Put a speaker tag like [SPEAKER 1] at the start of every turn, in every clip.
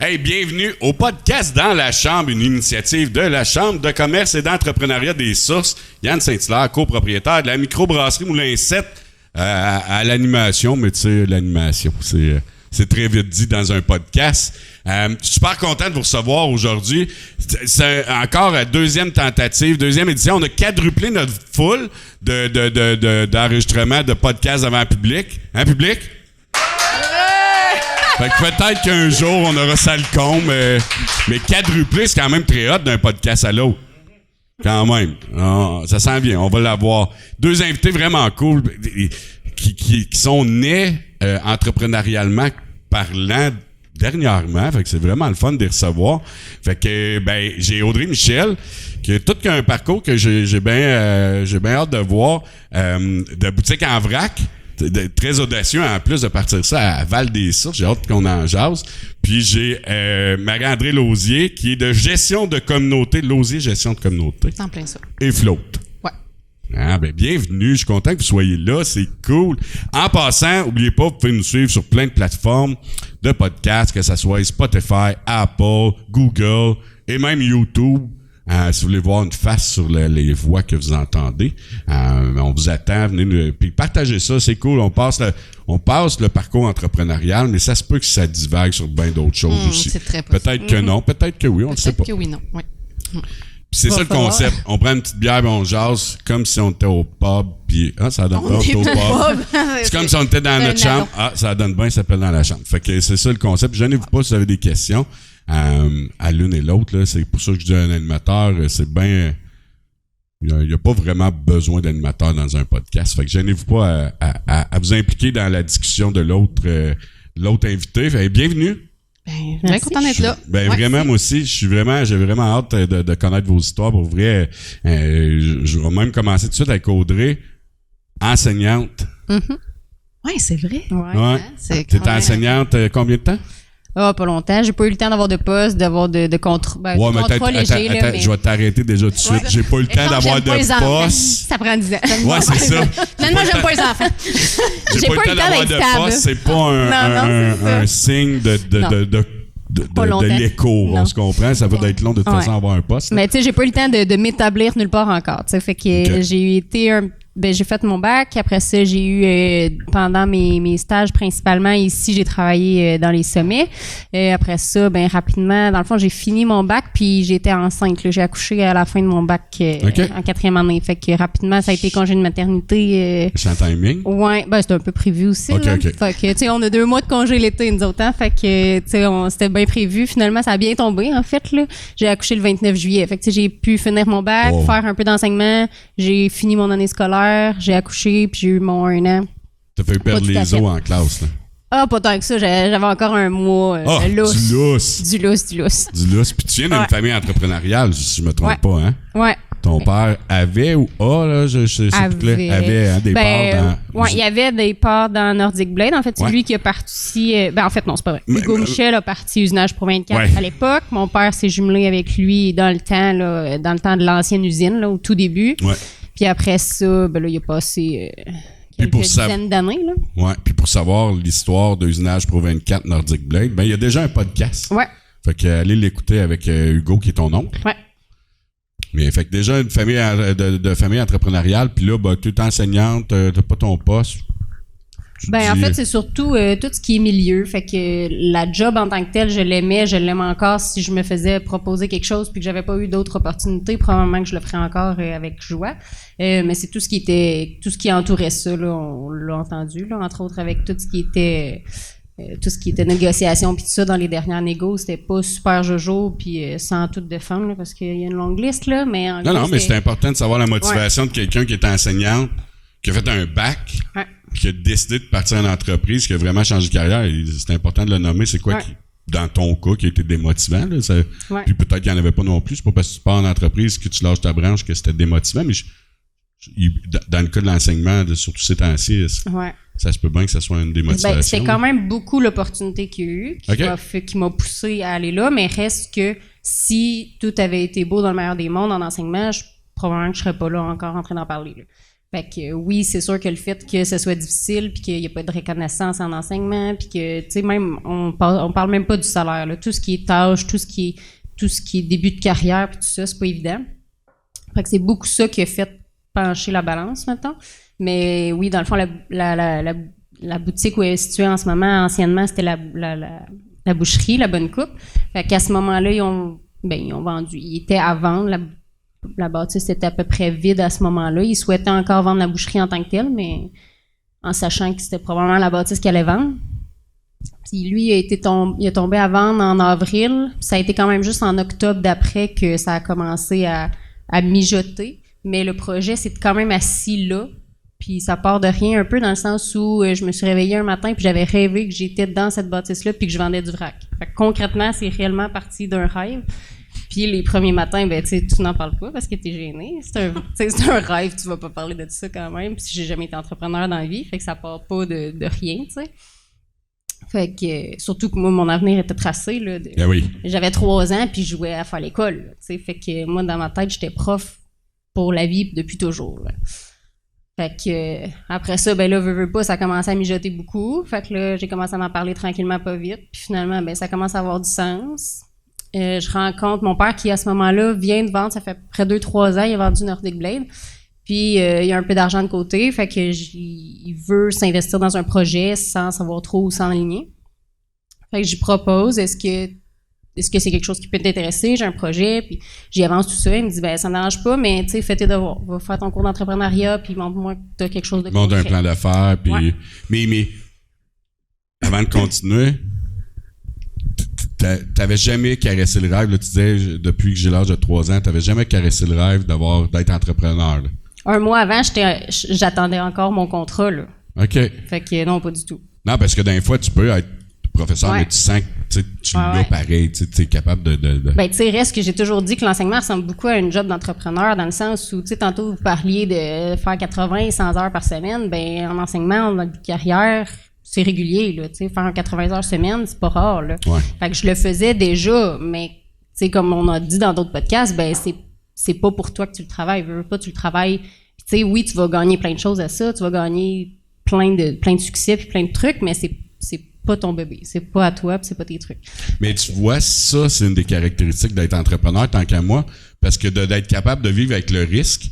[SPEAKER 1] Hey, bienvenue au podcast Dans la Chambre, une initiative de la Chambre de commerce et d'entrepreneuriat des Sources. Yann Saint-Hilaire, copropriétaire de la microbrasserie Moulin 7 à l'animation, mais tu sais, l'animation, c'est très vite dit dans un podcast. Je suis super content de vous recevoir aujourd'hui. C'est encore la deuxième tentative, deuxième édition. On a quadruplé notre foule d'enregistrement de podcasts devant le public. Hein, public? Fait que peut-être qu'un jour, on aura ça le con, mais quadruplé, c'est quand même très hot d'un podcast à l'autre. Quand même. Ça sent bien, on va l'avoir. Deux invités vraiment cool qui sont nés entrepreneurialement parlant dernièrement. Fait que c'est vraiment le fun de les recevoir. Fait que, j'ai Audrey Michel, qui a tout qu'un parcours que j'ai bien hâte de voir, de boutique en vrac. Très audacieux en plus de partir ça à Val-des-Sources. J'ai hâte qu'on en jase. Puis j'ai Marie-André Lausier qui est de gestion de communauté. Lausier, gestion de communauté.
[SPEAKER 2] En plein ça.
[SPEAKER 1] Et Float.
[SPEAKER 2] Ouais.
[SPEAKER 1] Bienvenue. Je suis content que vous soyez là. C'est cool. En passant, n'oubliez pas, vous pouvez nous suivre sur plein de plateformes de podcasts, que ce soit Spotify, Apple, Google et même YouTube. Si vous voulez voir une face sur les voix que vous entendez, on vous attend. Venez puis partagez ça, c'est cool. On passe le parcours entrepreneurial, mais ça se peut que ça divague sur bien d'autres choses aussi.
[SPEAKER 2] C'est très possible.
[SPEAKER 1] Peut-être que non, peut-être que oui, on ne sait pas.
[SPEAKER 2] Peut-être que oui, non. Oui.
[SPEAKER 1] Puis c'est ça le concept. On prend une petite bière et on jase comme si on était au pub. Puis ça donne pas au pub. C'est comme si on était dans notre chambre. Ça donne bien, ça s'appelle Dans la Chambre. Fait que c'est ça le concept. Gênez-vous pas si vous avez des questions. À l'une et l'autre, là, c'est pour ça que je dis un animateur, c'est bien. Il n'y a pas vraiment besoin d'animateur dans un podcast. Fait que gênez-vous pas à vous impliquer dans la discussion de l'autre invité. Fait, bienvenue.
[SPEAKER 2] Bien content d'être là.
[SPEAKER 1] Vraiment, moi aussi, j'ai vraiment hâte de connaître vos histoires. Pour vrai, je vais même commencer tout de suite avec Audrey, enseignante.
[SPEAKER 2] Mm-hmm. Oui, c'est vrai.
[SPEAKER 1] Ouais. T'es enseignante combien de temps?
[SPEAKER 2] Pas longtemps. J'ai pas eu le temps d'avoir de poste, d'avoir de contrat. Contrat léger.
[SPEAKER 1] Attends, je vais t'arrêter déjà tout de suite. J'ai pas eu le temps d'avoir de poste.
[SPEAKER 2] Ça prend 10 ans.
[SPEAKER 1] Ouais, c'est ça.
[SPEAKER 2] Finalement, j'aime pas les enfants.
[SPEAKER 1] J'ai pas eu le temps d'avoir de poste. C'est pas un signe de l'écho. On se comprend. Ça va être long de toute façon avoir un poste.
[SPEAKER 2] Mais tu sais, j'ai pas eu le temps de m'établir nulle part encore. Fait que j'ai été j'ai fait mon bac. Après ça, j'ai eu, pendant mes stages, principalement ici, j'ai travaillé dans les sommets. Après ça, rapidement, dans le fond, j'ai fini mon bac, puis j'étais enceinte. Là. J'ai accouché à la fin de mon bac en 4e année. Fait que rapidement, ça a été congé de maternité.
[SPEAKER 1] C'est un timing?
[SPEAKER 2] Ouais, c'était un peu prévu aussi.
[SPEAKER 1] Okay.
[SPEAKER 2] Fait que, tu sais, on a 2 mois de congé l'été, nous autres. Fait que, tu sais, c'était bien prévu. Finalement, ça a bien tombé, en fait. Là. J'ai accouché le 29 juillet. Fait que, tu sais, j'ai pu finir mon bac, faire un peu d'enseignement. J'ai fini mon année scolaire. J'ai accouché, puis j'ai eu mon 1 an.
[SPEAKER 1] T'as fait perdre les os en classe, là?
[SPEAKER 2] Pas tant que ça. J'avais encore un mois lousse. Du lousse.
[SPEAKER 1] Puis tu viens d'une famille entrepreneuriale, si je me trompe pas, hein?
[SPEAKER 2] Ouais.
[SPEAKER 1] Ton père avait ou a, là, je sais plus, avait des parts dans...
[SPEAKER 2] Ouais, il y avait des parts dans Nordic Blade. En fait, c'est lui qui a parti... en fait, non, c'est pas vrai. Hugo Michel a parti Usinage Pro 24 à l'époque. Mon père s'est jumelé avec lui dans le temps de l'ancienne usine, là, au tout début. Ouais. Puis après ça, là, il a passé quelques dizaines d'années. Là.
[SPEAKER 1] Ouais. Puis pour savoir l'histoire de Usinage Pro 24 Nordic Blade, il y a déjà un podcast.
[SPEAKER 2] Ouais.
[SPEAKER 1] Fait que allez l'écouter avec Hugo, qui est ton oncle.
[SPEAKER 2] Ouais.
[SPEAKER 1] Mais fait que déjà une famille de famille entrepreneuriale, puis là, tu es enseignante, t'as pas ton poste.
[SPEAKER 2] En fait, c'est surtout tout ce qui est milieu. Fait que la job en tant que telle, je l'aime encore. Si je me faisais proposer quelque chose puis que j'avais pas eu d'autres opportunités, probablement que je le ferais encore avec joie. Mais c'est tout ce qui entourait ça, là, on l'a entendu, là, entre autres avec tout ce qui était négociation puis tout ça dans les dernières négos, c'était pas super jojo puis sans toute défendre là, parce qu'il y a une longue liste là, mais
[SPEAKER 1] non, mais c'est important de savoir la motivation de quelqu'un qui est enseignante, qui a fait un bac. Ouais. Qui a décidé de partir en entreprise, qui a vraiment changé de carrière, et c'est important de le nommer, c'est quoi qui, dans ton cas, qui a été démotivant, là, puis peut-être qu'il n'y en avait pas non plus, c'est pas parce que tu pars en entreprise que tu lâches ta branche que c'était démotivant, mais dans le cas de l'enseignement, surtout ces temps-ci, ça se peut bien que ça soit une démotivation.
[SPEAKER 2] C'est quand même beaucoup l'opportunité qu'il y a eu, qui m'a poussé à aller là, mais reste que si tout avait été beau dans le meilleur des mondes en enseignement, probablement que je serais pas là encore en train d'en parler. Là. Fait que oui, c'est sûr que le fait que ce soit difficile, puis qu'il n'y a pas de reconnaissance en enseignement, puis que, tu sais, même, on parle même pas du salaire, là. Tout ce qui est tâches, tout ce qui est début de carrière, puis tout ça, c'est pas évident. Fait que c'est beaucoup ça qui a fait pencher la balance, maintenant. Mais oui, dans le fond, la boutique où elle est située en ce moment, anciennement, c'était la boucherie, la Bonne Coupe. Fait qu'à ce moment-là, ils ont vendu. Ils étaient à vendre. La bâtisse était à peu près vide à ce moment-là. Ils souhaitaient encore vendre la boucherie en tant que telle, mais en sachant que c'était probablement la bâtisse qu'ils allaient vendre. Puis lui, il est tombé à vendre en avril. Ça a été quand même juste en octobre d'après que ça a commencé à mijoter. Mais le projet s'est quand même assis là. Puis ça part de rien un peu dans le sens où je me suis réveillée un matin puis j'avais rêvé que j'étais dans cette bâtisse-là puis que je vendais du vrac. Fait que concrètement, c'est réellement parti d'un rêve. Puis les premiers matins, ben tu sais, tu n'en parles pas parce que t'es gêné. C'est un rêve, tu vas pas parler de ça quand même. Puis j'ai jamais été entrepreneur dans la vie, fait que ça part pas de rien, tu sais. Fait que surtout que moi, mon avenir était tracé là.
[SPEAKER 1] Oui.
[SPEAKER 2] J'avais 3 ans puis je jouais à faire l'école, tu sais. Fait que moi, dans ma tête, j'étais prof pour la vie depuis toujours. Là. Fait que après ça, ben là, veux pas, ça a commencé à mijoter beaucoup. Fait que là, j'ai commencé à m'en parler tranquillement, pas vite. Puis finalement, ben ça commence à avoir du sens. Je rencontre mon père qui, à ce moment-là, vient de vendre, ça fait près 2-3 ans, il a vendu Nordic Blade. Puis, il a un peu d'argent de côté, fait que il veut s'investir dans un projet sans savoir trop où s'enligner. Fait que j'y propose, est-ce que c'est quelque chose qui peut t'intéresser? J'ai un projet, puis j'y avance tout ça. Il me dit, ben ça ne dérange pas, mais tu sais, fais tes devoirs. Va faire ton cours d'entrepreneuriat, puis montre-moi que tu as quelque chose de concret.
[SPEAKER 1] Montre un plan d'affaires, puis... Ouais. Mais, avant de continuer... T'avais jamais caressé le rêve, là, tu disais, depuis que j'ai l'âge de 3 ans, t'avais jamais caressé le rêve d'être entrepreneur, là.
[SPEAKER 2] 1 mois avant, j'attendais encore mon contrat, là.
[SPEAKER 1] OK.
[SPEAKER 2] Fait que non, pas du tout.
[SPEAKER 1] Non, parce que d'un fois, tu peux être professeur, mais tu sens que tu l'as pareil, tu es capable de...
[SPEAKER 2] Ben, tu sais, reste que j'ai toujours dit que l'enseignement ressemble beaucoup à un job d'entrepreneur, dans le sens où, tu sais, tantôt, vous parliez de faire 80 100 heures par semaine. Ben, en enseignement, en carrière... c'est régulier, là, tu sais, faire 80 heures semaine, c'est pas rare, là.
[SPEAKER 1] Ouais.
[SPEAKER 2] Fait que je le faisais déjà, mais, tu sais, comme on a dit dans d'autres podcasts, ben, c'est pas pour toi que tu le travailles, veux pas, tu le travailles. Tu sais, oui, tu vas gagner plein de choses à ça, tu vas gagner plein de succès puis plein de trucs, mais c'est pas ton bébé, c'est pas à toi puis c'est pas tes trucs.
[SPEAKER 1] Mais tu vois, ça, c'est une des caractéristiques d'être entrepreneur, tant qu'à moi, parce que d'être capable de vivre avec le risque.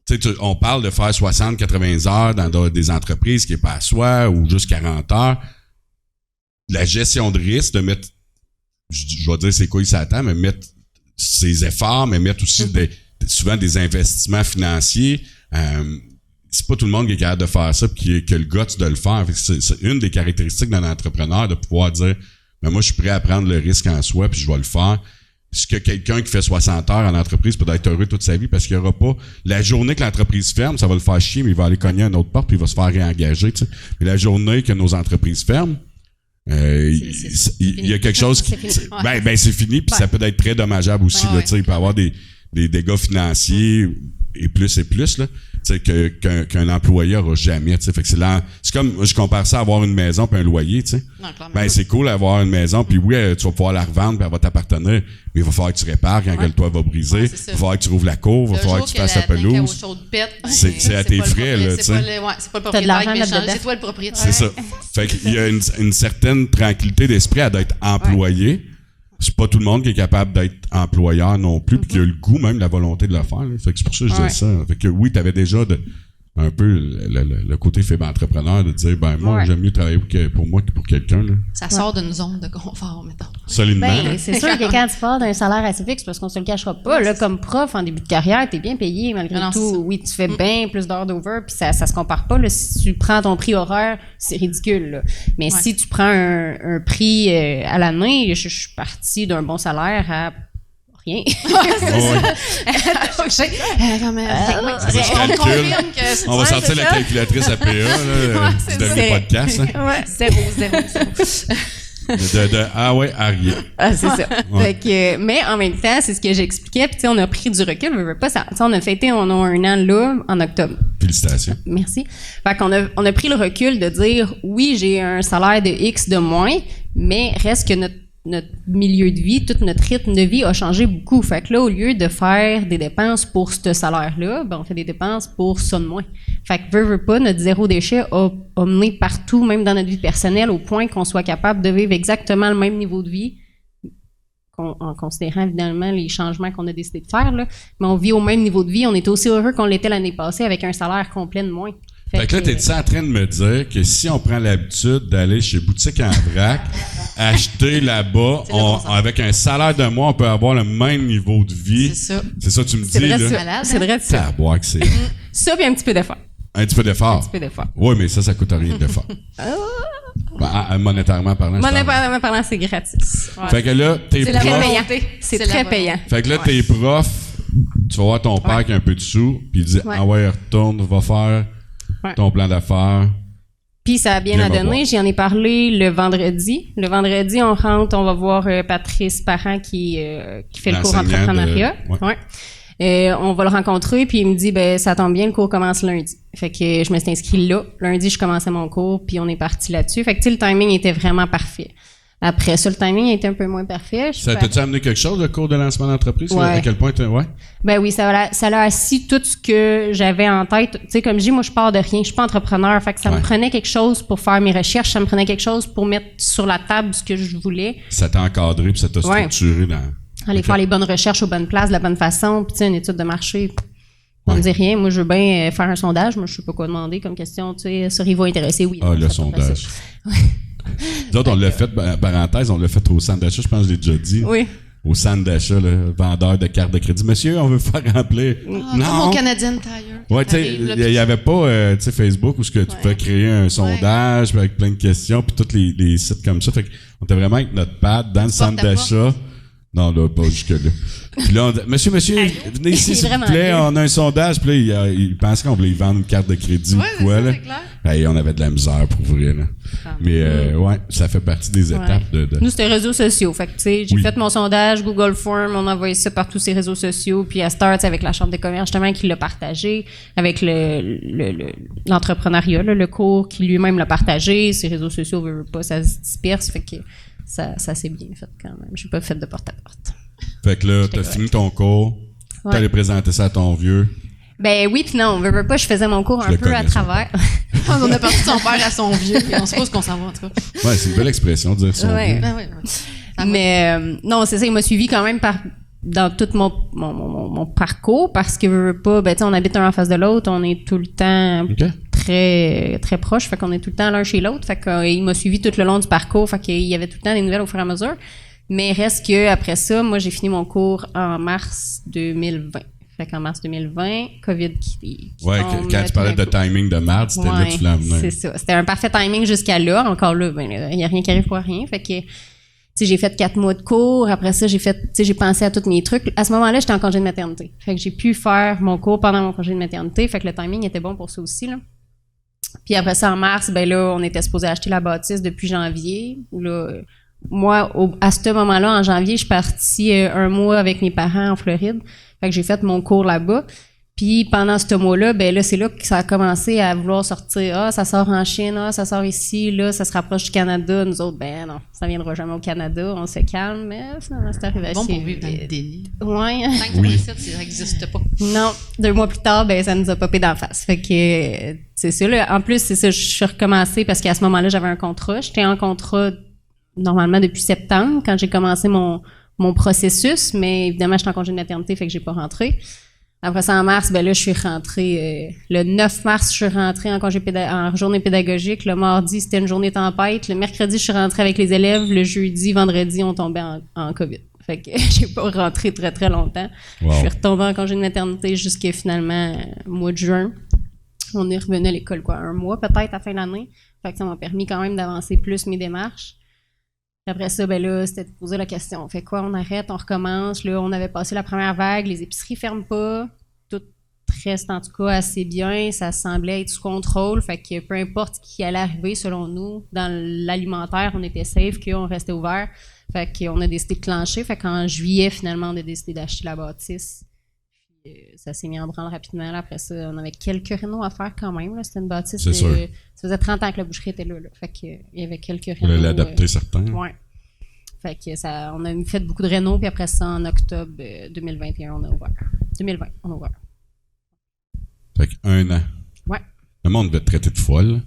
[SPEAKER 1] Tu sais, on parle de faire 60-80 heures dans des entreprises qui n'est pas à soi ou juste 40 heures. La gestion de risque, de mettre, je vais dire c'est quoi il s'attend, mais mettre ses efforts, mais mettre aussi souvent des investissements financiers. C'est pas tout le monde qui est capable de faire ça puis qui a le guts de le faire. C'est une des caractéristiques d'un entrepreneur de pouvoir dire, ben moi je suis prêt à prendre le risque en soi puis je vais le faire. Est-ce que quelqu'un qui fait 60 heures en entreprise peut être heureux toute sa vie parce qu'il n'y aura pas... La journée que l'entreprise ferme, ça va le faire chier, mais il va aller cogner à une autre porte puis il va se faire réengager. Tu sais. Mais la journée que nos entreprises ferment, il y a quelque chose qui... c'est fini, puis ça peut être très dommageable aussi. Là, tu sais, il peut y avoir des dégâts financiers et plus, là, tu sais, qu'un employé n'aura jamais. Tu sais. Fait que c'est comme, je compare ça à avoir une maison puis un loyer, tu sais. Ben, c'est cool d'avoir une maison, puis oui, tu vas pouvoir la revendre puis elle va t'appartenir, mais il va falloir que tu répares quand le toit va briser. Il va falloir que tu rouvres la cour, il va falloir que tu fasses la pelouse. C'est à tes frais, là, tu sais.
[SPEAKER 3] C'est pas le propriétaire qui méchant, c'est toi le propriétaire.
[SPEAKER 1] C'est ça. Fait qu'il y a une certaine tranquillité d'esprit à d'être employé. C'est pas tout le monde qui est capable d'être employeur non plus, puis qui a le goût même, la volonté de le faire. Là. Fait que c'est pour ça que je dis ça. Fait que oui, t'avais déjà un peu le côté fibre entrepreneur de dire, ben moi, j'aime mieux travailler pour moi que pour quelqu'un. Là.
[SPEAKER 3] Ça sort d'une zone de confort, mettons.
[SPEAKER 1] Solidement.
[SPEAKER 2] Ben, c'est sûr que quand tu parles d'un salaire assez fixe, parce qu'on se le cachera pas, là, comme prof, en début de carrière, t'es bien payé malgré tout. Oui, tu fais bien plus d'heures d'over, puis ça se compare pas. Là. Si tu prends ton prix horaire, c'est ridicule. Là. Mais si tu prends un prix à l'année, je suis partie d'un bon salaire à... rien.
[SPEAKER 1] On va sortir la calculatrice APA du dernier podcast.
[SPEAKER 3] Ouais, zéro.
[SPEAKER 1] À rien.
[SPEAKER 2] Ah, c'est ça. Fait que, mais en même temps, c'est ce que j'expliquais. Puis, on a pris du recul. On a fêté, on a 1 an là, en octobre.
[SPEAKER 1] Félicitations.
[SPEAKER 2] Merci. Fait qu'on a pris le recul de dire, oui, j'ai un salaire de X de moins, mais reste que notre milieu de vie, tout notre rythme de vie a changé beaucoup. Fait que là, au lieu de faire des dépenses pour ce salaire-là, ben on fait des dépenses pour ça de moins. Fait que veut pas, notre zéro déchet a mené partout, même dans notre vie personnelle, au point qu'on soit capable de vivre exactement le même niveau de vie, en considérant évidemment les changements qu'on a décidé de faire, là. Mais on vit au même niveau de vie. On était aussi heureux qu'on l'était l'année passée avec un salaire complet de moins.
[SPEAKER 1] Fait que là, t'es-tu en train de me dire que si on prend l'habitude d'aller chez Boutique en vrac, acheter là-bas, avec un salaire de mois, on peut avoir le même niveau de vie?
[SPEAKER 3] C'est ça.
[SPEAKER 1] C'est ça que tu me dis, là?
[SPEAKER 2] C'est vrai, ça.
[SPEAKER 1] À boire que c'est.
[SPEAKER 2] Ça, puis un petit peu d'effort.
[SPEAKER 1] Un petit peu d'effort?
[SPEAKER 2] Un petit peu d'effort.
[SPEAKER 1] Oui, mais ça coûte rien d'effort. Monétairement parlant.
[SPEAKER 2] Monétairement parlant, c'est gratis.
[SPEAKER 1] Ouais. Fait que là, t'es prof.
[SPEAKER 2] C'est très payant.
[SPEAKER 1] Fait que là, t'es prof, tu vas voir ton père qui a un peu de sous, puis il dit, retourne, va faire ton plan d'affaires.
[SPEAKER 2] Puis ça a bien donné. J'en ai parlé le vendredi. Le vendredi, on rentre, on va voir Patrice Parent qui fait le cours d'entrepreneuriat. On va le rencontrer, puis il me dit, ça tombe bien, le cours commence lundi. Fait que je me suis inscrite là. Lundi, je commençais mon cours, puis on est parti là-dessus. Fait que, le timing était vraiment parfait. Après ça, le timing était un peu moins parfait. Ça
[SPEAKER 1] t'a-tu amené quelque chose, le cours de lancement d'entreprise?
[SPEAKER 2] Ouais.
[SPEAKER 1] À quel point
[SPEAKER 2] Ben oui, ça l'a assis tout ce que j'avais en tête. Tu sais, comme je dis, moi, je pars de rien. Je suis pas entrepreneur. Fait que ça me prenait quelque chose pour faire mes recherches. Ça me prenait quelque chose pour mettre sur la table ce que je voulais.
[SPEAKER 1] Ça t'a encadré, puis ça t'a structuré dans...
[SPEAKER 2] Aller faire les bonnes recherches aux bonnes places, de la bonne façon. Puis, tu sais, une étude de marché, on me dit rien. Moi, je veux bien faire un sondage. Moi, je sais pas quoi demander comme question. Tu sais, seriez-vous intéressé? Oui.
[SPEAKER 1] Le sondage. Nous autres, on l'a fait, parenthèse, on l'a fait au centre d'achat, je pense que je l'ai déjà dit.
[SPEAKER 2] Oui.
[SPEAKER 1] Au centre d'achat, le vendeur de cartes de crédit. Monsieur, on veut faire remplir.
[SPEAKER 3] Non. Mon Canadian Tire.
[SPEAKER 1] Ouais, tu sais, il y avait pas, tu sais, Facebook où tu pouvais créer un sondage avec plein de questions, puis tous les sites comme ça. Fait qu'on était vraiment avec notre pad dans le centre d'achat. Non, là, pas jusque-là. Puis là, monsieur, venez ici, s'il vous plaît, on a un sondage. Puis là, il pensait qu'on voulait y vendre une carte de crédit ou quoi, là. Hey, on avait de la misère pour ouvrir, là. Mais, ça fait partie des étapes de...
[SPEAKER 2] Nous, c'était réseaux sociaux. Fait que, tu sais, j'ai fait mon sondage, Google Form, on a envoyé ça par tous ces réseaux sociaux. Puis à Start, avec la Chambre des commerces, justement, qui l'a partagé, avec l'entrepreneuriat, là, le cours qui lui-même l'a partagé. Ces réseaux sociaux, veut pas, ça se disperse. Fait que ça s'est bien fait quand même. Je n'ai pas fait de porte-à-porte.
[SPEAKER 1] Fait que là, t'as fini ton cours, t'allais présenter ça à ton vieux.
[SPEAKER 2] Ben oui, puis non, veux pas, je faisais mon cours un peu à travers.
[SPEAKER 3] On a parti de son père à son vieux, et on suppose qu'on s'en va, en tout cas.
[SPEAKER 1] Ouais, c'est une belle expression de dire son vieux.
[SPEAKER 2] Mais non, c'est ça, il m'a suivi quand même dans tout mon parcours, parce que veux pas, ben tu sais, on habite un en face de l'autre, on est tout le temps très, très proches, fait qu'on est tout le temps l'un chez l'autre, fait qu'il m'a suivi tout le long du parcours, fait qu'il y avait tout le temps des nouvelles au fur et à mesure. Mais reste que après ça, moi, j'ai fini mon cours en mars 2020. Fait qu'en mars 2020, COVID qui
[SPEAKER 1] ouais, quand tu parlais de timing de mars, c'était là que tu l'as amené.
[SPEAKER 2] C'est ça. C'était un parfait timing jusqu'à là. Encore là, ben, il n'y a rien qui arrive pour rien. Fait que, tu sais, j'ai fait 4 mois de cours. Après ça, j'ai pensé à tous mes trucs. À ce moment-là, j'étais en congé de maternité. Fait que j'ai pu faire mon cours pendant mon congé de maternité. Fait que le timing était bon pour ça aussi, là. Puis après ça, en mars, ben là, on était supposé acheter la bâtisse depuis janvier. Là, moi, à ce moment-là, en janvier, je suis partie 1 mois avec mes parents en Floride. Fait que j'ai fait mon cours là-bas. Puis pendant ce mois-là, ben là, c'est là que ça a commencé à vouloir sortir. Ah, ça sort en Chine, ah, ça sort ici, là, ça se rapproche du Canada. Nous autres, ben non, ça viendra jamais au Canada, on se calme, mais finalement, c'est arrivé assez.
[SPEAKER 3] Bon pour vivre dans le déni.
[SPEAKER 2] Ouais.
[SPEAKER 3] Tant que ça n'existe pas.
[SPEAKER 2] Non, 2 mois plus tard, ben ça nous a popé d'en face. Fait que c'est ça, là. En plus, c'est ça, je suis recommencée parce qu'à ce moment-là, j'avais un contrat. J'étais en contrat normalement depuis septembre, quand j'ai commencé mon processus, mais évidemment, j'étais en congé de maternité, fait que j'ai pas rentré. Après ça, en mars, ben là, je suis rentrée. Le 9 mars, je suis rentrée en journée pédagogique. Le mardi, c'était une journée tempête. Le mercredi, je suis rentrée avec les élèves. Le jeudi, vendredi, on tombait en COVID. Fait que j'ai pas rentré très, très longtemps. Wow. Je suis retombée en congé de maternité jusqu'à finalement mois de juin. On est revenu à l'école, 1 mois peut-être à la fin de l'année. Fait que ça m'a permis quand même d'avancer plus mes démarches. Après ça, ben là, c'était de poser la question. On fait quoi? On arrête, on recommence. Là, on avait passé la première vague, les épiceries ferment pas. Tout reste en tout cas assez bien. Ça semblait être sous contrôle. Fait que peu importe ce qui allait arriver, selon nous, dans l'alimentaire, on était safe, qu'on restait ouvert. Fait qu'on a décidé de clencher. Fait qu'en juillet, finalement, on a décidé d'acheter la bâtisse. Ça s'est mis en branle rapidement. Là. Après ça, on avait quelques rénaux à faire quand même. Là. C'était une bâtisse.
[SPEAKER 1] C'est sûr.
[SPEAKER 2] Ça faisait 30 ans que la boucherie était là. Fait qu'il y avait quelques rénaux.
[SPEAKER 1] On l'a adapté certains.
[SPEAKER 2] Oui. Fait que on a fait beaucoup de réno, puis après ça, en octobre 2021, on a ouvert. 2020, on a ouvert.
[SPEAKER 1] Fait qu'un an.
[SPEAKER 2] Ouais.
[SPEAKER 1] Le monde devait te traiter de folle.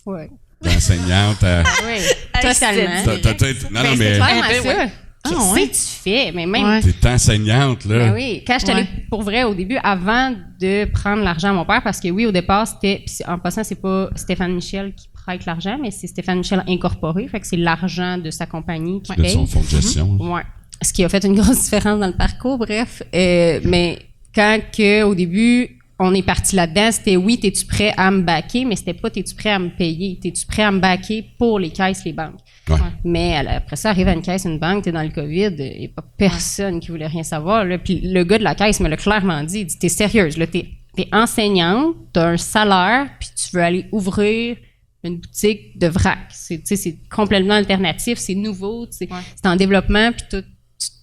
[SPEAKER 2] Ouais.
[SPEAKER 1] L'enseignante.
[SPEAKER 2] Oui, totalement.
[SPEAKER 1] Non, mais.
[SPEAKER 2] C'est clairement
[SPEAKER 3] Ben,
[SPEAKER 2] ça.
[SPEAKER 3] ouais.
[SPEAKER 2] Qu'est-ce que tu fais? Mais même.
[SPEAKER 3] Ouais.
[SPEAKER 1] T'es enseignante, là.
[SPEAKER 2] Ben oui, quand j'étais allée pour vrai au début, avant de prendre l'argent à mon père, parce que oui, au départ, c'était. En passant, c'est pas Stéphane Michel qui prête l'argent, mais c'est Stéphane Michel incorporé. Fait que c'est l'argent de sa compagnie qui
[SPEAKER 1] De
[SPEAKER 2] paye.
[SPEAKER 1] son fonds de gestion.
[SPEAKER 2] Ouais. Ce qui a fait une grosse différence dans le parcours, bref. Mais quand au début, on est parti là-dedans, c'était oui, t'es-tu prêt à me backer, mais c'était pas t'es-tu prêt à me payer, t'es-tu prêt à me backer pour les caisses, les banques.
[SPEAKER 1] Ouais.
[SPEAKER 2] Mais après ça, arrive à une caisse, une banque, t'es dans le COVID, il n'y a pas personne qui voulait rien savoir. Là. Puis le gars de la caisse me l'a clairement dit, il dit, t'es sérieuse, là, t'es enseignante, t'as un salaire, puis tu veux aller ouvrir une boutique de vrac. C'est complètement alternatif, c'est nouveau, c'est en développement, puis tu te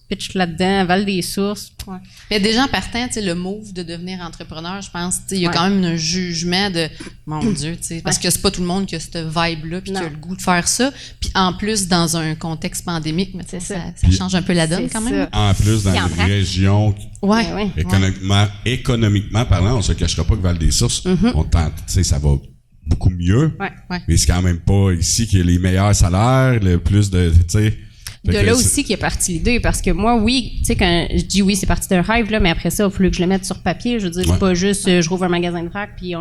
[SPEAKER 2] pitches là-dedans, Val des Sources.
[SPEAKER 3] Ouais. Mais déjà en partant, le move de devenir entrepreneur, je pense, il y a quand même un jugement de mon Dieu, parce que c'est pas tout le monde qui a cette vibe-là puis qui a le goût de faire ça. Puis en plus, dans un contexte pandémique, mais ça change un peu la donne quand même.
[SPEAKER 1] En plus, dans une région économiquement parlant, on se cachera pas que Val des Sources, on tente, ça va beaucoup mieux.
[SPEAKER 2] Ouais.
[SPEAKER 1] Mais c'est quand même pas ici qu'il y a les meilleurs salaires, le plus de,
[SPEAKER 2] de là aussi qu'est partie l'idée, parce que moi, oui, tu sais, quand je dis oui, c'est parti d'un rêve, là, mais après ça, il a fallu que je le mette sur papier. Je veux dire, c'est pas juste je rouvre un magasin de vrac, puis tu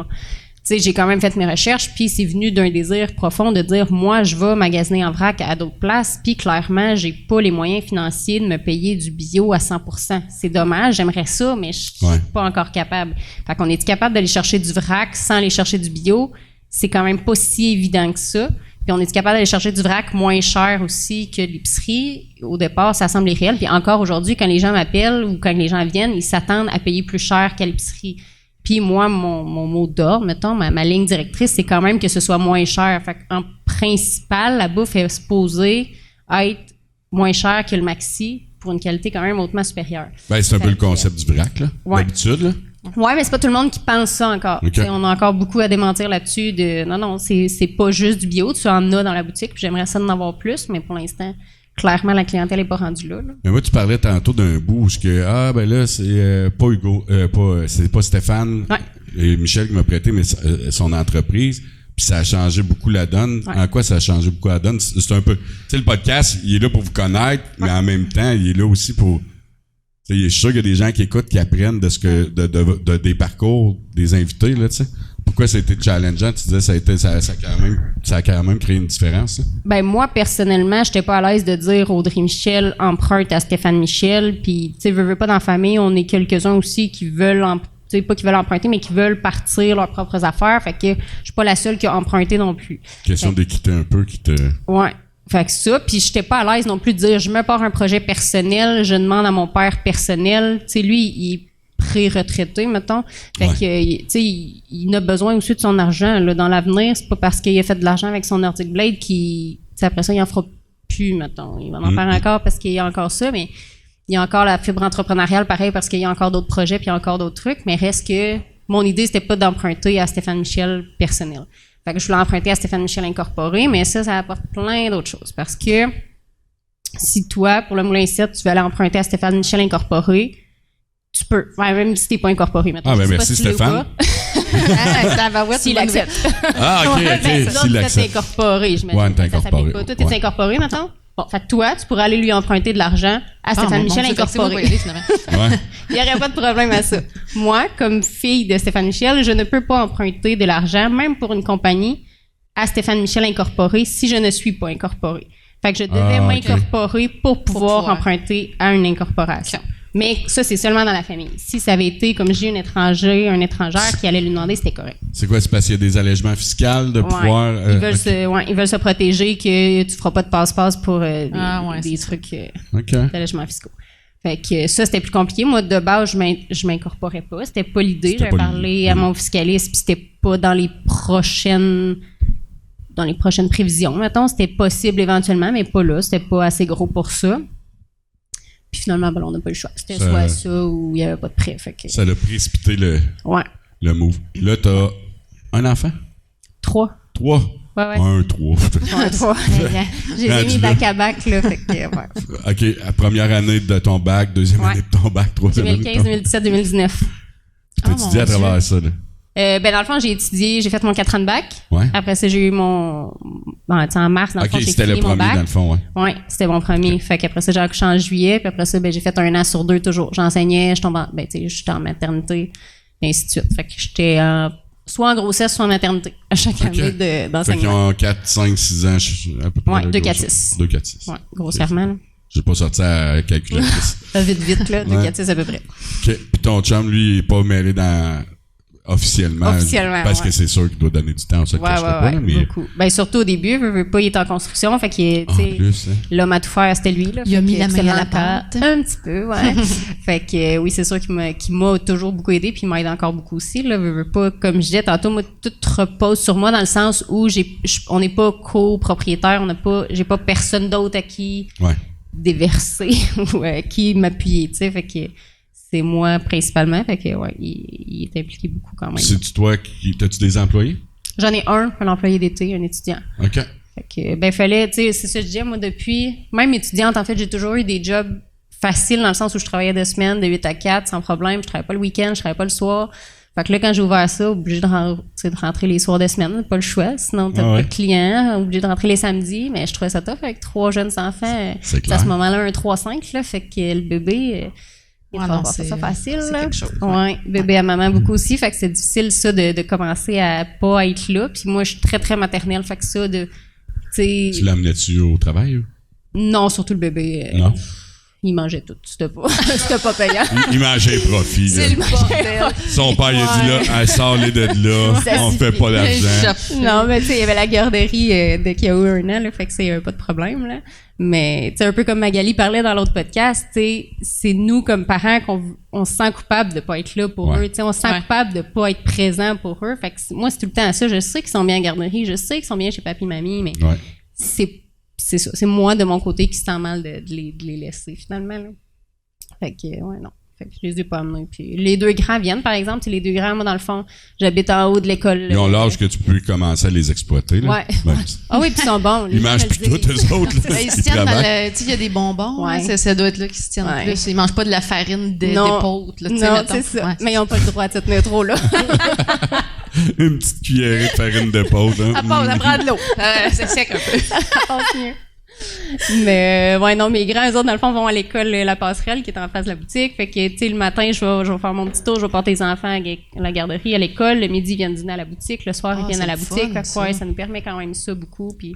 [SPEAKER 2] sais, j'ai quand même fait mes recherches, puis c'est venu d'un désir profond de dire, moi, je vais magasiner en vrac à d'autres places, puis clairement, j'ai pas les moyens financiers de me payer du bio à 100%. C'est dommage, j'aimerais ça, mais je suis pas encore capable. Fait qu'on est capable d'aller chercher du vrac sans aller chercher du bio? C'est quand même pas si évident que ça. Puis on est capable d'aller chercher du vrac moins cher aussi que l'épicerie. Au départ, ça semble irréel. Puis encore aujourd'hui, quand les gens m'appellent ou quand les gens viennent, ils s'attendent à payer plus cher qu'à l'épicerie. Puis moi, mon mot d'ordre, mettons, ma ligne directrice, c'est quand même que ce soit moins cher. Fait qu'en principal, la bouffe est supposée être moins chère que le maxi pour une qualité quand même hautement supérieure.
[SPEAKER 1] Ben, c'est un peu le concept du vrac, là. D'habitude, là.
[SPEAKER 2] Oui, mais c'est pas tout le monde qui pense ça encore. Okay. On a encore beaucoup à démentir là-dessus non, c'est pas juste du bio, tu en as dans la boutique, puis j'aimerais ça d'en avoir plus, mais pour l'instant, clairement, la clientèle n'est pas rendue là.
[SPEAKER 1] Mais moi, tu parlais tantôt d'un bout où c'est pas Hugo, c'est pas Stéphane et Michel qui m'a prêté mais son entreprise, puis ça a changé beaucoup la donne. En quoi ça a changé beaucoup la donne? C'est un peu, tu sais, le podcast, il est là pour vous connaître, mais en même temps, il est là aussi pour... Je suis sûr qu'il y a des gens qui écoutent, qui apprennent de ce que des parcours des invités, là, tu sais. Pourquoi ça a été challengeant? Tu disais ça a quand même créé une différence, là.
[SPEAKER 2] Ben moi, personnellement, j'étais pas à l'aise de dire Audrey Michel emprunte à Stéphane Michel, puis tu sais, veux pas dans la famille, on est quelques-uns aussi qui veulent pas qui veulent emprunter, mais qui veulent partir leurs propres affaires. Fait que je suis pas la seule qui a emprunté non plus.
[SPEAKER 1] Question d'équité un peu qui te...
[SPEAKER 2] Ouais. Fait que ça, puis j'étais pas à l'aise non plus de dire je me pars un projet personnel, je demande à mon père personnel. Tu sais, lui, il est pré-retraité, mettons. Fait que, tu sais, il a besoin aussi de son argent, là, dans l'avenir. C'est pas parce qu'il a fait de l'argent avec son Nordic Blade après ça, il en fera plus, mettons. Il va en faire encore parce qu'il y a encore ça, mais il y a encore la fibre entrepreneuriale, pareil, parce qu'il y a encore d'autres projets puis il y a encore d'autres trucs. Mais reste que mon idée, c'était pas d'emprunter à Stéphane Michel personnel. Fait que je voulais emprunter à Stéphane Michel incorporé, mais ça apporte plein d'autres choses. Parce que si toi, pour le Moulin 7, tu veux aller emprunter à Stéphane Michel incorporé, tu peux. Ouais, même si t'es pas incorporé maintenant.
[SPEAKER 1] Ah, ben merci Stéphane.
[SPEAKER 2] S'il accepte.
[SPEAKER 1] Ah, OK.
[SPEAKER 2] S'il accepte. T'es incorporé, je
[SPEAKER 1] m'imagine. Ouais, t'es incorporé.
[SPEAKER 2] Toi, t'es incorporé maintenant? Bon, fait que toi, tu pourrais aller lui emprunter de l'argent à Stéphane Michel incorporé. Il n'y aurait pas de problème à ça. Moi, comme fille de Stéphane Michel, je ne peux pas emprunter de l'argent, même pour une compagnie, à Stéphane Michel incorporé si je ne suis pas incorporé. Fait que je devais m'incorporer pour pouvoir emprunter à une incorporation. Mais ça, c'est seulement dans la famille. Si ça avait été, comme j'ai un étrangère qui allait lui demander, c'était correct.
[SPEAKER 1] C'est quoi? C'est parce qu'il y a des allègements fiscaux de pouvoir...
[SPEAKER 2] Ils veulent se protéger que tu feras pas de passe-passe pour des trucs d'allègements fiscaux. Fait que ça, c'était plus compliqué. Moi, de base, je m'incorporais pas. C'était pas l'idée. J'avais parlé à mon fiscaliste, puis c'était pas dans les prochaines prévisions. Mettons, c'était possible éventuellement, mais pas là. C'était pas assez gros pour ça. Puis finalement, on n'a pas le choix. C'était soit ça ou il n'y avait pas de prêt. Fait que...
[SPEAKER 1] Ça l'a précipité le move. Là, t'as un enfant?
[SPEAKER 2] 3. Ouais.
[SPEAKER 1] 1-3.
[SPEAKER 2] J'ai mis back-à-back, là. Fait que, ouais.
[SPEAKER 1] OK, la première année de ton bac, deuxième année de ton bac, troisième année de ton bac.
[SPEAKER 2] 2015, 2017, 2019.
[SPEAKER 1] T'as étudié à travers ça, là?
[SPEAKER 2] Dans le fond, j'ai fait mon 4 ans de bac.
[SPEAKER 1] Ouais.
[SPEAKER 2] Après ça, j'ai eu mon... en mars, dans le fond, j'ai
[SPEAKER 1] c'était
[SPEAKER 2] fini
[SPEAKER 1] le premier, dans le fond, ouais.
[SPEAKER 2] Ouais, c'était mon premier. Okay. Fait qu'après ça, j'ai accouché en juillet. Puis après ça, j'ai fait 1 an sur 2 toujours. J'enseignais, j'étais en maternité, et ainsi de suite. Fait que j'étais soit en grossesse, soit en maternité à chaque année d'enseignement.
[SPEAKER 1] Fait qu'ils ont 4, 5, 6 ans, à peu près.
[SPEAKER 2] Ouais, 2, 4, 6.
[SPEAKER 1] 2, 4, 6.
[SPEAKER 2] Ouais, grossièrement.
[SPEAKER 1] J'ai pas sorti à la calculatrice.
[SPEAKER 2] Vite, là, 2, 4, 6 à peu près.
[SPEAKER 1] OK. Puis ton chum, lui, il est pas mêlé dans... Officiellement, parce que c'est sûr qu'il doit donner du temps, ça que je pas, mais...
[SPEAKER 2] beaucoup. Surtout au début, il est en construction, fait qu'il l'homme à tout faire, c'était lui, là.
[SPEAKER 3] Il a mis la main à la pâte.
[SPEAKER 2] Un petit peu, ouais. Fait que oui, c'est sûr qu'il m'a toujours beaucoup aidé, puis il m'aide encore beaucoup aussi, là. Pas, comme je disais tantôt, moi, tout repose sur moi dans le sens où on n'est pas copropriétaire, j'ai pas personne d'autre à qui déverser ou à qui m'appuyer, tu sais, fait que c'est moi principalement, fait que il est impliqué beaucoup quand même.
[SPEAKER 1] C'est-tu toi t'as-tu des employés?
[SPEAKER 2] J'en ai un employé d'été, un étudiant.
[SPEAKER 1] OK.
[SPEAKER 2] Fait que fallait, tu sais, c'est ça que je disais, moi depuis, même étudiante, en fait, j'ai toujours eu des jobs faciles dans le sens où je travaillais de semaine, de 8 à 4, sans problème, je travaillais pas le week-end, je travaillais pas le soir. Fait que là, quand j'ai ouvert ça, obligé de rentrer les soirs de semaine, pas le choix, sinon t'as pas de clients, obligé de rentrer les samedis, mais je trouvais ça tough avec 3 jeunes enfants.
[SPEAKER 1] C'est clair.
[SPEAKER 2] À ce moment-là, un 3-5, là, fait que le bébé... c'est ça facile, là. Quelque chose. Ouais, bébé à maman beaucoup aussi. Fait que c'est difficile, ça, de commencer à pas être là. Puis moi, je suis très, très maternelle. Fait que ça, tu
[SPEAKER 1] l'amenais-tu au travail, ou?
[SPEAKER 2] Non, surtout le bébé.
[SPEAKER 1] Non.
[SPEAKER 2] Il mangeait tout. C'était pas payant.
[SPEAKER 1] Il mangeait profit, là.
[SPEAKER 2] C'est le bordel.
[SPEAKER 1] Son père, il a dit, là, sors-les de là. On fait pas d'argent.
[SPEAKER 2] Non, mais tu sais, il y avait la garderie dès qu'il y a eu 1 an, là. Fait que c'est pas de problème, là. Mais, tu sais, un peu comme Magali parlait dans l'autre podcast, tu sais, c'est nous, comme parents, qu'on se sent coupable de pas être là pour eux. Tu sais, on se sent coupable de pas être présent pour eux. Fait que moi, c'est tout le temps ça. Je sais qu'ils sont bien en garderie. Je sais qu'ils sont bien chez papi et mamie, mais c'est ça. C'est moi, de mon côté, qui se sent mal de les laisser, finalement, là. Fait que, non. Fait que je les ai pas amenés. Puis les 2 grands viennent, par exemple. C'est les 2 grands, moi, dans le fond, j'habite en haut de l'école. Ils
[SPEAKER 1] ont l'âge que tu peux commencer à les exploiter, là.
[SPEAKER 2] Ouais. Ah oui, puis ils sont bons.
[SPEAKER 1] Ils mangent plus tout, eux autres, là.
[SPEAKER 3] Ils se tiennent dans le... Tu sais, il y a des bonbons. Ouais. Ça doit être là qu'ils se tiennent plus. Ils mangent pas de la farine d'épaute, là.
[SPEAKER 2] Non, c'est ça. Ouais, mais ils ont pas le droit de se tenir trop, là.
[SPEAKER 1] Une petite cuillerée de farine d'épaute, hein.
[SPEAKER 3] Ça prend de l'eau. C'est sec un peu.
[SPEAKER 2] Ça passe mieux. Mais mes grands, eux autres, dans le fond, vont à l'école La Passerelle, qui est en face de la boutique. Fait que, tu sais, le matin, je vais faire mon petit tour, je vais porter les enfants à la garderie, à l'école. Le midi, ils viennent dîner à la boutique. Le soir, ils viennent à la boutique. Fait que, ça nous permet quand même ça beaucoup. Puis,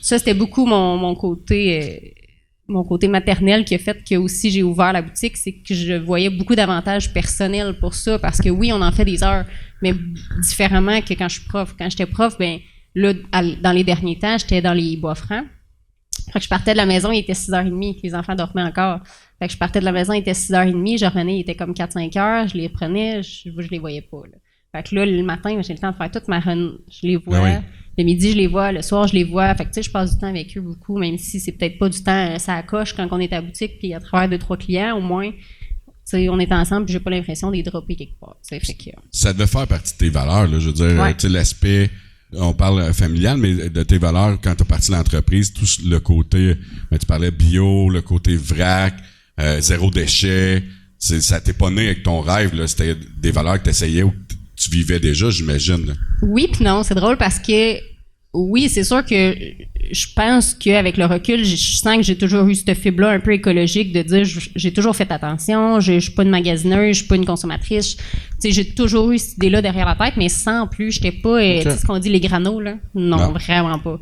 [SPEAKER 2] ça, c'était beaucoup mon côté maternel qui a fait que aussi j'ai ouvert la boutique, c'est que je voyais beaucoup d'avantages personnels pour ça, parce que oui, on en fait des heures, mais différemment que quand je suis prof. Quand j'étais prof, là, dans les derniers temps, j'étais dans les Bois-Francs. Fait que je partais de la maison, il était 6h30, les enfants dormaient encore. Fait que je partais de la maison, il était 6h30, je revenais, il était comme 4-5 heures, je les prenais, je les voyais pas, là. Fait que là, le matin, j'ai le temps de faire toute ma run, je les vois. Ben oui. Le midi, je les vois, le soir, je les vois. Fait que tu sais, je passe du temps avec eux beaucoup, même si c'est peut-être pas du temps, ça accroche quand on est à la boutique, puis à travers 2-3 clients, au moins, tu sais, on est ensemble, puis j'ai pas l'impression d'y dropper quelque part. Fait que,
[SPEAKER 1] ça devait faire partie de tes valeurs, là, je veux dire, tu sais, l'aspect... On parle familial, mais de tes valeurs, quand tu as parti de l'entreprise, tout le côté, tu parlais bio, le côté vrac, zéro déchet, ça t'est pas né avec ton rêve, là, c'était des valeurs que tu essayais ou que tu vivais déjà, j'imagine. Là.
[SPEAKER 2] Oui puis non, c'est drôle parce que, oui, c'est sûr que je pense qu'avec le recul, je sens que j'ai toujours eu cette fibre-là un peu écologique de dire j'ai toujours fait attention, je suis pas une magasineuse, je suis pas une consommatrice. Tu sais, j'ai toujours eu cette idée-là derrière la tête, mais sans plus, j'étais pas, tu sais ce qu'on dit, les granos, là? Non, vraiment pas.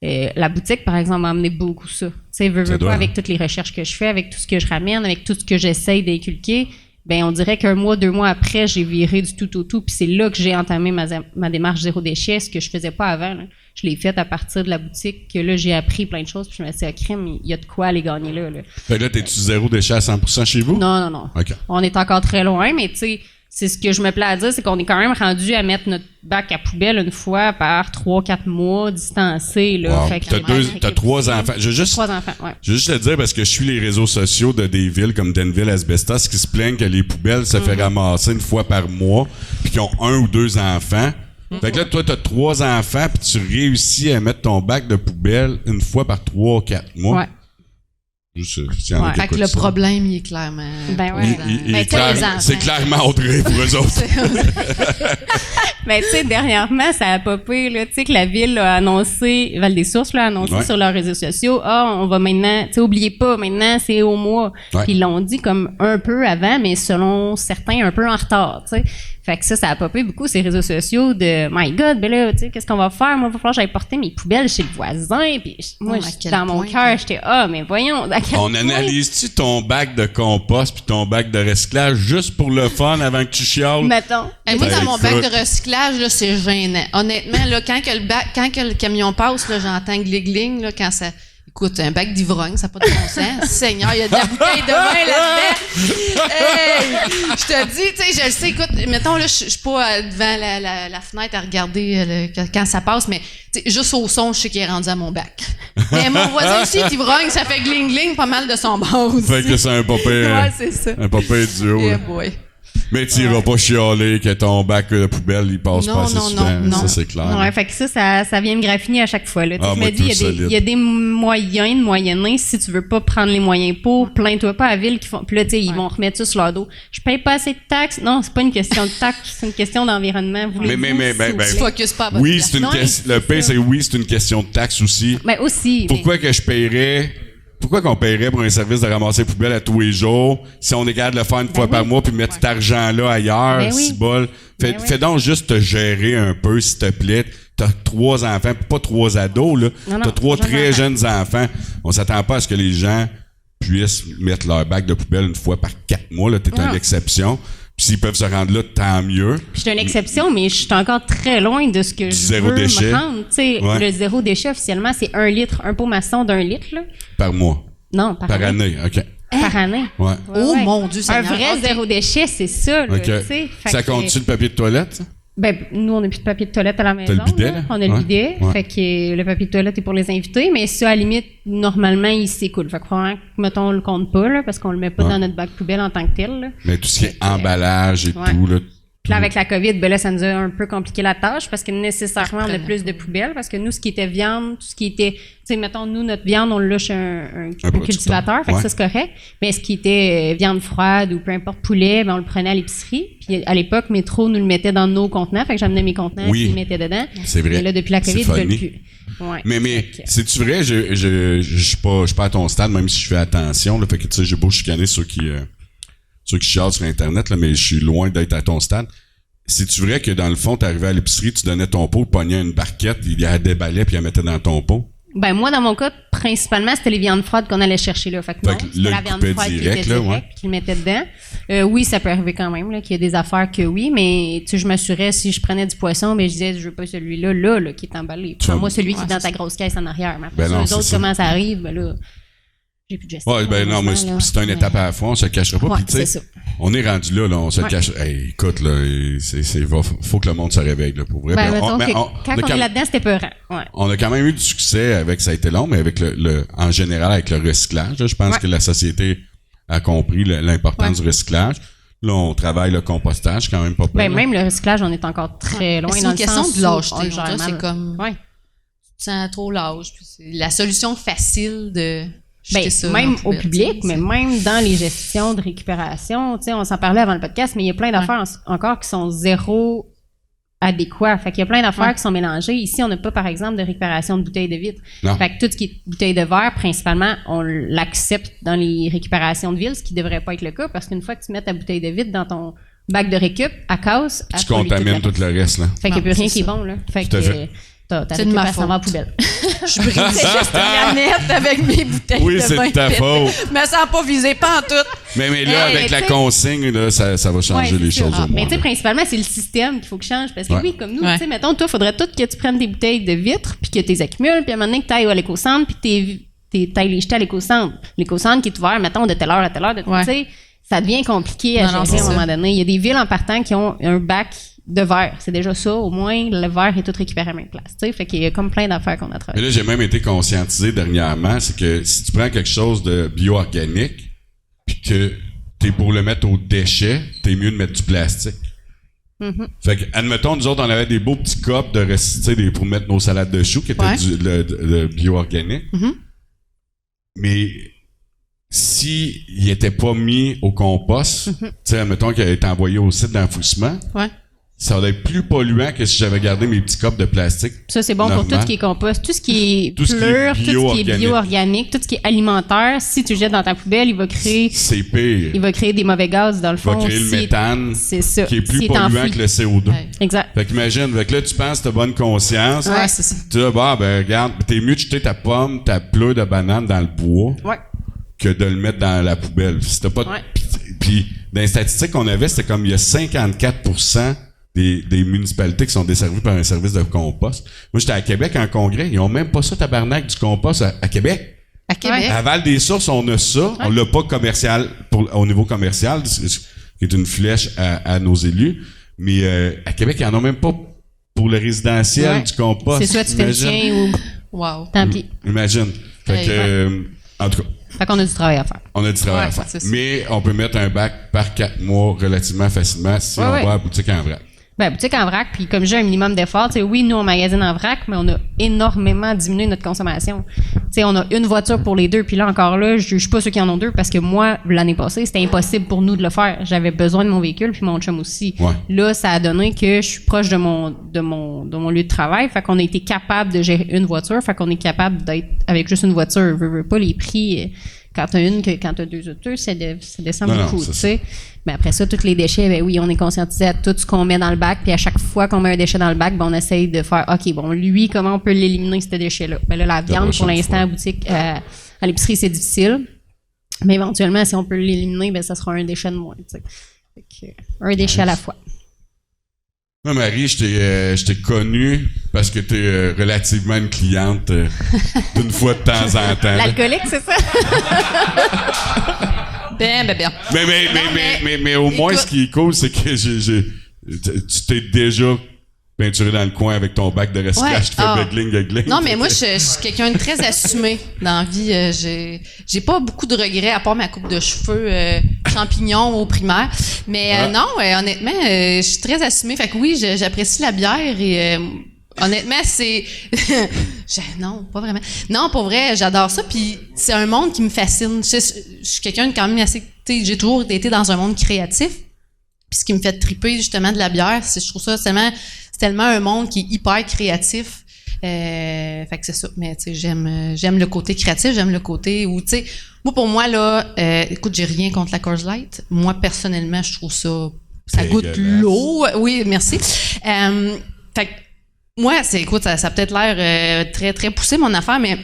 [SPEAKER 2] La boutique, par exemple, m'a amené beaucoup ça. Tu sais, veux pas, avec toutes les recherches que je fais, avec tout ce que je ramène, avec tout ce que j'essaye d'inculquer, on dirait qu'1 mois, 2 mois après, j'ai viré du tout au tout, puis c'est là que j'ai entamé ma démarche zéro déchet, ce que je faisais pas avant, là. Je l'ai faite à partir de la boutique, que là, j'ai appris plein de choses, puis je me suis dit, crème, il y a de quoi aller gagner là.
[SPEAKER 1] Fait que là, t'es-tu zéro déchet à 100% chez vous?
[SPEAKER 2] Non.
[SPEAKER 1] Okay.
[SPEAKER 2] On est encore très loin, mais tu sais, c'est ce que je me plais à dire, c'est qu'on est quand même rendu à mettre notre bac à poubelle une fois par 3-4 mois distancé, là.
[SPEAKER 1] Wow. Fait que t'as 3 enfants.
[SPEAKER 2] 3 enfants, ouais.
[SPEAKER 1] Je veux juste te dire, parce que je suis les réseaux sociaux de des villes comme Denville, Asbestos, qui se plaignent que les poubelles se fait ramasser une fois par mois, puis qu'ils ont 1 ou 2 enfants. Fait que là, toi, t'as 3 enfants, puis tu réussis à mettre ton bac de poubelle une fois par 3-4 mois.
[SPEAKER 2] Ouais.
[SPEAKER 1] Juste, s'il y en a qui
[SPEAKER 3] Fait que le
[SPEAKER 1] écoutent ça.
[SPEAKER 3] problème, il est clairement.
[SPEAKER 2] Ben ouais.
[SPEAKER 1] Il est
[SPEAKER 2] tu sais, les
[SPEAKER 1] c'est clairement Audrey pour eux autres.
[SPEAKER 2] Mais tu sais, dernièrement, ça a popé, là, tu sais, que la ville a annoncé, Val-des-Sources a annoncé sur leurs réseaux sociaux, on va maintenant, tu sais, oubliez pas, maintenant, c'est au mois.
[SPEAKER 1] Ouais.
[SPEAKER 2] Puis ils l'ont dit comme un peu avant, mais selon certains, un peu en retard, tu sais. Fait que ça a popé beaucoup ces réseaux sociaux de My God, ben là, tu sais, qu'est-ce qu'on va faire? Moi, il va falloir que j'aille porter mes poubelles chez le voisin. Puis moi, dans mon cœur, j'étais, mais voyons, à quel
[SPEAKER 1] On
[SPEAKER 2] point?
[SPEAKER 1] analyse-tu ton bac de compost puis ton bac de recyclage juste pour le fun avant que tu chiales?
[SPEAKER 2] Mettons.
[SPEAKER 3] Moi, dans mon bac
[SPEAKER 1] écoute.
[SPEAKER 3] de recyclage, là, c'est gênant. Honnêtement, là, quand que le camion passe, là, j'entends gling-gling, là, quand ça... Écoute, un bac d'ivrogne, ça n'a pas de bon sens. Seigneur, il y a de la bouteille de vin là-dedans. Hey! Je te dis, tu sais, je le sais, écoute, mettons, là, je suis pas devant la fenêtre à regarder quand ça passe, mais juste au son, je sais qu'il est rendu à mon bac. Mais mon voisin aussi est ivrogne, ça fait gling-gling pas mal de son bord aussi.
[SPEAKER 1] Fait que c'est un papier.
[SPEAKER 3] Ouais, c'est ça.
[SPEAKER 1] Un papier duo.
[SPEAKER 3] Yeah,
[SPEAKER 1] là.
[SPEAKER 3] boy.
[SPEAKER 1] Mais tu iras pas chialer que ton bac de poubelle, il passe
[SPEAKER 3] Non,
[SPEAKER 1] pas assez
[SPEAKER 3] non,
[SPEAKER 1] souvent.
[SPEAKER 3] non.
[SPEAKER 1] Ça, c'est clair.
[SPEAKER 2] Ouais, fait que ça vient me graffiner à chaque fois, là. Tu sais,
[SPEAKER 1] Ah,
[SPEAKER 2] je
[SPEAKER 1] moi,
[SPEAKER 2] me dis,
[SPEAKER 1] tout solide.
[SPEAKER 2] il y a des moyens de moyenner. Si tu veux pas prendre les moyens pour, plains-toi pas à la ville qui font. Puis là, tu sais, ils vont remettre ça sur leur dos. Je paye pas assez de taxes. Non, c'est pas une question de taxes, c'est une question d'environnement.
[SPEAKER 3] Focus pas à votre
[SPEAKER 1] Oui,
[SPEAKER 3] place.
[SPEAKER 1] c'est une
[SPEAKER 2] Non,
[SPEAKER 1] question.
[SPEAKER 2] c'est
[SPEAKER 1] Le pire,
[SPEAKER 2] ça.
[SPEAKER 1] c'est oui, c'est une question de taxe aussi.
[SPEAKER 2] Ben aussi.
[SPEAKER 1] Pourquoi que je paierais? Pourquoi qu'on paierait pour un service de ramasser poubelle à tous les jours si on est capable de le faire une fois par mois puis mettre cet argent-là ailleurs,
[SPEAKER 2] Ben oui.
[SPEAKER 1] si bol? Fais donc juste te gérer un peu, s'il te plaît. T'as 3 enfants, puis pas 3 ados, là.
[SPEAKER 2] Non,
[SPEAKER 1] T'as 3
[SPEAKER 2] jeunes
[SPEAKER 1] très
[SPEAKER 2] enfants.
[SPEAKER 1] jeunes enfants. On s'attend pas à ce que les gens puissent mettre leur bac de poubelle une fois par 4 mois, là. T'es
[SPEAKER 2] Non.
[SPEAKER 1] une exception. Puis s'ils peuvent se rendre là, tant mieux.
[SPEAKER 2] Je suis une exception, mais je suis encore très loin de ce que je
[SPEAKER 1] zéro
[SPEAKER 2] veux
[SPEAKER 1] déchet.
[SPEAKER 2] me rendre. Tu sais,
[SPEAKER 1] Ouais.
[SPEAKER 2] le zéro déchet, officiellement, c'est 1 litre, un pot maçon d'1 litre, là.
[SPEAKER 1] Par mois.
[SPEAKER 2] Non,
[SPEAKER 1] Par année, OK.
[SPEAKER 2] Par année.
[SPEAKER 1] Ouais.
[SPEAKER 3] Oh, mon Dieu,
[SPEAKER 2] Un
[SPEAKER 3] Seigneur.
[SPEAKER 2] vrai
[SPEAKER 3] Ok.
[SPEAKER 2] zéro déchet, c'est ça, là,
[SPEAKER 1] OK.
[SPEAKER 2] tu sais. Fait
[SPEAKER 1] Ça
[SPEAKER 2] que-
[SPEAKER 1] compte-tu le papier de toilette, ça?
[SPEAKER 2] Ben, nous, on n'a plus de papier de toilette à la maison.
[SPEAKER 1] le bidet,
[SPEAKER 2] là.
[SPEAKER 1] là?
[SPEAKER 2] On a le
[SPEAKER 1] Ouais.
[SPEAKER 2] bidet.
[SPEAKER 1] Ouais.
[SPEAKER 2] Fait que le papier de toilette est pour les invités, mais ça, à la limite, normalement, il s'écoule. Fait que probablement que, mettons, on le compte pas, là, parce qu'on le met pas
[SPEAKER 1] Ouais.
[SPEAKER 2] dans notre bac poubelle en tant que tel, là.
[SPEAKER 1] Mais tout ce qui est
[SPEAKER 2] Fait que,
[SPEAKER 1] emballage et
[SPEAKER 2] ouais.
[SPEAKER 1] tout, là.
[SPEAKER 2] Puis là, avec la COVID, ben là, ça nous a un peu compliqué la tâche parce que nécessairement, on a plus de poubelles parce que nous, ce qui était viande, tout ce qui était, tu sais, mettons, nous, notre viande, on le lâche un
[SPEAKER 1] producteur.
[SPEAKER 2] cultivateur, fait que
[SPEAKER 1] Ouais.
[SPEAKER 2] ça, c'est correct. Mais ce qui était viande froide ou peu importe, poulet, ben on le prenait à l'épicerie. Puis à l'époque, Métro nous le mettait dans nos contenants, fait que j'amenais mes contenants,
[SPEAKER 1] Oui.
[SPEAKER 2] puis ils mettaient dedans.
[SPEAKER 1] C'est vrai.
[SPEAKER 2] Mais là, depuis la
[SPEAKER 1] C'est
[SPEAKER 2] COVID, ils veulent
[SPEAKER 1] funny.
[SPEAKER 2] plus. Ouais.
[SPEAKER 1] Mais
[SPEAKER 2] Fait que-
[SPEAKER 1] c'est-tu vrai? Je suis pas à ton stade, même si je fais attention, là. Fait que, tu sais, j'ai beau chicaner ceux qui chialent sur Internet, là, mais je suis loin d'être à ton stade. C'est-tu vrai que, dans le fond, t'arrivais à l'épicerie, tu donnais ton pot, tu pognais une barquette, il la déballait puis il la mettait dans ton pot?
[SPEAKER 2] Ben moi, dans mon cas, principalement, c'était les viandes froides qu'on allait chercher là. Fait que non,
[SPEAKER 1] que
[SPEAKER 2] c'était
[SPEAKER 1] là,
[SPEAKER 2] la
[SPEAKER 1] il
[SPEAKER 2] viande
[SPEAKER 1] coupait
[SPEAKER 2] froide
[SPEAKER 1] direct,
[SPEAKER 2] qui
[SPEAKER 1] là,
[SPEAKER 2] était
[SPEAKER 1] ouais.
[SPEAKER 2] direct, puis qu'il le mettait dedans. Oui, ça peut arriver quand même, là, qu'il y a des affaires que oui, mais tu sais, je m'assurais, si je prenais du poisson, ben je disais, je veux pas celui-là, là, qui est emballé. Prends-moi celui qui est dans ta grosse caisse en arrière. Mais après,
[SPEAKER 1] Ben non,
[SPEAKER 2] les
[SPEAKER 1] c'est
[SPEAKER 2] autres,
[SPEAKER 1] ça.
[SPEAKER 2] comment ça arrive, ben là, j'ai plus de gestion.
[SPEAKER 1] Ouais, ben non, mais
[SPEAKER 2] malheureusement, là.
[SPEAKER 1] c'est une
[SPEAKER 2] Ouais.
[SPEAKER 1] étape à la fois, on se le cachera pas.
[SPEAKER 2] Ouais,
[SPEAKER 1] Puis, tu sais,
[SPEAKER 2] c'est ça.
[SPEAKER 1] on est rendu là, on se le
[SPEAKER 2] Ouais.
[SPEAKER 1] cache. Hey, écoute, là, faut que le monde se réveille, là, pour vrai.
[SPEAKER 2] Ben,
[SPEAKER 1] Puis
[SPEAKER 2] mettons
[SPEAKER 1] mais
[SPEAKER 2] que
[SPEAKER 1] on
[SPEAKER 2] quand
[SPEAKER 1] a
[SPEAKER 2] on est là-dedans, c'était peurant. Ouais.
[SPEAKER 1] on a quand même eu du succès avec, ça a été long, mais avec en général, avec le recyclage. Là, je pense
[SPEAKER 2] Ouais.
[SPEAKER 1] que la société a compris l'importance du recyclage. Là, on travaille le compostage, quand même pas pire.
[SPEAKER 2] Ben,
[SPEAKER 1] là.
[SPEAKER 2] même le recyclage, on est encore très loin
[SPEAKER 3] C'est
[SPEAKER 2] dans
[SPEAKER 3] une
[SPEAKER 2] le
[SPEAKER 3] question
[SPEAKER 2] sens
[SPEAKER 3] de
[SPEAKER 2] où
[SPEAKER 3] lâcheté.
[SPEAKER 2] on le
[SPEAKER 3] On
[SPEAKER 2] gère
[SPEAKER 3] dirait,
[SPEAKER 2] mal.
[SPEAKER 3] c'est comme-
[SPEAKER 2] Ouais.
[SPEAKER 3] Tu sens trop l'âge. Puis c'est la solution facile de jeter
[SPEAKER 2] Ben,
[SPEAKER 3] ça
[SPEAKER 2] même
[SPEAKER 3] dans la
[SPEAKER 2] au
[SPEAKER 3] poubelle,
[SPEAKER 2] public,
[SPEAKER 3] tu sais,
[SPEAKER 2] mais même dans les gestions de récupération, tu sais, on s'en parlait avant le podcast, mais il y a plein d'affaires encore qui sont zéro adéquats. Fait qu'il y a plein d'affaires
[SPEAKER 3] Ouais.
[SPEAKER 2] qui sont mélangées. Ici, on n'a pas, par exemple, de récupération de bouteilles de vitre.
[SPEAKER 1] Non.
[SPEAKER 2] Fait que tout ce qui est bouteilles de verre, principalement, on l'accepte dans les récupérations de ville, ce qui devrait pas être le cas, parce qu'une fois que tu mets ta bouteille de vitre dans ton bac de récup, à cause,
[SPEAKER 1] Tu contamines tout le reste, là.
[SPEAKER 2] Fait qu'il n'y a
[SPEAKER 3] Non,
[SPEAKER 2] plus rien
[SPEAKER 3] c'est
[SPEAKER 2] qui est
[SPEAKER 3] ça.
[SPEAKER 2] bon, là. Fait
[SPEAKER 1] Tout à
[SPEAKER 2] que
[SPEAKER 1] fait.
[SPEAKER 2] ta
[SPEAKER 3] C'est de
[SPEAKER 2] récup,
[SPEAKER 3] ma
[SPEAKER 2] elle s'en va en
[SPEAKER 3] faute.
[SPEAKER 2] poubelle.
[SPEAKER 3] Je brisais juste la nette avec mes bouteilles
[SPEAKER 1] Oui,
[SPEAKER 3] de
[SPEAKER 1] c'est
[SPEAKER 3] vin
[SPEAKER 1] de ta
[SPEAKER 3] pétées.
[SPEAKER 1] faute.
[SPEAKER 3] Je me sens pas visée, pas en tout.
[SPEAKER 1] Mais là,
[SPEAKER 2] Hey,
[SPEAKER 1] avec
[SPEAKER 2] mais
[SPEAKER 1] la
[SPEAKER 2] tu sais-
[SPEAKER 1] consigne, là, ça va changer
[SPEAKER 2] Ouais,
[SPEAKER 1] les
[SPEAKER 2] c'est sûr.
[SPEAKER 1] choses au
[SPEAKER 2] Mais
[SPEAKER 1] moins.
[SPEAKER 2] tu sais,
[SPEAKER 1] là.
[SPEAKER 2] principalement, c'est le système qu'il faut que change. Parce que
[SPEAKER 1] Ouais.
[SPEAKER 2] oui, comme nous,
[SPEAKER 3] Ouais.
[SPEAKER 2] tu sais, mettons, toi, il faudrait tout que tu prennes des bouteilles de vitre, puis que tu les accumules, puis à un moment donné, que tu ailles à l'éco-centre, puis t'ailles les jeter à l'éco-centre. L'éco-centre qui est ouvert, mettons, de telle heure à telle heure,
[SPEAKER 3] Ouais.
[SPEAKER 2] tu sais, ça devient compliqué à
[SPEAKER 3] Non, non,
[SPEAKER 2] gérer
[SPEAKER 3] c'est
[SPEAKER 2] à un moment
[SPEAKER 3] ça.
[SPEAKER 2] donné. Il y a des villes en partant qui ont un bac de verre. C'est déjà ça, au moins, le verre est tout récupéré à la même place. Tu sais, fait qu'il y a comme plein d'affaires qu'on a
[SPEAKER 1] Mais
[SPEAKER 2] travaillé.
[SPEAKER 1] là, j'ai même été conscientisé dernièrement, c'est que si tu prends quelque chose de bio-organique, puis que t'es pour le mettre au déchet, t'es mieux de mettre du plastique. Fait que, admettons, nous autres, on avait des beaux petits cups pour mettre nos salades de choux, qui étaient le bio-organique. Mais si il était pas mis au compost, tu sais, admettons qu'il a été envoyé au site d'enfouissement, ça aurait être plus polluant que si j'avais gardé mes petits copes de plastique.
[SPEAKER 2] Ça, c'est bon pour tout ce qui est compost. Tout ce qui est tout ce qui est bio-organique, tout ce qui est alimentaire, si tu le jettes dans ta poubelle, il va créer...
[SPEAKER 1] C'est pire.
[SPEAKER 2] Il va créer des mauvais gaz, dans le fond.
[SPEAKER 1] Il va créer le méthane,
[SPEAKER 2] c'est ça,
[SPEAKER 1] qui est plus polluant que le CO2.
[SPEAKER 2] Ouais. Exact.
[SPEAKER 1] Fait qu'imagine, là, tu penses que t'as bonne conscience.
[SPEAKER 3] Ouais, c'est ça.
[SPEAKER 1] Tu dis, regarde, t'es mieux de jeter ta pomme, ta pleure de banane dans le bois que de le mettre dans la poubelle. Si t'as pas Puis, dans les statistiques qu'on avait, c'était comme il y a 54% des municipalités qui sont desservies par un service de compost. Moi, j'étais à Québec en congrès. Ils ont même pas ça, tabarnak, du compost à Québec.
[SPEAKER 3] À Québec?
[SPEAKER 1] À Val-des-Sources, on a ça. On l'a pas commercial, au niveau commercial, qui est une flèche à nos élus. Mais à Québec, ils en ont même pas pour le résidentiel du compost.
[SPEAKER 2] C'est soit tu fais le tien ou...
[SPEAKER 3] Wow.
[SPEAKER 2] Tant pis.
[SPEAKER 1] Imagine. Fait que, en tout cas...
[SPEAKER 2] Fait qu'on a du travail à faire.
[SPEAKER 1] On a du travail à faire. Mais on peut mettre un bac par 4 mois relativement facilement si on va à la boutique en vrac.
[SPEAKER 2] Ben, boutique en vrac, puis comme j'ai un minimum d'effort, tu sais, oui, nous, on magasine en vrac, mais on a énormément diminué notre consommation. Tu sais, on a une voiture pour les deux, puis là, encore là, je juge pas ceux qui en ont deux, parce que moi, l'année passée, c'était impossible pour nous de le faire. J'avais besoin de mon véhicule, puis mon chum aussi.
[SPEAKER 1] Ouais.
[SPEAKER 2] Là, ça a donné que je suis proche de mon lieu de travail, fait qu'on a été capable de gérer une voiture, fait qu'on est capable d'être avec juste une voiture. Veux pas les prix... Quand t'as quand t'as deux autos, ça descend beaucoup, tu sais. Mais après ça, tous les déchets, ben oui, on est conscientisé à tout ce qu'on met dans le bac, puis à chaque fois qu'on met un déchet dans le bac, ben on essaye de faire, OK, bon, lui, comment on peut l'éliminer, ce déchet-là? Ben là, la viande, pour l'instant, à boutique, à l'épicerie, c'est difficile. Mais éventuellement, si on peut l'éliminer, ben ça sera un déchet de moins, tu sais. Fait que, un déchet à la fois.
[SPEAKER 1] Moi, Marie, je t'ai connue parce que tu es relativement une cliente d'une fois de temps en temps.
[SPEAKER 2] L'alcoolique, c'est ça?
[SPEAKER 3] Bien.
[SPEAKER 1] Mais au moins, ce qui est cool, c'est que tu t'es déjà peinturé dans le coin avec ton bac de recyclage qui fait begling.
[SPEAKER 3] Non, mais moi, je suis quelqu'un de très assumé dans la vie. J'ai pas beaucoup de regrets, à part ma coupe de cheveux champignons au primaire. Mais honnêtement, je suis très assumée. Fait que oui, j'apprécie la bière et... honnêtement, c'est... non, pas vraiment. Non, pour vrai, j'adore ça. Puis c'est un monde qui me fascine. Je suis quelqu'un de quand même assez... J'ai toujours été dans un monde créatif. Puis ce qui me fait triper justement de la bière, je trouve ça c'est tellement un monde qui est hyper créatif. Fait que c'est ça. Mais tu sais, j'aime le côté créatif, j'aime le côté où, tu sais, moi pour moi là, écoute, j'ai rien contre la Coors Light. Moi personnellement, je trouve ça goûte l'eau. Oui, merci. Fait que moi, écoute, ça a peut-être l'air très très poussé mon affaire, mais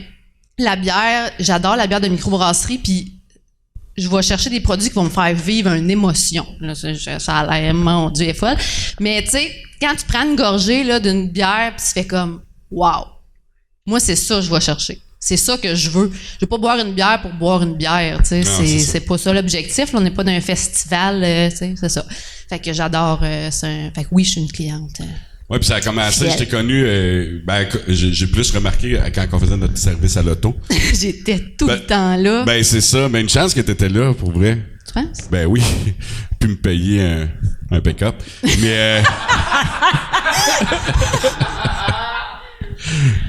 [SPEAKER 3] la bière, j'adore la bière de microbrasserie, puis je vais chercher des produits qui vont me faire vivre une émotion. Là, ça a l'air, mon Dieu, est folle. Mais tu sais, quand tu prends une gorgée là, d'une bière, puis tu fais comme « wow ». Moi, c'est ça que je vais chercher. C'est ça que je veux. Je veux pas boire une bière pour boire une bière. Tu sais, c'est pas ça l'objectif. Là, on n'est pas dans un festival. Tu sais, c'est ça. Fait que j'adore ça. Fait que oui, je suis une cliente.
[SPEAKER 1] Oui, puis ça a commencé, je t'ai connu, j'ai plus remarqué quand on faisait notre service à l'auto.
[SPEAKER 3] J'étais tout le temps là.
[SPEAKER 1] Ben, c'est ça. Ben, une chance que t'étais là, pour vrai.
[SPEAKER 3] Tu penses?
[SPEAKER 1] Ben oui. Puis me payer un pick-up. Mais,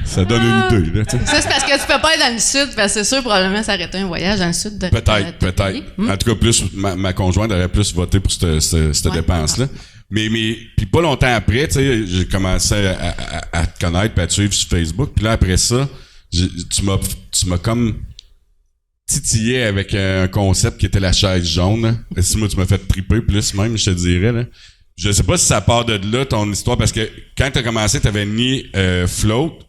[SPEAKER 1] ça donne une idée, là, tu sais.
[SPEAKER 3] Ça, c'est parce que tu peux pas être dans le sud, parce que c'est sûr, probablement, s'arrêter un voyage dans le sud.
[SPEAKER 1] Peut-être. En tout cas, plus, ma conjointe aurait plus voté pour cette dépense-là. Mais puis pas longtemps après, tu sais, j'ai commencé à te connaître, puis à te suivre sur Facebook. Puis là, après ça, tu m'as comme titillé avec un concept qui était la chaise jaune. Et si moi, tu m'as fait triper plus même, je te dirais, là. Je sais pas si ça part de là, ton histoire, parce que quand t'as commencé, t'avais mis Float.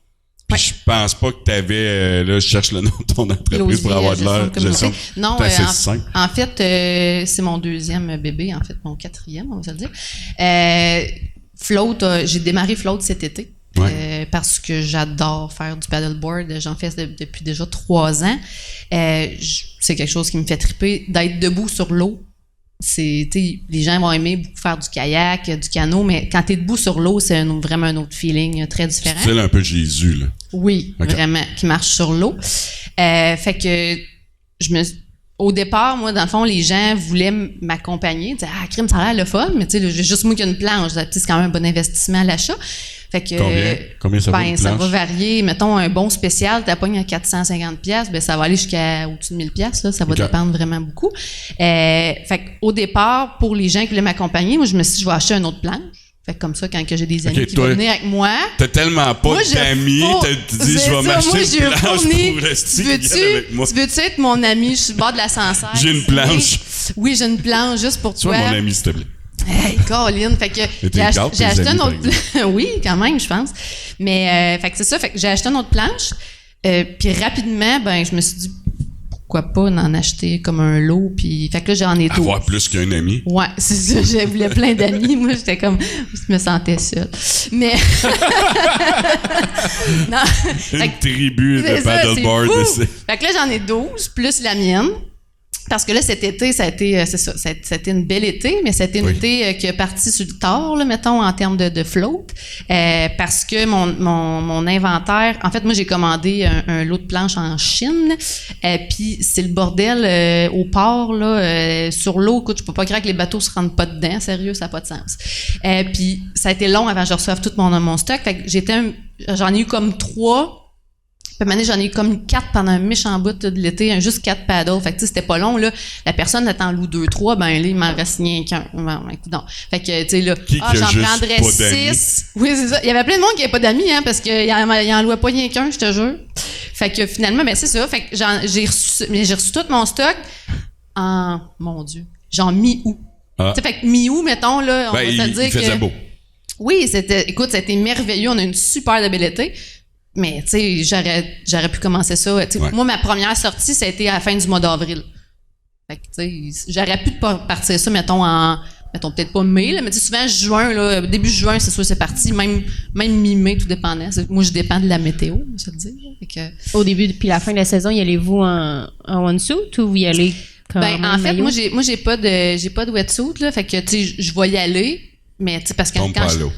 [SPEAKER 1] Puis je pense pas que t'avais... là, je cherche le nom de ton entreprise pour avoir de l'air.
[SPEAKER 3] Non, en fait, c'est mon deuxième bébé, en fait, mon quatrième, on va se le dire. Float, j'ai démarré Float cet été. Parce que j'adore faire du paddleboard. J'en fais depuis déjà 3 ans. C'est quelque chose qui me fait triper. D'être debout sur l'eau, les gens vont aimer beaucoup faire du kayak, du canot, mais quand t'es debout sur l'eau, c'est vraiment un autre feeling très différent.
[SPEAKER 1] Tu fais un peu Jésus, là.
[SPEAKER 3] Oui, vraiment, qui marche sur l'eau. Fait que au départ, moi, dans le fond, les gens voulaient m'accompagner. Ils disaient, crime, ça a l'air le fun, mais tu sais, j'ai juste moi qui ai une planche. C'est quand même un bon investissement à l'achat. Fait que,
[SPEAKER 1] Combien ça vaut une planche?
[SPEAKER 3] Ça va varier. Mettons, un bon spécial, tu pognes à 450$, ben ça va aller jusqu'à au-dessus de 1000$. Là, ça va dépendre vraiment beaucoup. Fait qu'au départ, pour les gens qui voulaient m'accompagner, moi, je me suis dit, je vais acheter une autre planche. Fait que comme ça, quand j'ai des amis qui vont venir avec moi...
[SPEAKER 1] T'as tellement pas d'amis, tu dis, je vais m'acheter une planche pour rester avec moi.
[SPEAKER 3] Tu veux-tu être mon ami? Je suis au bord de l'ascenseur.
[SPEAKER 1] J'ai une planche.
[SPEAKER 3] Oui, j'ai une planche juste pour toi.
[SPEAKER 1] Sois mon ami, s'il te plaît.
[SPEAKER 3] Hey, Colin! Fait que j'ai acheté une autre planche. Oui, quand même, je pense. Mais, fait que c'est ça. Fait que j'ai acheté une autre planche. Puis rapidement, ben, je me suis dit, pourquoi pas en acheter comme un lot, puis fait que là j'en ai 12.
[SPEAKER 1] Avoir plus qu'un ami.
[SPEAKER 3] Ouais, c'est ça, je voulais plein d'amis, moi j'étais comme, je me sentais seule. Mais non,
[SPEAKER 1] une tribu de paddleboard.
[SPEAKER 3] Fait que là j'en ai 12 plus la mienne. Parce que là, cet été, ça a été, c'est ça, c'était une belle été, mais c'était une été qui est partie sur le tard, là, mettons, en termes de float, parce que mon inventaire, en fait, moi, j'ai commandé un lot de planches en Chine, puis c'est le bordel au port, là, sur l'eau. Écoute, je peux pas croire que les bateaux se rendent pas dedans, sérieux, ça n'a pas de sens. Puis ça a été long avant que je reçoive tout mon stock, fait que j'en ai eu comme 3. Puis maintenant, j'en ai eu comme 4 pendant un méchant bout de l'été, juste 4 paddles. Fait que tu sais, c'était pas long, là. La personne attend loue 2, 3, ben là, il m'en reste rien qu'un. Ben, écoute donc. Fait que, tu sais, là, j'en prendrais 6. Oui, c'est ça. Il y avait plein de monde qui avait pas d'amis, hein, parce qu'il en louait pas rien qu'un, je te jure. Fait que finalement, ben c'est ça. Fait que j'ai reçu tout mon stock en, mon Dieu, genre mi-août. Tu sais, fait que mi-août, mettons, là, on va se dire
[SPEAKER 1] il faisait beau.
[SPEAKER 3] Oui, écoute, c'était merveilleux. On a une super de belle été. Mais, tu sais, j'aurais pu commencer ça. Moi, ma première sortie, ça a été à la fin du mois d'avril. Fait que, tu sais, j'aurais pu partir ça, mettons, peut-être pas mai, là, mais souvent, juin, là, début juin, c'est sûr, c'est parti. Même mi-mai, tout dépendait. Moi, je dépends de la météo, je te dis.
[SPEAKER 2] Au début, puis la fin de la saison, y allez-vous en one-suit ou vous y allez comme
[SPEAKER 3] en fait, moi, j'ai pas de wetsuit, là. Fait que, tu sais, je vais y aller. Mais tu sais parce que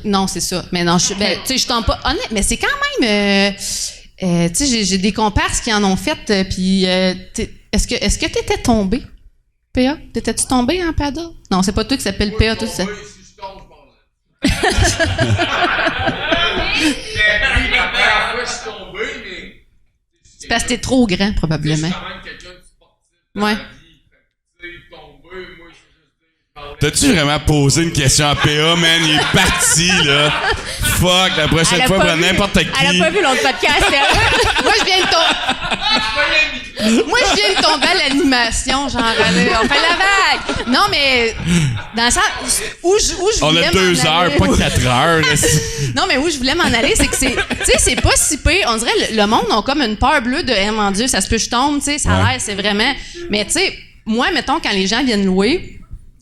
[SPEAKER 3] non, c'est ça. Mais non, tu sais je tombe pas honnête, mais c'est quand même tu sais j'ai des comparses qui en ont fait puis est-ce que t'étais tombé? PA, t'étais-tu tombé en paddle? Non, c'est pas toi qui s'appelle PA tout ça.
[SPEAKER 4] La première fois je suis tombé, mais
[SPEAKER 3] c'est parce que t'es trop grand probablement.
[SPEAKER 4] Je suis quand même quelqu'un de sportif.
[SPEAKER 3] Ouais.
[SPEAKER 1] T'as-tu vraiment posé une question à PA, man? Il est parti, là. Fuck, la prochaine fois, prends n'importe qui.
[SPEAKER 2] Elle a pas vu l'autre podcast.
[SPEAKER 3] Moi, je viens de tomber à l'animation, genre, on fait la vague. Non, mais dans le sens où je voulais
[SPEAKER 1] on a 2 heures, pas 4 heures.
[SPEAKER 3] Non, mais où je voulais m'en aller, c'est que tu sais, c'est pas si pire. On dirait le monde a comme une peur bleue de, mon Dieu, ça se peut que je tombe, tu sais, ça a l'air, c'est vraiment. Mais tu sais, moi, mettons, quand les gens viennent louer,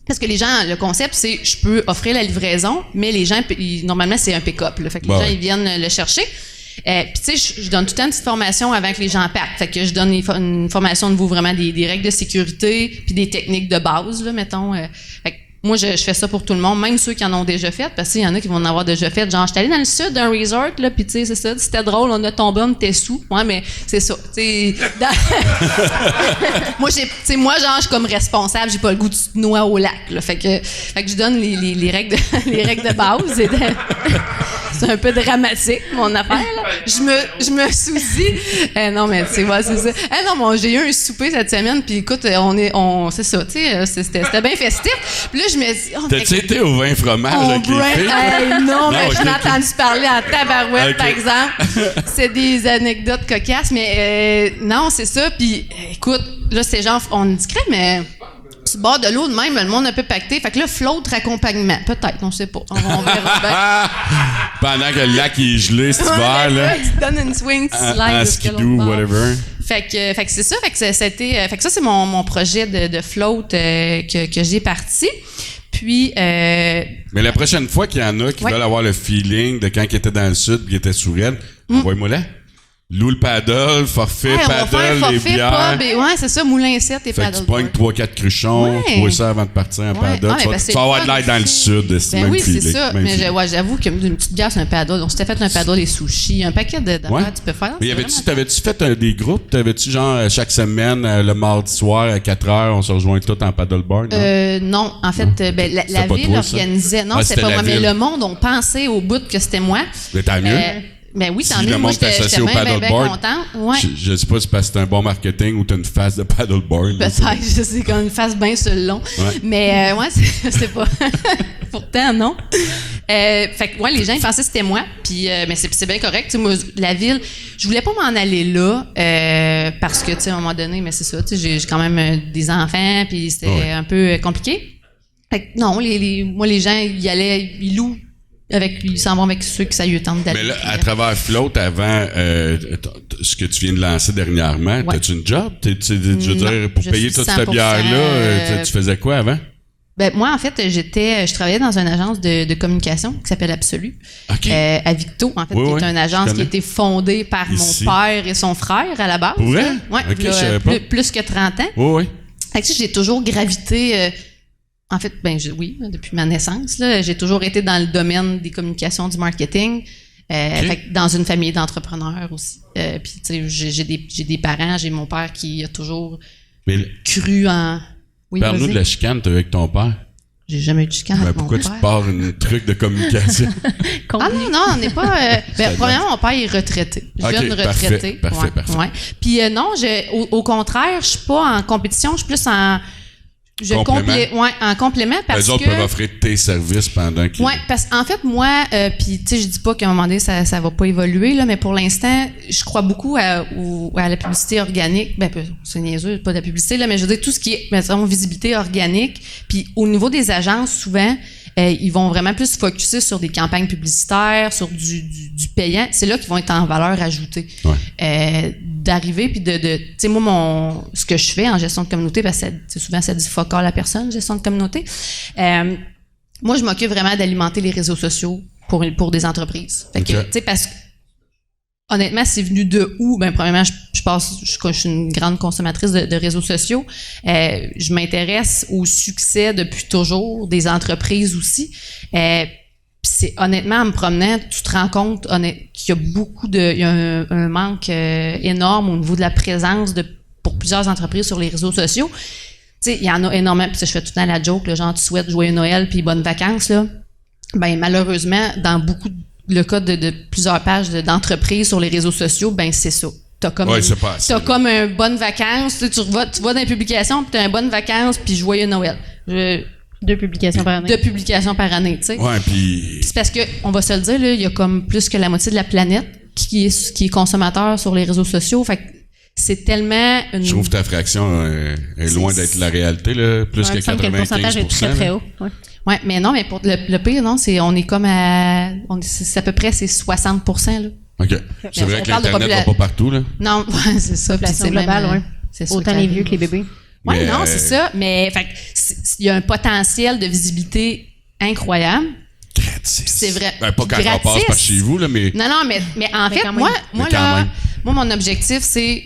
[SPEAKER 3] parce que les gens, le concept, c'est je peux offrir la livraison, mais les gens, normalement, c'est un pick-up. Là, fait que les gens, ils viennent le chercher. Puis, tu sais, je donne tout le temps une petite formation avant que les gens partent. Fait que je donne une formation au niveau vraiment des règles de sécurité, puis des techniques de base, là, mettons. Fait que moi, je fais ça pour tout le monde, même ceux qui en ont déjà fait, parce qu'il y en a qui vont en avoir déjà fait. Genre, j'étais allée dans le sud d'un resort, là, puis tu sais, c'est ça, c'était drôle, on a tombé, on était sous. Ouais, mais c'est ça. Tu sais, moi, genre, je suis comme responsable, j'ai pas le goût de noix au lac, là. Fait que je donne les règles de base. C'est un peu dramatique, mon affaire, là. Je me soucie. Non, mais tu sais, ouais, c'est ça. Non, bon, j'ai eu un souper cette semaine, puis écoute, c'est ça, tu sais, c'était bien festif. Puis là, je me dis...
[SPEAKER 1] T'as-tu été au vin fromage avec les filles?
[SPEAKER 3] Non, mais j'en ai entendu parler en tabarouette, par exemple. C'est des anecdotes cocasses, mais non, c'est ça. Puis écoute, là, c'est genre, on est discret, mais... Sur le bord de l'eau de même, le monde un peu pacté. Fait que là, flotte accompagnement. Peut-être, on sait pas. On verra bien.
[SPEAKER 1] Pendant que le lac est gelé cet hiver, là.
[SPEAKER 3] Tu te donnes une swing, tu slides.
[SPEAKER 1] Un skidoo, whatever.
[SPEAKER 3] Fait que c'est ça. Fait que ça, c'est mon projet de float que j'ai parti. Puis...
[SPEAKER 1] Mais la prochaine fois qu'il y en a qui veulent avoir le feeling de quand ils étaient dans le sud et qu'ils étaient sous Red, envoie-moi là. Loue le paddle, forfait,
[SPEAKER 3] on va faire
[SPEAKER 1] paddle, les
[SPEAKER 3] forfait,
[SPEAKER 1] bières.
[SPEAKER 3] pub, ouais, c'est ça, moulin 7 et
[SPEAKER 1] Fait que tu
[SPEAKER 3] paddleboard.
[SPEAKER 1] pognes 3-4 cruchons,
[SPEAKER 3] Ouais.
[SPEAKER 1] tu bois ça avant de partir en paddle.
[SPEAKER 3] Ah,
[SPEAKER 1] Tu vas avoir de l'air dans le sud, c'est
[SPEAKER 3] Ben
[SPEAKER 1] même
[SPEAKER 3] oui, c'est
[SPEAKER 1] feeling,
[SPEAKER 3] ça.
[SPEAKER 1] même
[SPEAKER 3] Mais
[SPEAKER 1] feeling.
[SPEAKER 3] j'avoue qu'une petite bière, c'est un paddle. On s'était fait un paddle, des sushis, un paquet d'affaires
[SPEAKER 1] Ouais.
[SPEAKER 3] que tu peux faire.
[SPEAKER 1] Mais
[SPEAKER 3] C'est
[SPEAKER 1] t'avais-tu fait des groupes? T'avais-tu genre chaque semaine, le mardi soir à 4h, on se rejoint tous en paddleboard?
[SPEAKER 3] Non, en fait, ben, la
[SPEAKER 1] C'était pas
[SPEAKER 3] ville
[SPEAKER 1] toi, ça?
[SPEAKER 3] organisait. Non,
[SPEAKER 1] Ah,
[SPEAKER 3] c'était
[SPEAKER 1] c'était
[SPEAKER 3] pas
[SPEAKER 1] la
[SPEAKER 3] moi, mais
[SPEAKER 1] ville.
[SPEAKER 3] le monde, on pensait au bout que c'était moi.
[SPEAKER 1] Mais tant mieux.
[SPEAKER 3] Ben oui, tant
[SPEAKER 1] Si
[SPEAKER 3] mieux.
[SPEAKER 1] le
[SPEAKER 3] Moi,
[SPEAKER 1] monde
[SPEAKER 3] j'étais
[SPEAKER 1] t'associe au
[SPEAKER 3] bien
[SPEAKER 1] paddleboard,
[SPEAKER 3] contente. Ouais.
[SPEAKER 1] Je sais pas si c'est parce que c'est un bon marketing ou t'as une face de paddleboard. là,
[SPEAKER 3] Peut-être, je sais qu'on fasse bien sur le long.
[SPEAKER 1] Ouais.
[SPEAKER 3] Mais ouais, c'est pas. Pourtant, non. Fait que ouais, les gens ils pensaient que c'était moi. Puis, mais c'est bien correct. Tu sais, moi, la ville, je voulais pas m'en aller là parce que, tu sais, à un moment donné, mais c'est ça. Tu sais, j'ai quand même des enfants, puis c'était
[SPEAKER 1] Ouais.
[SPEAKER 3] un peu compliqué. Fait que non, moi, les gens, ils allaient, ils louent. Ils s'en vont avec ceux que ça lui tente d'aller.
[SPEAKER 1] Mais là, à travers Float, avant ce que tu viens de lancer dernièrement,
[SPEAKER 3] Ouais.
[SPEAKER 1] t'as-tu une job? Je veux
[SPEAKER 3] Non,
[SPEAKER 1] dire, pour
[SPEAKER 3] je
[SPEAKER 1] payer
[SPEAKER 3] suis
[SPEAKER 1] toute cette
[SPEAKER 3] 100%,
[SPEAKER 1] bière-là, tu faisais quoi avant?
[SPEAKER 3] Ben, moi, en fait, je travaillais dans une agence de communication qui s'appelle Absolu,
[SPEAKER 1] OK.
[SPEAKER 3] à Victo, en fait,
[SPEAKER 1] Oui,
[SPEAKER 3] qui
[SPEAKER 1] oui,
[SPEAKER 3] est une
[SPEAKER 1] je
[SPEAKER 3] agence qui a
[SPEAKER 1] connais.
[SPEAKER 3] été fondée par
[SPEAKER 1] Ici.
[SPEAKER 3] mon père et son frère à la base.
[SPEAKER 1] Pour vrai?
[SPEAKER 3] Oui,
[SPEAKER 1] OK, je savais pas.
[SPEAKER 3] plus que 30 ans.
[SPEAKER 1] Oui, oui.
[SPEAKER 3] Fait que j'ai toujours gravité. En fait, oui, depuis ma naissance, là, j'ai toujours été dans le domaine des communications, du marketing. Fait que dans une famille d'entrepreneurs aussi. Puis, tu sais, j'ai des parents, j'ai mon père qui a toujours
[SPEAKER 1] Mais
[SPEAKER 3] cru en. Oui,
[SPEAKER 1] parle-nous
[SPEAKER 3] vas-y.
[SPEAKER 1] de la chicane que t'as eu avec ton père.
[SPEAKER 3] J'ai jamais eu de chicane
[SPEAKER 1] Ben,
[SPEAKER 3] avec mon
[SPEAKER 1] pourquoi
[SPEAKER 3] père.
[SPEAKER 1] tu te pars une truc de communication?
[SPEAKER 3] Ah non, on n'est pas. Premièrement, mon père est retraité.
[SPEAKER 1] Ok,
[SPEAKER 3] Jeune
[SPEAKER 1] parfait,
[SPEAKER 3] retraité.
[SPEAKER 1] parfait,
[SPEAKER 3] Ouais,
[SPEAKER 1] parfait.
[SPEAKER 3] ouais. Puis non, au contraire, je suis pas en compétition, je suis plus en.
[SPEAKER 1] Complément?
[SPEAKER 3] En complément parce
[SPEAKER 1] Les autres
[SPEAKER 3] que.
[SPEAKER 1] peuvent offrir tes services pendant qu'ils...
[SPEAKER 3] Oui, parce qu'en fait, moi, puis tu sais, je dis pas qu'à un moment donné, ça va pas évoluer, là, mais pour l'instant, je crois beaucoup à la publicité organique. Ben, c'est niaiseux, pas de la publicité, là, mais je veux dire, tout ce qui est, mettons, visibilité organique. Puis au niveau des agences, souvent, ils vont vraiment plus se focusser sur des campagnes publicitaires, sur du payant. C'est là qu'ils vont être en valeur ajoutée.
[SPEAKER 1] Ouais.
[SPEAKER 3] D'arriver, puis tu sais, moi, ce que je fais en gestion de communauté, parce que souvent, ça dit fuck all à la personne, gestion de communauté. Moi, je m'occupe vraiment d'alimenter les réseaux sociaux pour des entreprises. Fait que,
[SPEAKER 1] Ok.
[SPEAKER 3] tu sais, parce que, honnêtement, c'est venu de où? Ben, premièrement, je suis une grande consommatrice de réseaux sociaux. Je m'intéresse au succès depuis toujours des entreprises aussi. Puis c'est honnêtement, en me promenant, tu te rends compte qu'il y a il y a un manque énorme au niveau de la présence pour plusieurs entreprises sur les réseaux sociaux. Tu sais, il y en a énormément, puis ça, je fais tout le temps la joke, là, genre, tu souhaites joyeux Noël puis bonnes vacances, là. Ben, malheureusement, dans beaucoup le cas de plusieurs pages d'entreprises sur les réseaux sociaux, ben, c'est ça. T'as comme,
[SPEAKER 1] Ouais, c'est pas assez.
[SPEAKER 3] t'as comme un bonne vacances, tu vas dans les publications, puis t'as un bonne vacances, puis joyeux Noël.
[SPEAKER 2] 2 publications par année.
[SPEAKER 3] 2 publications par année, tu sais.
[SPEAKER 1] Ouais, puis...
[SPEAKER 3] C'est parce que, on va se le dire, là, il y a comme plus que la moitié de la planète qui est consommateur sur les réseaux sociaux. Fait que c'est tellement une...
[SPEAKER 1] Je trouve que ta fraction est loin d'être la réalité, là. Plus
[SPEAKER 2] Ouais,
[SPEAKER 1] que
[SPEAKER 2] il semble que le
[SPEAKER 1] 95%.
[SPEAKER 2] pourcentage est très, très
[SPEAKER 1] là.
[SPEAKER 2] haut. Ouais.
[SPEAKER 3] Ouais, mais non, mais pour le pire, non, on est comme à... C'est à peu près, c'est 60%, là.
[SPEAKER 1] OK. C'est vrai
[SPEAKER 3] on
[SPEAKER 1] que
[SPEAKER 3] parle de
[SPEAKER 1] l'Internet va pas partout, là.
[SPEAKER 3] Non, ouais, c'est ça. Puis
[SPEAKER 2] Population
[SPEAKER 3] c'est
[SPEAKER 2] globale,
[SPEAKER 3] même,
[SPEAKER 2] ouais.
[SPEAKER 3] c'est sûr
[SPEAKER 2] Autant
[SPEAKER 3] que
[SPEAKER 2] les
[SPEAKER 3] la
[SPEAKER 2] vieux
[SPEAKER 3] vie-
[SPEAKER 2] que les bébés.
[SPEAKER 3] Oui,
[SPEAKER 1] Mais,
[SPEAKER 3] non, c'est ça. Mais fait que il y a un potentiel de visibilité incroyable.
[SPEAKER 1] Gratis.
[SPEAKER 3] C'est vrai.
[SPEAKER 1] Ben, pas quand on
[SPEAKER 3] Gratis.
[SPEAKER 1] passe par chez vous, là, mais...
[SPEAKER 3] Non, non, mais en
[SPEAKER 2] Mais
[SPEAKER 3] fait,
[SPEAKER 2] quand même.
[SPEAKER 3] moi
[SPEAKER 1] Mais quand
[SPEAKER 3] là,
[SPEAKER 1] même.
[SPEAKER 3] moi, mon objectif, c'est...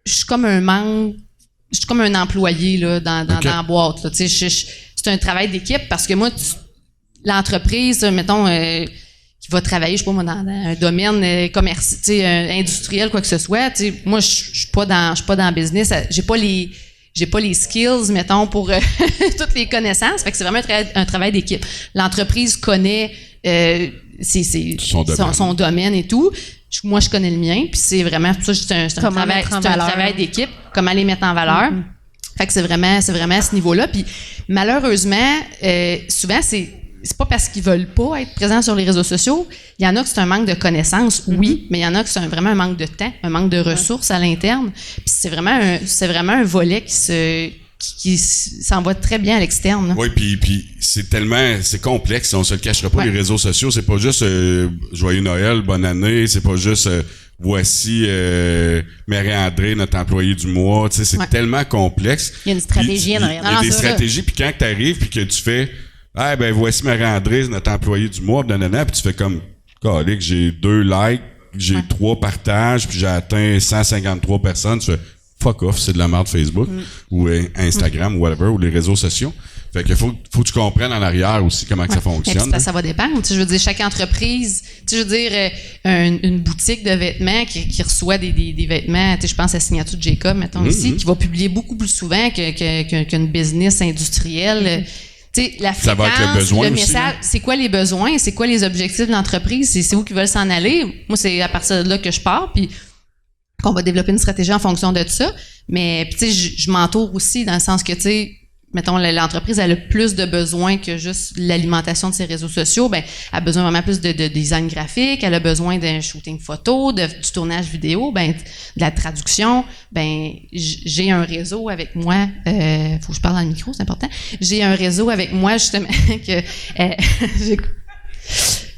[SPEAKER 3] Je suis comme un membre... Je suis comme un employé, là, dans
[SPEAKER 1] Ok.
[SPEAKER 3] la boîte, là. Tu sais, c'est un travail d'équipe parce que moi, l'entreprise, mettons... qui va travailler, je sais pas moi, dans un domaine commercial, tu sais, industriel, quoi que ce soit. Tu sais, moi, je suis pas dans le business. J'ai pas les skills, mettons, pour toutes les connaissances. Fait que c'est vraiment un travail d'équipe. L'entreprise connaît son domaine et tout. Moi, je connais le mien, puis c'est vraiment ça. C'est un travail d'équipe. Comment les mettre en valeur.
[SPEAKER 2] Mm-hmm.
[SPEAKER 3] Fait que c'est vraiment à ce niveau-là. Puis malheureusement, souvent c'est pas parce qu'ils veulent pas être présents sur les réseaux sociaux. Il y en a que c'est un manque de connaissances, oui, mais il y en a que c'est vraiment un manque de temps, un manque de ressources à l'interne. Puis c'est vraiment un volet qui s'en va très bien à l'externe. Là.
[SPEAKER 1] Oui, puis c'est complexe, on se le cachera pas,
[SPEAKER 3] Ouais.
[SPEAKER 1] les réseaux sociaux, c'est pas juste joyeux Noël, bonne année, c'est pas juste voici Marie-André, notre employé du mois, tu sais, c'est
[SPEAKER 3] Ouais.
[SPEAKER 1] tellement complexe.
[SPEAKER 2] Il y a une stratégie
[SPEAKER 1] Puis,
[SPEAKER 2] en arrière.
[SPEAKER 1] Il y a
[SPEAKER 3] Non,
[SPEAKER 1] des
[SPEAKER 3] c'est vrai.
[SPEAKER 1] stratégies, puis quand t'arrives, puis que tu fais ben voici Marie-André, notre employé du mois, nanana, puis tu fais comme, calique, j'ai 2 likes, j'ai 3 partages, puis j'ai atteint 153 personnes, tu fais fuck off, c'est de la merde Facebook, ou Instagram, ou whatever, ou les réseaux sociaux. Fait que faut que tu comprennes en arrière aussi comment que ça fonctionne.
[SPEAKER 3] Ça va dépendre. Tu sais, je veux dire, chaque entreprise, tu sais, je veux dire, une boutique de vêtements qui reçoit des vêtements, tu sais, je pense à Signature de Jacob, mettons ici, qui va publier beaucoup plus souvent qu'une business industrielle. Tu sais, la fréquence,
[SPEAKER 1] ça va être le besoin
[SPEAKER 3] le
[SPEAKER 1] aussi,
[SPEAKER 3] message, c'est quoi les besoins, c'est quoi les objectifs de l'entreprise, c'est où qu'ils veulent s'en aller. Moi, c'est à partir de là que je pars, puis qu'on va développer une stratégie en fonction de ça. Mais, tu sais, je m'entoure aussi dans le sens que, tu sais, mettons, l'entreprise, elle a plus de besoins que juste l'alimentation de ses réseaux sociaux. Ben, elle a besoin vraiment plus de design graphique, elle a besoin d'un shooting photo, du tournage vidéo, ben, de la traduction. Ben, j'ai un réseau avec moi. Faut que je parle dans le micro, c'est important. J'ai un réseau avec moi, justement, que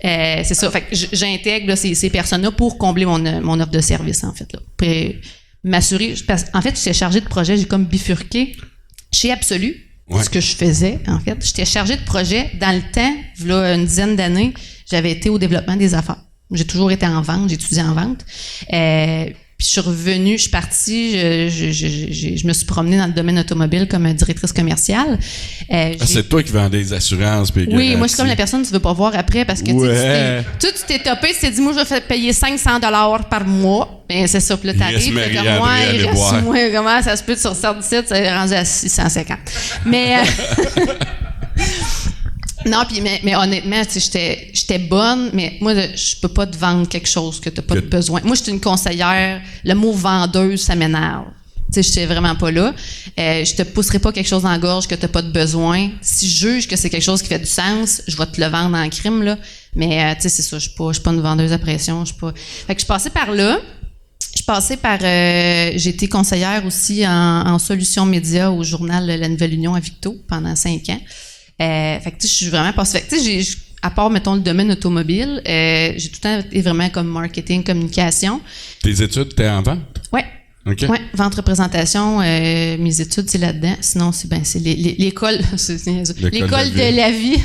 [SPEAKER 3] c'est ça. Fait que j'intègre là, ces personnes-là pour combler mon offre de service, en fait. Là. Puis m'assurer. En fait, j'étais chargée de projet, j'ai comme bifurqué chez Absolu. Ouais. Ce que je faisais, en fait. J'étais chargée de projet. Dans le temps, là, une dizaine d'années, j'avais été au développement des affaires. J'ai toujours été en vente, j'ai étudié en vente. Puis je suis revenue, je suis partie, je me suis promenée dans le domaine automobile comme directrice commerciale.
[SPEAKER 1] C'est toi qui vendais des assurances.
[SPEAKER 3] Oui, moi je suis comme la personne que tu veux pas voir après parce que tu t'es topé, tu t'es dit moi je vais payer $500 par mois. Ben c'est ça, puis là t'arrives, comme moi, comment ça se peut sur 117, ça est rendu à 650. Mais non, puis mais honnêtement, tu sais, j'étais bonne, mais moi, je peux pas te vendre quelque chose que t'as pas de besoin. Moi, je suis une conseillère. Le mot vendeuse, ça m'énerve. Tu sais, je suis vraiment pas là. Je te pousserai pas quelque chose dans la gorge que t'as pas de besoin. Si je juge que c'est quelque chose qui fait du sens, je vais te le vendre en crime, là. Mais, tu sais, c'est ça, je suis pas une vendeuse à pression. Fait que je passais par là. J'ai été conseillère aussi en solutions médias au journal La Nouvelle Union à Victo pendant 5 ans. Fait que tu sais, je suis vraiment passée. Tu sais, à part, mettons, le domaine automobile, j'ai tout le temps été vraiment comme marketing, communication.
[SPEAKER 1] Tes études, t'es en vente?
[SPEAKER 3] Oui.
[SPEAKER 1] OK.
[SPEAKER 3] Ouais, vente, représentation, mes études, c'est là-dedans. Sinon, c'est l'école. L'école de la vie.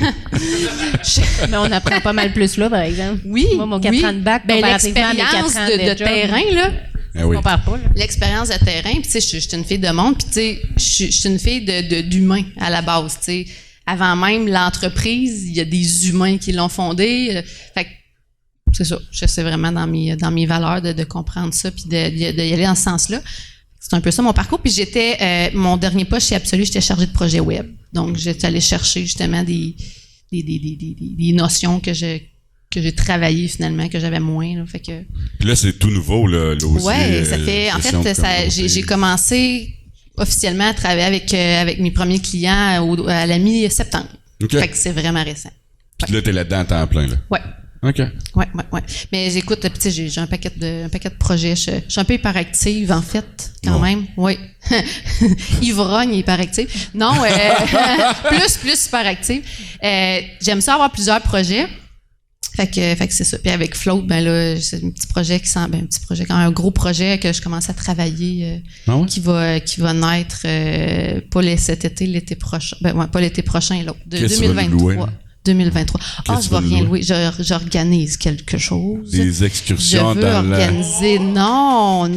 [SPEAKER 2] Mais on apprend pas mal plus là, par exemple.
[SPEAKER 3] Oui.
[SPEAKER 2] Moi, mon 4 ans de bac,
[SPEAKER 3] l'expérience de terrain, là.
[SPEAKER 1] Ah oui.
[SPEAKER 2] On parle pas, là.
[SPEAKER 3] L'expérience de terrain, puis tu sais, je suis une fille de monde, puis tu sais, je suis une fille d'humain à la base, tu sais. Avant même l'entreprise, il y a des humains qui l'ont fondée. Fait que c'est ça. C'est vraiment dans mes valeurs de comprendre ça puis d'y aller dans ce sens-là. C'est un peu ça mon parcours. Puis j'étais mon dernier poste chez Absolu, j'étais chargée de projet web. Donc j'étais allée chercher justement des notions que j'ai travaillées finalement, que j'avais moins. Là, fait que.
[SPEAKER 1] Puis là, c'est tout nouveau là aussi.
[SPEAKER 3] Ouais, ça fait. En fait, j'ai commencé officiellement à travailler avec mes premiers clients à la mi-septembre.
[SPEAKER 1] Okay.
[SPEAKER 3] Fait que c'est vraiment récent.
[SPEAKER 1] Puis là, t'es là-dedans à temps plein, là.
[SPEAKER 3] Ouais.
[SPEAKER 1] OK.
[SPEAKER 3] Ouais. Mais j'écoute, tu sais, j'ai un paquet de projets. Je suis un peu hyperactive, en fait, quand même. Oui. Ivrogne et hyperactive. Non, plus hyperactive. J'aime ça avoir plusieurs projets. Fait que c'est ça. Puis avec Float, ben là, c'est un petit projet quand même un gros projet que je commence à travailler qui va naître pas cet été, l'été prochain. Pas l'été prochain, l'autre. 2023. 2023. Je vais rien louer. J'organise quelque chose.
[SPEAKER 1] Des excursions
[SPEAKER 3] je veux organiser. Non.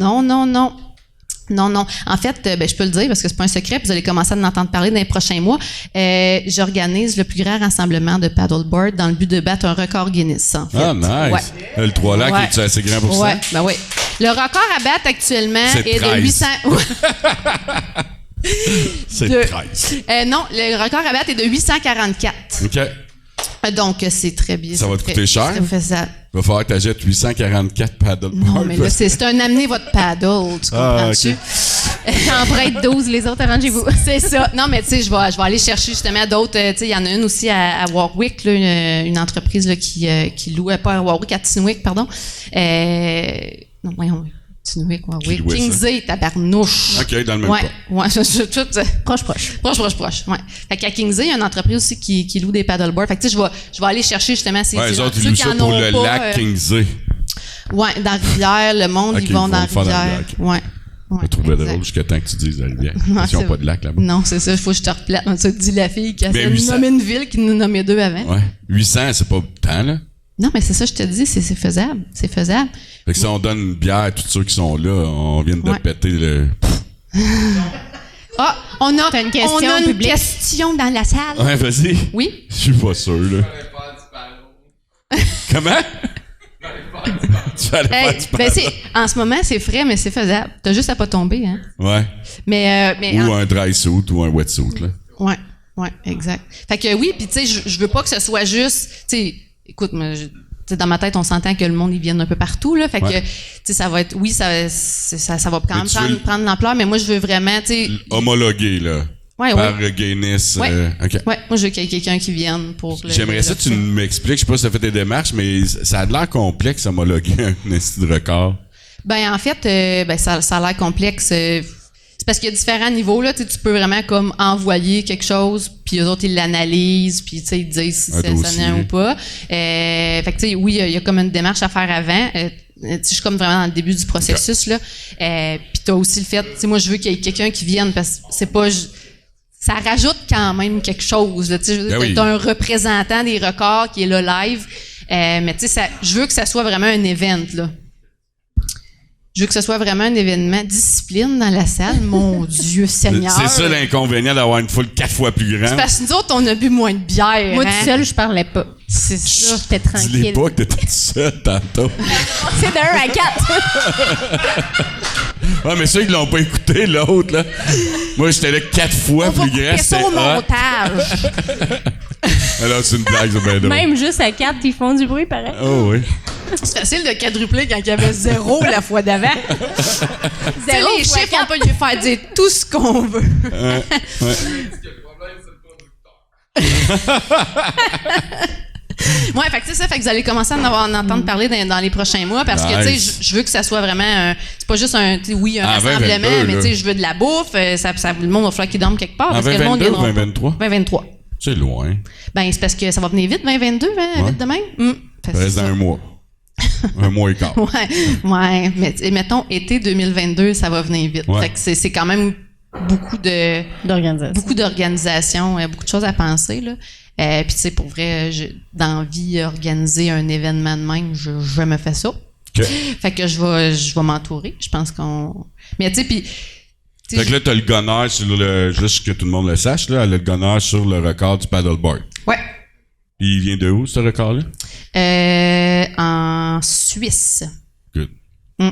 [SPEAKER 3] En fait, je peux le dire parce que c'est pas un secret, puis vous allez commencer à en entendre parler dans les prochains mois. J'organise le plus grand rassemblement de paddleboard dans le but de battre un record Guinness, en fait.
[SPEAKER 1] Ah, nice! Ouais. Le 3 lacs, est assez grand pour ça?
[SPEAKER 3] Ben oui. Le record à battre actuellement est de 800...
[SPEAKER 1] C'est 13.
[SPEAKER 3] Non, le record à battre est de 844.
[SPEAKER 1] OK.
[SPEAKER 3] Donc, c'est très bien.
[SPEAKER 1] Ça va te coûter cher? Ça. Il va falloir que tu achètes 844 paddleboards.
[SPEAKER 3] Non, mais là, c'est un amener votre paddle, tu comprends-tu?
[SPEAKER 2] J'en prête 12, les autres, arrangez-vous.
[SPEAKER 3] C'est ça. Non, mais tu sais, je vais aller chercher justement d'autres. Tu sais, il y en a une aussi à Warwick, là, une entreprise là, qui loue, pas à Warwick, à Tinwick, pardon. Non, voyons. Tinwick, Warwick. Kingsley, tabarnouche.
[SPEAKER 1] OK, dans le même cas.
[SPEAKER 3] Ouais, tout. Proche. Ouais. Fait qu'à Kingsley, il y a une entreprise aussi qui loue des paddleboards. Fait que tu sais, je vais aller chercher justement ces
[SPEAKER 1] les autres, ils louent ça pour le lac Kingsley.
[SPEAKER 3] Ouais, dans la rivière, le monde, ils vont dans la rivière. Ouais.
[SPEAKER 1] Je vais trouver drôle jusqu'à temps que tu dises la rivière. Ils n'ont pas de lac là-bas.
[SPEAKER 3] Non, c'est ça, il faut que je te replate. Ça te dit la fille qui a nommé une ville qui nous nommait 2 avant.
[SPEAKER 1] Ouais. 800, c'est pas tant, là?
[SPEAKER 3] Non, mais c'est ça, je te dis, c'est faisable. C'est faisable.
[SPEAKER 1] Fait que si on donne une bière à tous ceux qui sont là, on vient de
[SPEAKER 3] Ouais.
[SPEAKER 1] péter le...
[SPEAKER 3] Ah, on a
[SPEAKER 2] T'as une question
[SPEAKER 3] une
[SPEAKER 2] publique?
[SPEAKER 3] question dans la salle.
[SPEAKER 1] Ouais, vas-y.
[SPEAKER 3] Oui?
[SPEAKER 1] Je suis pas sûr, là. Comment? Tu vas aller faire
[SPEAKER 3] Hey,
[SPEAKER 1] du
[SPEAKER 3] ben
[SPEAKER 1] ballon.
[SPEAKER 3] en ce moment, c'est frais, mais c'est faisable. T'as juste à pas tomber, hein?
[SPEAKER 1] Ouais.
[SPEAKER 3] Mais
[SPEAKER 1] Ou un dry suit ou un wet suit, là.
[SPEAKER 3] Ouais, exact. Fait que oui, puis tu sais, je veux pas que ce soit juste, tu sais, écoute, moi, tu sais, dans ma tête, on s'entend que le monde, ils viennent un peu partout, là. Fait que, tu sais, ça va être, oui, ça va quand même
[SPEAKER 1] tu veux
[SPEAKER 3] prendre de l'ampleur, mais moi, je veux vraiment, tu sais.
[SPEAKER 1] Homologué, là.
[SPEAKER 3] Ouais,
[SPEAKER 1] Par
[SPEAKER 3] ouais.
[SPEAKER 1] Guinness.
[SPEAKER 3] Ouais.
[SPEAKER 1] OK.
[SPEAKER 3] Ouais, moi, je veux qu'il y ait quelqu'un qui vienne pour
[SPEAKER 1] J'aimerais ça que tu m'expliques. Je sais pas si tu as fait des démarches, mais ça a l'air complexe, homologuer un esti de record.
[SPEAKER 3] Ben, en fait, ben, ça a l'air complexe. C'est parce qu'il y a différents niveaux, là. Tu sais, tu peux vraiment comme envoyer quelque chose, puis eux autres, ils l'analysent, puis tu sais, ils disent si
[SPEAKER 1] Un
[SPEAKER 3] ça
[SPEAKER 1] dossier.
[SPEAKER 3] n'est ou pas. Fait que, tu sais, oui, il y a comme une démarche à faire avant. Je suis comme vraiment dans le début du processus, là. Puis t'as aussi le fait, tu sais, moi, je veux qu'il y ait quelqu'un qui vienne, parce que c'est pas... ça rajoute quand même quelque chose, là. Tu sais, je veux dire,
[SPEAKER 1] oui.
[SPEAKER 3] t'as un représentant des records qui est là live, mais tu sais, je veux que ça soit vraiment un event, là. Je veux que ce soit vraiment un événement discipline dans la salle. Mon Dieu Seigneur.
[SPEAKER 1] C'est ça l'inconvénient d'avoir une foule 4 fois plus grande.
[SPEAKER 3] Parce que nous autres, on a bu moins de bière.
[SPEAKER 2] Moi,
[SPEAKER 3] hein?
[SPEAKER 2] toute seule, je parlais pas.
[SPEAKER 3] C'est ça.
[SPEAKER 2] J'étais
[SPEAKER 1] Dis-les
[SPEAKER 2] tranquille.
[SPEAKER 1] pas que t'étais tout seul tantôt.
[SPEAKER 2] C'est de 1 à 4.
[SPEAKER 1] Ouais, mais ceux qui l'ont pas écouté, l'autre, là. Moi, j'étais là 4 fois
[SPEAKER 3] On va
[SPEAKER 1] plus grand.
[SPEAKER 3] couper ça
[SPEAKER 1] C'était
[SPEAKER 3] au
[SPEAKER 1] hot.
[SPEAKER 3] montage.
[SPEAKER 1] Alors, c'est une blague, c'est bien drôle.
[SPEAKER 2] Même juste à 4, ils font du bruit pareil.
[SPEAKER 1] Oh oui.
[SPEAKER 3] C'est facile de quadrupler quand il y avait 0 la fois d'avant. Tu sais, les
[SPEAKER 2] fois
[SPEAKER 3] chiffres, on peut lui faire dire tout ce qu'on veut. Ouais, fait que c'est ça, fait que vous allez commencer à en entendre parler dans les prochains mois parce que, tu
[SPEAKER 1] Nice.
[SPEAKER 3] sais, je veux que ça soit vraiment c'est pas juste un, tu sais, oui, un rassemblement,
[SPEAKER 1] 2022,
[SPEAKER 3] mais
[SPEAKER 1] là.
[SPEAKER 3] tu sais, je veux de la bouffe, le monde va falloir qu'il dorme quelque part
[SPEAKER 1] En
[SPEAKER 3] parce que le monde
[SPEAKER 1] 2022 ou
[SPEAKER 3] viendra pas.
[SPEAKER 1] 2023?
[SPEAKER 3] 2023.
[SPEAKER 1] C'est loin.
[SPEAKER 3] Ben, c'est parce que ça va venir vite, 2022, hein, vite demain.
[SPEAKER 1] Ça reste dans un mois. Un mois et quart.
[SPEAKER 3] Ouais, mais mettons, été 2022, ça va venir vite.
[SPEAKER 1] Ouais.
[SPEAKER 3] Fait que c'est quand même beaucoup
[SPEAKER 2] D'organisation.
[SPEAKER 3] d'organisation, beaucoup de choses à penser, là. Puis tu sais, pour vrai, dans la vie, organiser un événement de même, je me fais ça.
[SPEAKER 1] OK.
[SPEAKER 3] Fait que je vais m'entourer. Je pense qu'on... Mais tu sais, puis...
[SPEAKER 1] Fait que là, t'as le gunner sur le... Juste que tout le monde le sache, là, elle a le gunner sur le record du paddleboard.
[SPEAKER 3] Ouais.
[SPEAKER 1] Puis il vient de où, ce record-là?
[SPEAKER 3] En Suisse.
[SPEAKER 1] Good.
[SPEAKER 3] Mm.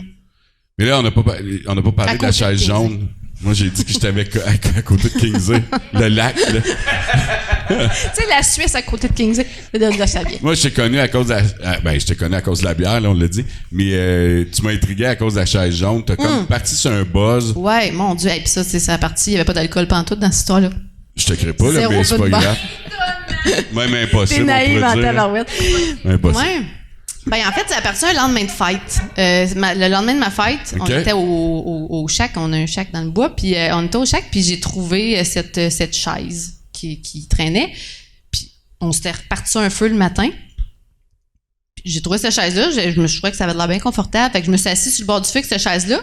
[SPEAKER 1] Mais là, on n'a pas parlé
[SPEAKER 3] À
[SPEAKER 1] de la
[SPEAKER 3] côté de
[SPEAKER 1] chaise
[SPEAKER 3] Kingsley.
[SPEAKER 1] jaune. Moi, j'ai dit que j'étais à côté de Kingsley. Le lac, là.
[SPEAKER 3] Tu sais, la Suisse à côté de Kingsley, de ça vient.
[SPEAKER 1] Moi, je t'ai connu à cause de je t'ai connu à cause de la bière, là, on l'a dit. Mais tu m'as intrigué à cause de la chaise jaune. T'as comme parti sur un buzz.
[SPEAKER 3] Ouais, mon Dieu. Et puis ça, c'est sa partie. Il n'y avait pas d'alcool pantoute dans cette histoire-là.
[SPEAKER 1] Je te crée pas, là,
[SPEAKER 3] Zéro
[SPEAKER 1] mais c'est
[SPEAKER 3] peu
[SPEAKER 1] pas
[SPEAKER 3] de
[SPEAKER 1] grave. Même impossible,
[SPEAKER 3] T'es
[SPEAKER 1] on
[SPEAKER 3] naïve
[SPEAKER 1] pourrait
[SPEAKER 3] en
[SPEAKER 1] dire.
[SPEAKER 3] tabarouette.
[SPEAKER 1] Impossible.
[SPEAKER 3] Ouais. Ben, en fait, ça appartient un lendemain de fête. Le lendemain de ma fête, on
[SPEAKER 1] OK.
[SPEAKER 3] était au shack. On a un shack dans le bois. Puis on était au shack, puis j'ai trouvé cette chaise qui traînait. Puis on s'était reparti sur un feu le matin. Puis j'ai trouvé cette chaise-là. Je trouvais que ça avait l'air bien confortable. Fait que je me suis assise sur le bord du feu avec cette chaise-là.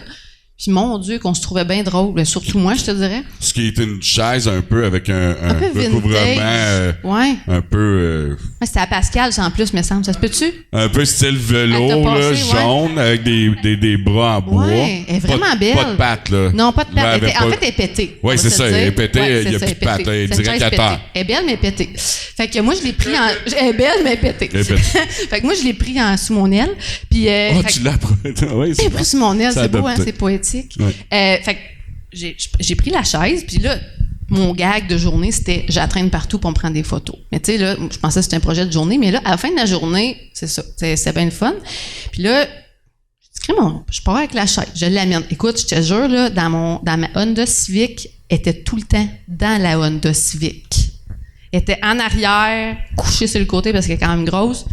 [SPEAKER 3] Puis mon Dieu, qu'on se trouvait bien drôle. Surtout moi, je te dirais.
[SPEAKER 1] Ce qui est une chaise un peu avec un
[SPEAKER 3] peu
[SPEAKER 1] recouvrement
[SPEAKER 3] Ouais.
[SPEAKER 1] un peu
[SPEAKER 3] Ouais, c'était à Pascal, ça, en plus, me semble. Ça se peut-tu?
[SPEAKER 1] un peu style velours,
[SPEAKER 3] Elle t'a
[SPEAKER 1] là,
[SPEAKER 3] passé, ouais.
[SPEAKER 1] jaune, avec des bras en bois.
[SPEAKER 3] Ouais, elle est vraiment
[SPEAKER 1] Pas de-
[SPEAKER 3] belle.
[SPEAKER 1] Pas de pattes, là.
[SPEAKER 3] Non, pas de
[SPEAKER 1] Là,
[SPEAKER 3] patte.
[SPEAKER 1] elle avait
[SPEAKER 3] En
[SPEAKER 1] pas-
[SPEAKER 3] fait, elle est pétée.
[SPEAKER 1] Oui,
[SPEAKER 3] On
[SPEAKER 1] c'est
[SPEAKER 3] va se
[SPEAKER 1] ça.
[SPEAKER 3] le
[SPEAKER 1] Elle est
[SPEAKER 3] dire.
[SPEAKER 1] pétée,
[SPEAKER 3] Ouais,
[SPEAKER 1] il n'y a
[SPEAKER 3] c'est
[SPEAKER 1] plus
[SPEAKER 3] ça,
[SPEAKER 1] de pattes. Elle est
[SPEAKER 3] C'est une
[SPEAKER 1] direct
[SPEAKER 3] chaise
[SPEAKER 1] à terre.
[SPEAKER 3] pétée. Elle est belle, mais pétée. Fait que moi, je l'ai pris en... Elle est belle, mais pétée.
[SPEAKER 1] Elle est pétée.
[SPEAKER 3] Fait que moi, je l'ai pris sous mon aile. Puis,
[SPEAKER 1] Oh,
[SPEAKER 3] fait
[SPEAKER 1] tu
[SPEAKER 3] que-
[SPEAKER 1] l'as oui,
[SPEAKER 3] j'ai pris sous mon aile.
[SPEAKER 1] C'est
[SPEAKER 3] C'est beau, hein?
[SPEAKER 1] adopté.
[SPEAKER 3] C'est poétique.
[SPEAKER 1] Ouais.
[SPEAKER 3] Fait que j'ai pris la chaise, puis là, mon gag de journée, c'était j'attraîne partout pour me prendre des photos. Mais tu sais, là, je pensais que c'était un projet de journée, mais là, à la fin de la journée, c'est ça. C'est bien le fun. Puis là, je pars avec la chaise, je l'amène. Écoute, je te jure, là, dans ma Honda Civic, elle était tout le temps dans la Honda Civic. Elle était en arrière, couchée sur le côté parce qu'elle est quand même grosse.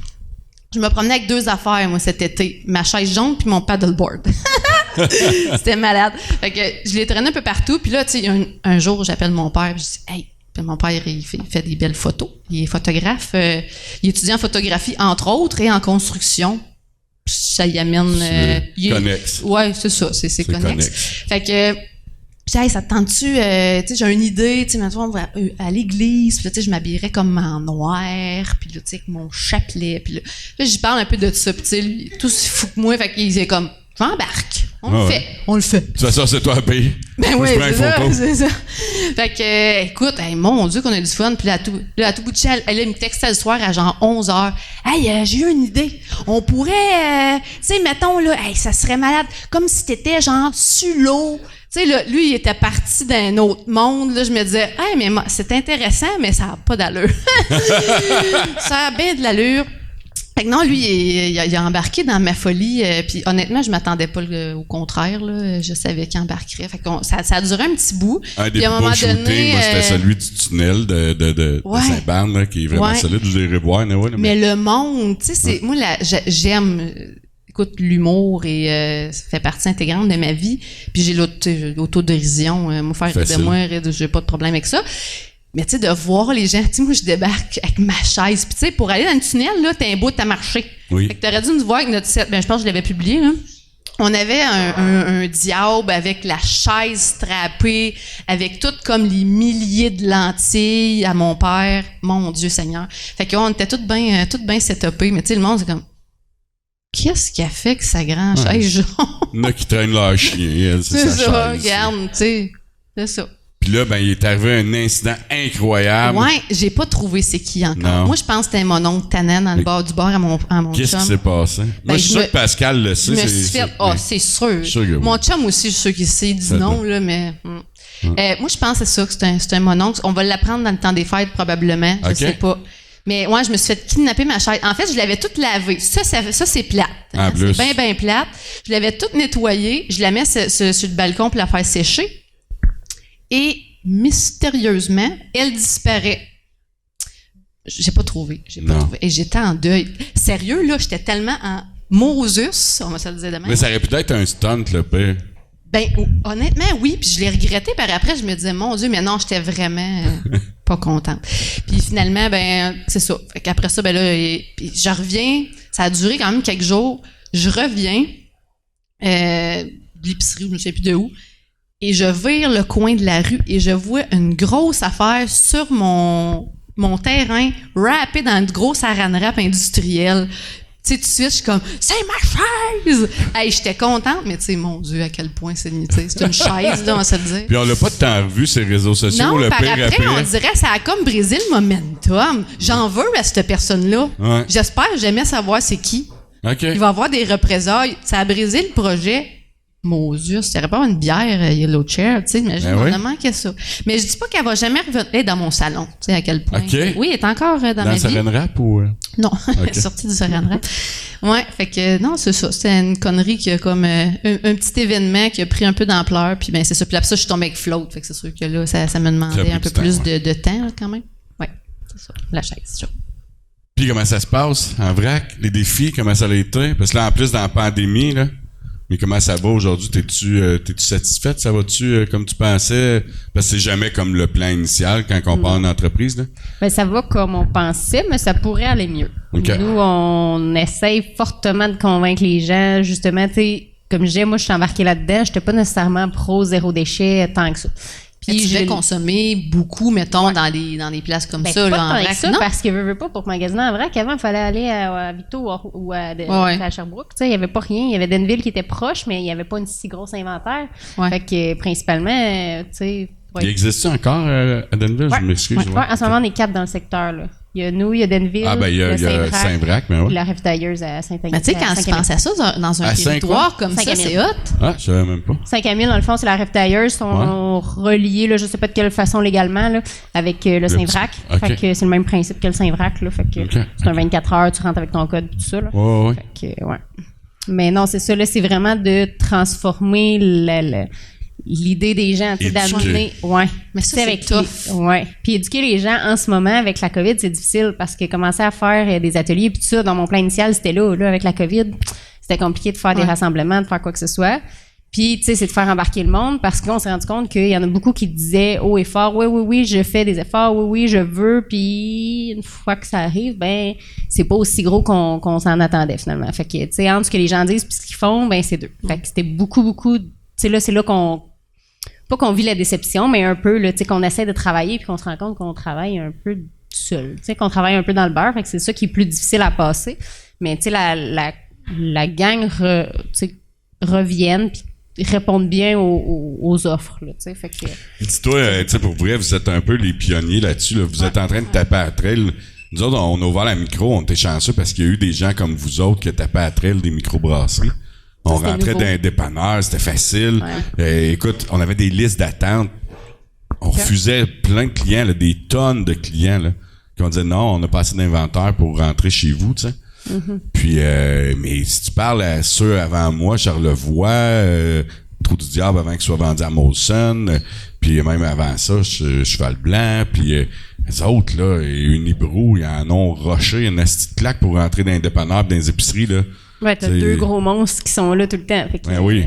[SPEAKER 3] Je me promenais avec 2 affaires, moi, cet été. Ma chaise jaune puis mon paddleboard. C'était malade. Fait que je l'ai traîné un peu partout. Puis là, tu sais, un jour, j'appelle mon père. Puis je dis, hey, puis mon père, il fait des belles photos. Il est photographe. Il étudie en photographie, entre autres, et en construction. Puis ça y amène.
[SPEAKER 1] Connexe.
[SPEAKER 3] Ouais, c'est ça. C'est connexe.
[SPEAKER 1] connexe.
[SPEAKER 3] Fait que Puis, hey, ça te tente-tu, tu sais, j'ai une idée, tu sais, maintenant, on va à l'église, puis là, tu sais, je m'habillerais comme en noir, puis là, tu sais, avec mon chapelet, puis là, j'y parle un peu de ça, puis tu sais, lui, tout se fout que moi, fait qu'il est comme, j'embarque, on le fait.
[SPEAKER 1] De toute façon, c'est toi à payer.
[SPEAKER 3] Ben oui, c'est ça. Fait que, écoute, hey, mon Dieu, qu'on a du fun, puis là, à tout bout de champ, elle me textait le soir à genre 11h. Hey, j'ai eu une idée. On pourrait, tu sais, mettons, là, hey, ça serait malade, comme si t'étais genre sur l'eau. Tu sais, là, lui, il était parti d'un autre monde. Là, je me disais, hey, mais c'est intéressant, mais ça n'a pas d'allure. Ça a bien de l'allure. Fait que non, lui, il a embarqué dans ma folie. Puis honnêtement, je m'attendais pas au contraire. Là, je savais qu'il embarquerait. Fait que ça a duré un petit bout.
[SPEAKER 1] Un des plus beaux shootings, moi, c'était celui du tunnel de Saint-Barne, là, qui est vraiment solide. Vous irez voir.
[SPEAKER 3] Mais le monde, tu sais, moi, j'aime... Écoute, l'humour et ça fait partie intégrante de ma vie. Puis j'ai l'autodérision. Moi, faire de moi, j'ai pas de problème avec ça. Mais tu sais, de voir les gens, tu sais, moi, je débarque avec ma chaise. Puis tu sais, pour aller dans le tunnel, là, t'as un bout à marcher.
[SPEAKER 1] Oui.
[SPEAKER 3] Fait que t'aurais dû nous voir avec notre set. Ben, je pense que je l'avais publié, là. On avait un diable avec la chaise strappée, avec tout comme les milliers de lentilles à mon père. Mon Dieu Seigneur. Fait qu'on était toutes bien setupées. Mais tu sais, le monde, c'est comme... Qu'est-ce qui a fait que sa grande chaise jaune?
[SPEAKER 1] Il y en a qui traînent leur chien.
[SPEAKER 3] C'est ça, regarde, tu sais. C'est ça.
[SPEAKER 1] Puis là, ben, il est arrivé un incident incroyable.
[SPEAKER 3] Ouais, j'ai pas trouvé c'est qui encore.
[SPEAKER 1] Non.
[SPEAKER 3] Moi, je pense que c'était mon oncle Tannen dans le bord du bar à mon
[SPEAKER 1] Qu'est-ce
[SPEAKER 3] chum.
[SPEAKER 1] qui s'est passé? Moi, je suis sûr que Pascal le sait.
[SPEAKER 3] Je me suis fait... c'est sûr. Mon chum aussi, je suis sûr qu'il sait. Il dit non, là, mais... moi, je pense que c'est ça, que c'est un mon oncle. On va l'apprendre dans le temps des fêtes, probablement. Je sais pas. Mais ouais, je me suis fait kidnapper ma chaise. En fait, je l'avais toute lavée. Ça c'est plate.
[SPEAKER 1] Hein?
[SPEAKER 3] C'est bien plate. Je l'avais toute nettoyée. Je la mets sur le balcon pour la faire sécher. Et mystérieusement, elle disparaît. J'ai pas trouvé. Et j'étais en deuil. Sérieux, là, j'étais tellement en Moses. On va se le dire demain.
[SPEAKER 1] Mais ça aurait pu être un stunt, le pire.
[SPEAKER 3] Ben, honnêtement, oui. Puis je l'ai regretté. Par après, je me disais, mon Dieu, mais non, j'étais vraiment pas contente. Puis finalement, ben, c'est ça. Fait qu'après ça, ben là, puis je reviens. Ça a duré quand même quelques jours. Je reviens de l'épicerie, je ne sais plus de où. Et je vire le coin de la rue et je vois une grosse affaire sur mon terrain, wrappée dans une grosse saran wrap industrielle. Tu sais, tout de suite, je suis comme, c'est ma chaise! Hey, j'étais contente, mais tu sais, mon Dieu, à quel point c'est une chaise, là, on va se le dire.
[SPEAKER 1] Puis on l'a pas tant revu, ces réseaux sociaux.
[SPEAKER 3] Non,
[SPEAKER 1] le
[SPEAKER 3] par
[SPEAKER 1] pire
[SPEAKER 3] après, on dirait, ça a comme brisé le momentum. J'en veux à cette personne-là.
[SPEAKER 1] Ouais.
[SPEAKER 3] J'espère jamais savoir c'est qui.
[SPEAKER 1] OK.
[SPEAKER 3] Il va y avoir des représailles. Ça a brisé le projet. Mon Dieu, ça aurait pas une bière Yellow Chair, tu sais, imagine, on a manqué ça. Mais je dis pas qu'elle va jamais revenir dans mon salon, tu sais, à quel point.
[SPEAKER 1] Okay.
[SPEAKER 3] Oui, elle est encore dans ma vie.
[SPEAKER 1] Dans le saran wrap ou...
[SPEAKER 3] Non, elle est sortie du saran wrap. Ouais, fait que non, c'est ça. C'était une connerie qui a comme un petit événement qui a pris un peu d'ampleur, puis ben c'est ça. Puis après ça, je suis tombée avec Float, fait que c'est sûr que là, ça me demandait un peu plus de temps, là, quand même. Ouais, c'est ça, la chaise, c'est ça.
[SPEAKER 1] Puis comment ça se passe en vrac? Les défis, comment ça a été? Parce que là, en plus, dans la pandémie, là... Mais comment ça va aujourd'hui? T'es-tu satisfaite? Ça va-tu comme tu pensais? Parce que c'est jamais comme le plan initial quand on part en entreprise, là.
[SPEAKER 2] Ben, ça va comme on pensait, mais ça pourrait aller mieux.
[SPEAKER 1] Okay.
[SPEAKER 2] Nous, on essaye fortement de convaincre les gens. Justement, tu sais, comme je disais, moi, je suis embarquée là-dedans. J'étais pas nécessairement pro zéro déchet tant que ça.
[SPEAKER 3] Puis tu devais consommer beaucoup, mettons, dans des places comme ça, là, en vrac,
[SPEAKER 2] ça,
[SPEAKER 3] non?
[SPEAKER 2] parce que veux pas pour magasiner en vrac. Avant, il fallait aller à Vito ou à Sherbrooke. Tu sais, il y avait pas rien. Il y avait Denville qui était proche, mais il y avait pas une si grosse inventaire.
[SPEAKER 3] Ouais.
[SPEAKER 2] Fait que, principalement, tu sais...
[SPEAKER 1] Ouais. Il existe-tu encore à Denville?
[SPEAKER 2] Ouais.
[SPEAKER 1] Je m'excuse.
[SPEAKER 2] Ouais. En ce moment, on est 4 dans le secteur, là. Il y a nous, il y a Denville,
[SPEAKER 1] il y a Saint-Vrac, mais ouais.
[SPEAKER 2] La ravitailleuse à Saint-Agnès.
[SPEAKER 3] Mais tu sais, quand tu penses à ça, dans un territoire comme ça, c'est hot.
[SPEAKER 1] Ah, je savais même pas.
[SPEAKER 2] 5-Camille, dans le fond, c'est la ravitailleuse. Ils sont reliés, là, je sais pas de quelle façon légalement, là, avec le Saint-Vrac.
[SPEAKER 1] Okay.
[SPEAKER 2] Fait que c'est le même principe que le Saint-Vrac, là. Fait que c'est un 24 heures, tu rentres avec ton code, tout ça, là.
[SPEAKER 1] Ouais.
[SPEAKER 2] Fait que, ouais. Mais non, c'est ça, là, c'est vraiment de transformer l'idée des gens, tu sais, d'amener. Ouais.
[SPEAKER 3] Mais ça, c'est tough.
[SPEAKER 2] Ouais. Puis éduquer les gens en ce moment avec la COVID, c'est difficile parce que commencer à faire des ateliers puis tout ça, dans mon plan initial, c'était là, avec la COVID, c'était compliqué de faire des rassemblements, de faire quoi que ce soit. Puis, tu sais, c'est de faire embarquer le monde parce qu'on s'est rendu compte qu'il y en a beaucoup qui disaient haut et fort, oui, je fais des efforts, oui, je veux, puis une fois que ça arrive, ben, c'est pas aussi gros qu'on s'en attendait finalement. Fait que, tu sais, entre ce que les gens disent puis ce qu'ils font, ben, c'est deux. Fait que c'était beaucoup, tu sais, là, c'est là qu'on pas qu'on vit la déception, mais un peu, là, tu sais, qu'on essaie de travailler puis qu'on se rend compte qu'on travaille un peu seul. Tu sais, qu'on travaille un peu dans le beurre, fait que c'est ça qui est plus difficile à passer. Mais, tu sais, la gang reviennent puis répondent bien aux offres, là, tu sais, fait que...
[SPEAKER 1] Dis-toi, tu sais, pour vrai, vous êtes un peu les pionniers là-dessus, là. Vous êtes en train de taper à trail. Nous autres, on a ouvert la micro, on était chanceux parce qu'il y a eu des gens comme vous autres qui tapaient à trail des microbrasseries. On rentrait dans un dépanneur, c'était facile. Ouais. Écoute, on avait des listes d'attente. On refusait plein de clients, là, des tonnes de clients, là, qui ont dit non, on n'a pas assez d'inventaire pour rentrer chez vous, tu sais. Mm-hmm. Puis, mais si tu parles à ceux avant moi, Charlevoix, Trou du Diable avant qu'il soit vendu à Molson, puis même avant ça, Cheval Blanc, puis les autres, là, Unibrou, ils en ont rushé une petite claque pour rentrer dans les dépanneurs, dans les épiceries, là.
[SPEAKER 2] Ouais, t'as deux gros monstres qui sont là tout le temps. Fait que,
[SPEAKER 1] oui.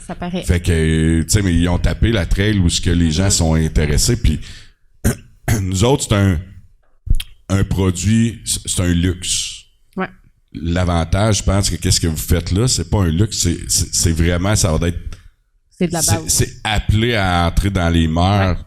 [SPEAKER 2] Ça paraît.
[SPEAKER 1] Fait que, tu sais, mais ils ont tapé la trail où ce que les gens sont intéressés, puis nous autres, c'est un produit, c'est un luxe.
[SPEAKER 2] Ouais.
[SPEAKER 1] L'avantage, je pense que qu'est-ce que vous faites là, c'est pas un luxe, c'est vraiment, ça va être...
[SPEAKER 2] C'est de la base.
[SPEAKER 1] C'est appelé à entrer dans les mœurs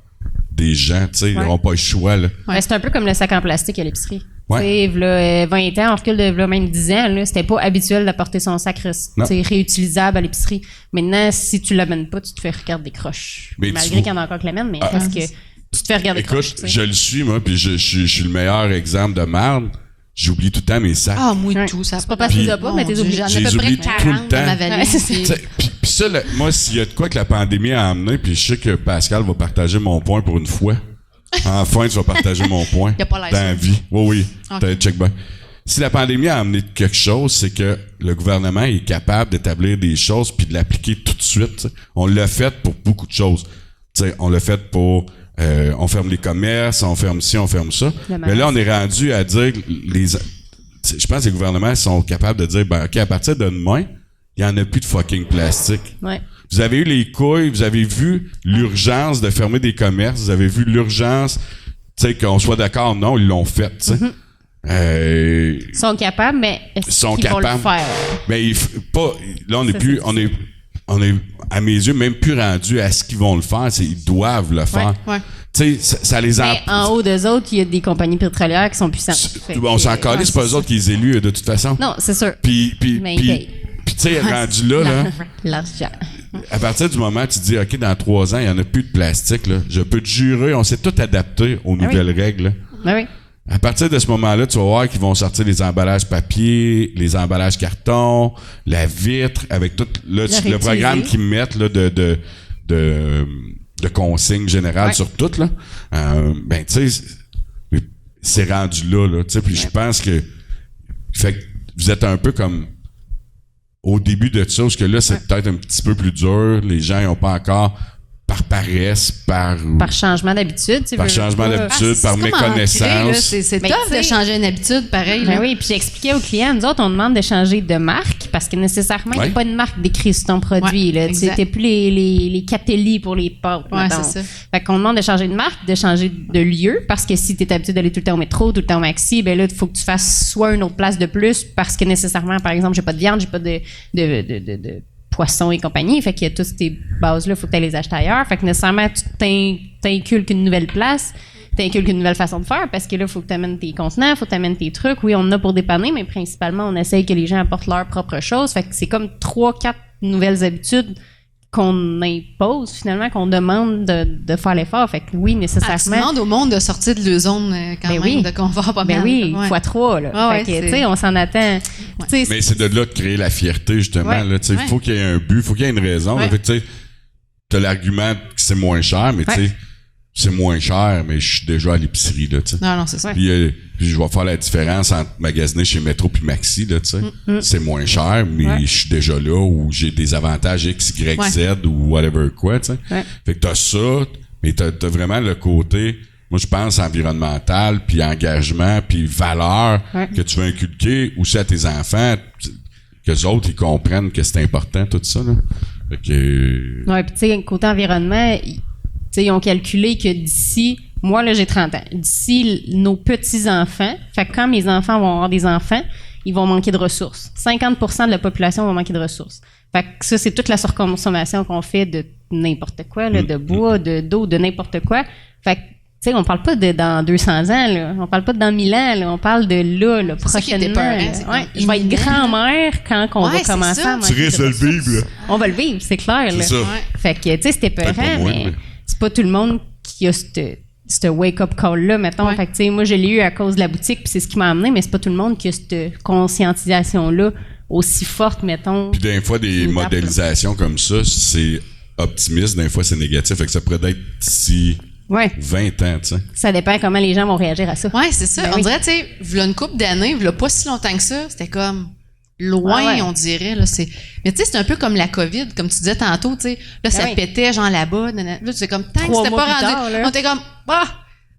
[SPEAKER 1] des gens, tu sais, ils n'auront pas le choix, là.
[SPEAKER 2] Ouais, c'est un peu comme le sac en plastique à l'épicerie.
[SPEAKER 1] Ouais.
[SPEAKER 2] Tu sais, là, 20 ans, on recule de là, même 10 ans, là, c'était pas habituel d'apporter son sac réutilisable à l'épicerie. Maintenant, si tu l'amènes pas, tu te fais regarder des croches. Mais malgré qu'il y en a encore qui l'amènent, mais parce que tu te fais regarder des croches.
[SPEAKER 1] Écoute, je le suis, moi, puis je suis le meilleur exemple de merde. J'oublie tout le temps mes sacs.
[SPEAKER 3] Ah, moi, tout, ça.
[SPEAKER 2] C'est pas parce que tu les as pas, mais t'es obligé.
[SPEAKER 3] J'en ai à peu près 40 dans ma valise.
[SPEAKER 1] Puis ça, moi, s'il y a de quoi que la pandémie a amené, puis je sais que Pascal va partager mon point pour une fois. Enfin, tu vas partager mon point dans la vie. Oui. Okay. Check bien. Si la pandémie a amené quelque chose, c'est que le gouvernement est capable d'établir des choses puis de l'appliquer tout de suite. T'sais. On l'a fait pour beaucoup de choses. T'sais, on l'a fait pour... on ferme les commerces, on ferme ci, on ferme ça. Mais là, on est rendu à dire... Je pense que les gouvernements sont capables de dire, ben, OK, à partir de demain, il n'y en a plus de fucking plastique.
[SPEAKER 2] Ouais.
[SPEAKER 1] Vous avez eu les couilles, vous avez vu l'urgence de fermer des commerces, vous avez vu l'urgence, tu sais, qu'on soit d'accord, non, ils l'ont fait, tu sais.
[SPEAKER 2] Ils sont capables, mais est-ce qu'ils vont le faire?
[SPEAKER 1] Mais pas, là, on est plus, on est, à mes yeux, même plus rendu à ce qu'ils vont le faire, ils doivent le faire.
[SPEAKER 3] Ouais.
[SPEAKER 1] Tu sais, ça les
[SPEAKER 2] a... Mais en haut d'eux autres, il y a des compagnies pétrolières qui sont puissantes.
[SPEAKER 1] On s'en calisse, c'est pas eux autres qui les élus, de toute façon.
[SPEAKER 2] Non, c'est sûr.
[SPEAKER 1] Puis tu sais, rendu là,
[SPEAKER 2] l'argent.
[SPEAKER 1] À partir du moment où tu te dis, OK, dans 3 ans, il n'y en a plus de plastique, là, je peux te jurer, on s'est tout adapté aux nouvelles règles.
[SPEAKER 2] Oui.
[SPEAKER 1] À partir de ce moment-là, tu vas voir qu'ils vont sortir les emballages papier, les emballages carton, la vitre, avec tout le programme qu'ils mettent là, de consignes générales sur tout. Là. Ben, tu sais, c'est rendu là, tu sais, puis je pense que vous êtes un peu comme au début de ça, parce que là, c'est peut-être un petit peu plus dur. Les gens n'ont pas encore, par paresse, par
[SPEAKER 2] changement d'habitude.
[SPEAKER 1] Par changement d'habitude, par méconnaissance.
[SPEAKER 3] C'est tough de changer une habitude, pareil.
[SPEAKER 2] Ben oui, puis j'expliquais aux clients, nous autres, on demande de changer de marque, parce que nécessairement, il n'y a pas de marque décrite sur ton produit. C'était plus les Catelli pour les pâtes.
[SPEAKER 3] Ouais, c'est ça.
[SPEAKER 2] Fait qu'on demande de changer de marque, de changer de lieu, parce que si tu es habitué d'aller tout le temps au métro, tout le temps au maxi, ben là, il faut que tu fasses soit une autre place de plus, parce que nécessairement, par exemple, j'ai pas de viande, j'ai pas de poissons et compagnie. Fait qu'il y a toutes ces bases-là, il faut que tu les acheter ailleurs. Fait que nécessairement, tu t'inculques une nouvelle place, t'inculques une nouvelle façon de faire, parce que là, il faut que tu amènes tes contenants, il faut que tu amènes tes trucs. Oui, on en a pour dépanner, mais principalement, on essaye que les gens apportent leurs propres choses. Fait que c'est comme 3-4 nouvelles habitudes qu'on impose, finalement, qu'on demande de faire l'effort. Fait que oui, nécessairement...
[SPEAKER 3] tu demandes au monde de sortir de leur zone de confort pas mal.
[SPEAKER 2] Oui, x3, là. Fait que, tu sais, on s'en attend.
[SPEAKER 1] Mais c'est de là de créer la fierté, justement. Il faut qu'il y ait un but, il faut qu'il y ait une raison. Fait que, tu sais, t'as l'argument que c'est moins cher, mais tu sais, c'est moins cher, mais je suis déjà à l'épicerie, là, tu sais.
[SPEAKER 3] Non, c'est ça.
[SPEAKER 1] Puis je vais faire la différence entre magasiner chez Metro puis Maxi, là, tu sais. C'est moins cher, mais je suis déjà là, ou j'ai des avantages X, Y, Z, ou whatever quoi, tu sais. Fait que t'as ça, mais t'as vraiment le côté, moi, je pense environnemental, puis engagement, puis valeur que tu veux inculquer aussi à tes enfants, qu'eux autres, ils comprennent que c'est important, tout ça, là. Fait que...
[SPEAKER 2] Ouais, puis tu sais, côté environnement, ils ont calculé que d'ici, moi là j'ai 30 ans, d'ici nos petits-enfants, fait que quand mes enfants vont avoir des enfants, ils vont manquer de ressources. 50% de la population va manquer de ressources. Fait que ça, c'est toute la surconsommation qu'on fait de n'importe quoi, là, de bois, d'eau, de n'importe quoi. Fait que, tu sais, on parle pas de dans 200 ans, là. On parle pas de dans 1000 ans, là. On parle de là, prochainement. Je vais être grand-mère quand on va commencer à manger.
[SPEAKER 1] Tu risques de le vivre, là.
[SPEAKER 2] On va le vivre, c'est clair, là.
[SPEAKER 1] C'est ça.
[SPEAKER 2] Fait que, tu sais, c'était peurant, mais c'est pas tout le monde qui a ce wake-up call-là, mettons. Fait que, tu sais, moi, je l'ai eu à cause de la boutique, puis c'est ce qui m'a amené, mais c'est pas tout le monde qui a cette conscientisation-là aussi forte, mettons.
[SPEAKER 1] Puis des fois, des modélisations comme ça, c'est optimiste, des fois, c'est négatif. Fait que ça pourrait être d'ici 20 ans, tu sais. Ça
[SPEAKER 2] dépend comment les gens vont réagir à ça.
[SPEAKER 3] Oui, c'est ça. On dirait, tu sais, v'là une couple d'années, v'là pas si longtemps que ça, c'était comme loin, on dirait. Là, mais tu sais, c'est un peu comme la COVID, comme tu disais tantôt, tu sais. Là, ça pétait, genre là-bas. Là, c'est comme, tant que c'était pas rendu. Tard, on était comme,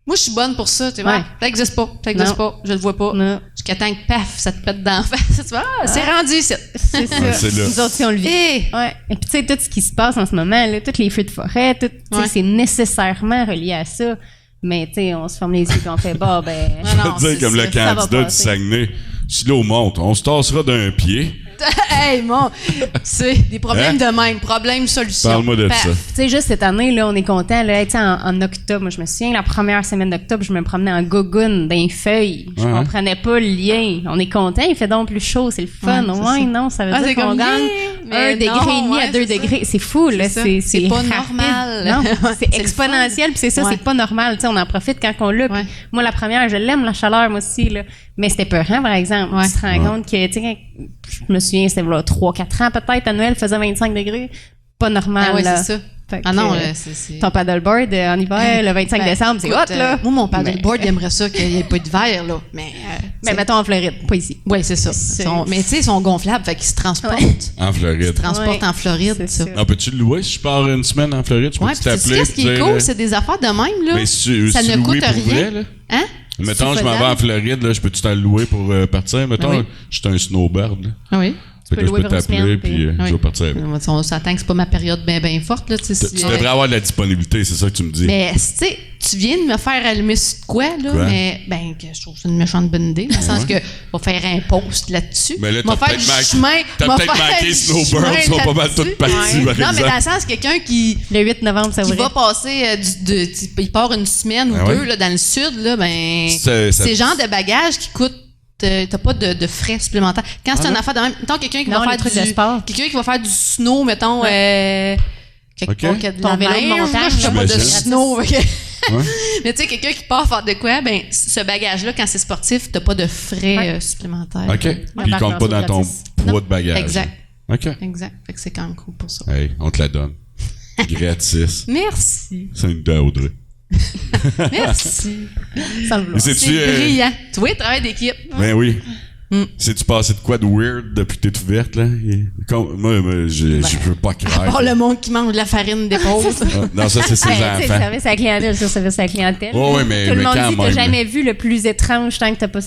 [SPEAKER 3] moi, je suis bonne pour ça, tu vois. Ça n'existe pas, je le vois pas. Jusqu'à temps que, paf, ça te pète d'en face. Tu vois, c'est rendu, c'est
[SPEAKER 2] ça.
[SPEAKER 1] C'est là.
[SPEAKER 2] Nous autres, si on le vit. Et puis, tu sais, tout ce qui se passe en ce moment, là, tous les feux de forêt, c'est nécessairement relié à ça. Mais, tu sais, on se ferme les yeux et on fait, ben.
[SPEAKER 1] Je veux dire, comme le candidat du Saguenay, si l'eau monte, on se tassera d'un pied.
[SPEAKER 3] Hey, c'est des problèmes de même, problème-solution.
[SPEAKER 1] Parle-moi de ça.
[SPEAKER 2] Tu sais, juste cette année, là, on est content. Là, en octobre, moi, je me souviens, la première semaine d'octobre, je me promenais en gogoune dans les feuilles. Je comprenais pas le lien. On est content, il fait donc plus chaud, c'est le fun. Ça veut dire qu'on gagne 1 degré et demi à 2 degrés. C'est fou, là. C'est
[SPEAKER 3] pas
[SPEAKER 2] rapide.
[SPEAKER 3] normal.
[SPEAKER 2] Non, c'est exponentiel, puis c'est ça, c'est pas normal. Tu sais, on en profite quand on l'a. Moi, la première, je l'aime, la chaleur, moi aussi, là. Mais c'était peurant, par exemple. Tu te rends compte que, tu sais, je me souviens, c'était 3-4 ans peut-être, à Noël, faisait 25 degrés. Pas normal, là.
[SPEAKER 3] C'est ça. C'est...
[SPEAKER 2] Ton paddleboard en hiver, le 25 décembre, c'est hot, là.
[SPEAKER 3] Moi, mon paddleboard, il aimerait ça qu'il n'y ait pas d'hiver, là. Mais
[SPEAKER 2] mettons en Floride, pas ici.
[SPEAKER 3] Oui, c'est ça. Mais tu sais, ils sont gonflables, fait qu'ils se transportent.
[SPEAKER 1] En Floride.
[SPEAKER 3] Ils se transportent en Floride, ça.
[SPEAKER 1] Peux-tu le louer si je pars une semaine en Floride? Je peux t'appeler.
[SPEAKER 3] Qu'est-ce qui est cool, c'est des affaires de même, là.
[SPEAKER 1] Mais ça
[SPEAKER 3] ne coûte rien. Hein?
[SPEAKER 1] Mettons, je m'en vais en Floride, là, je peux-tu t'en louer pour partir? Mettons, je suis un snowboard, là.
[SPEAKER 3] Ah oui.
[SPEAKER 1] Je peux t'appeler, puis je vais partir.
[SPEAKER 3] On s'attend que c'est pas ma période bien forte, là. Tu
[SPEAKER 1] devrais avoir de la disponibilité, c'est ça que tu me dis.
[SPEAKER 3] Mais, tu sais, tu viens de me faire allumer sur quoi, là? Mais, que je trouve ça une méchante bonne idée, dans le sens que on va faire un post là-dessus.
[SPEAKER 1] Mais là, t'as peut-être manqué Snowbird, ils sont pas mal toutes parties, par exemple.
[SPEAKER 3] Non, mais dans le sens, quelqu'un qui.
[SPEAKER 2] Le 8 novembre, ça va
[SPEAKER 3] passer il part une semaine ou deux, là, dans le sud, là, c'est le genre de bagages qui coûtent. T'as pas de frais supplémentaires. Quand c'est une affaire de même, mettons quelqu'un qui va faire du snow, mettons, quelque part qui a de la
[SPEAKER 2] vélo de montagne,
[SPEAKER 3] je pas de snow. Mais tu sais, quelqu'un qui part faire de quoi, ce bagage-là, quand c'est sportif, t'as pas de frais supplémentaires.
[SPEAKER 1] OK. Puis il compte pas dans ton poids de bagage.
[SPEAKER 3] Exact.
[SPEAKER 1] OK.
[SPEAKER 3] Exact. Fait que c'est quand même cool pour ça.
[SPEAKER 1] Hey, on te la donne. Gratis.
[SPEAKER 3] Merci.
[SPEAKER 1] C'est une idée, Audrey.
[SPEAKER 3] Merci.
[SPEAKER 1] C'est
[SPEAKER 3] brillant. Tu vois, travail d'équipe.
[SPEAKER 1] Ben oui. C'est-tu passé de quoi de weird depuis que t'es ouverte, là? Moi, je peux pas croire.
[SPEAKER 3] À part le monde qui mange de la farine des pauvres.
[SPEAKER 1] Non, ça, c'est ses enfants.
[SPEAKER 2] C'est le service à la clientèle, c'est le service à la clientèle.
[SPEAKER 1] Oui, mais
[SPEAKER 2] tout le monde
[SPEAKER 1] quand
[SPEAKER 2] dit que t'as jamais vu le plus étrange tant que t'as pas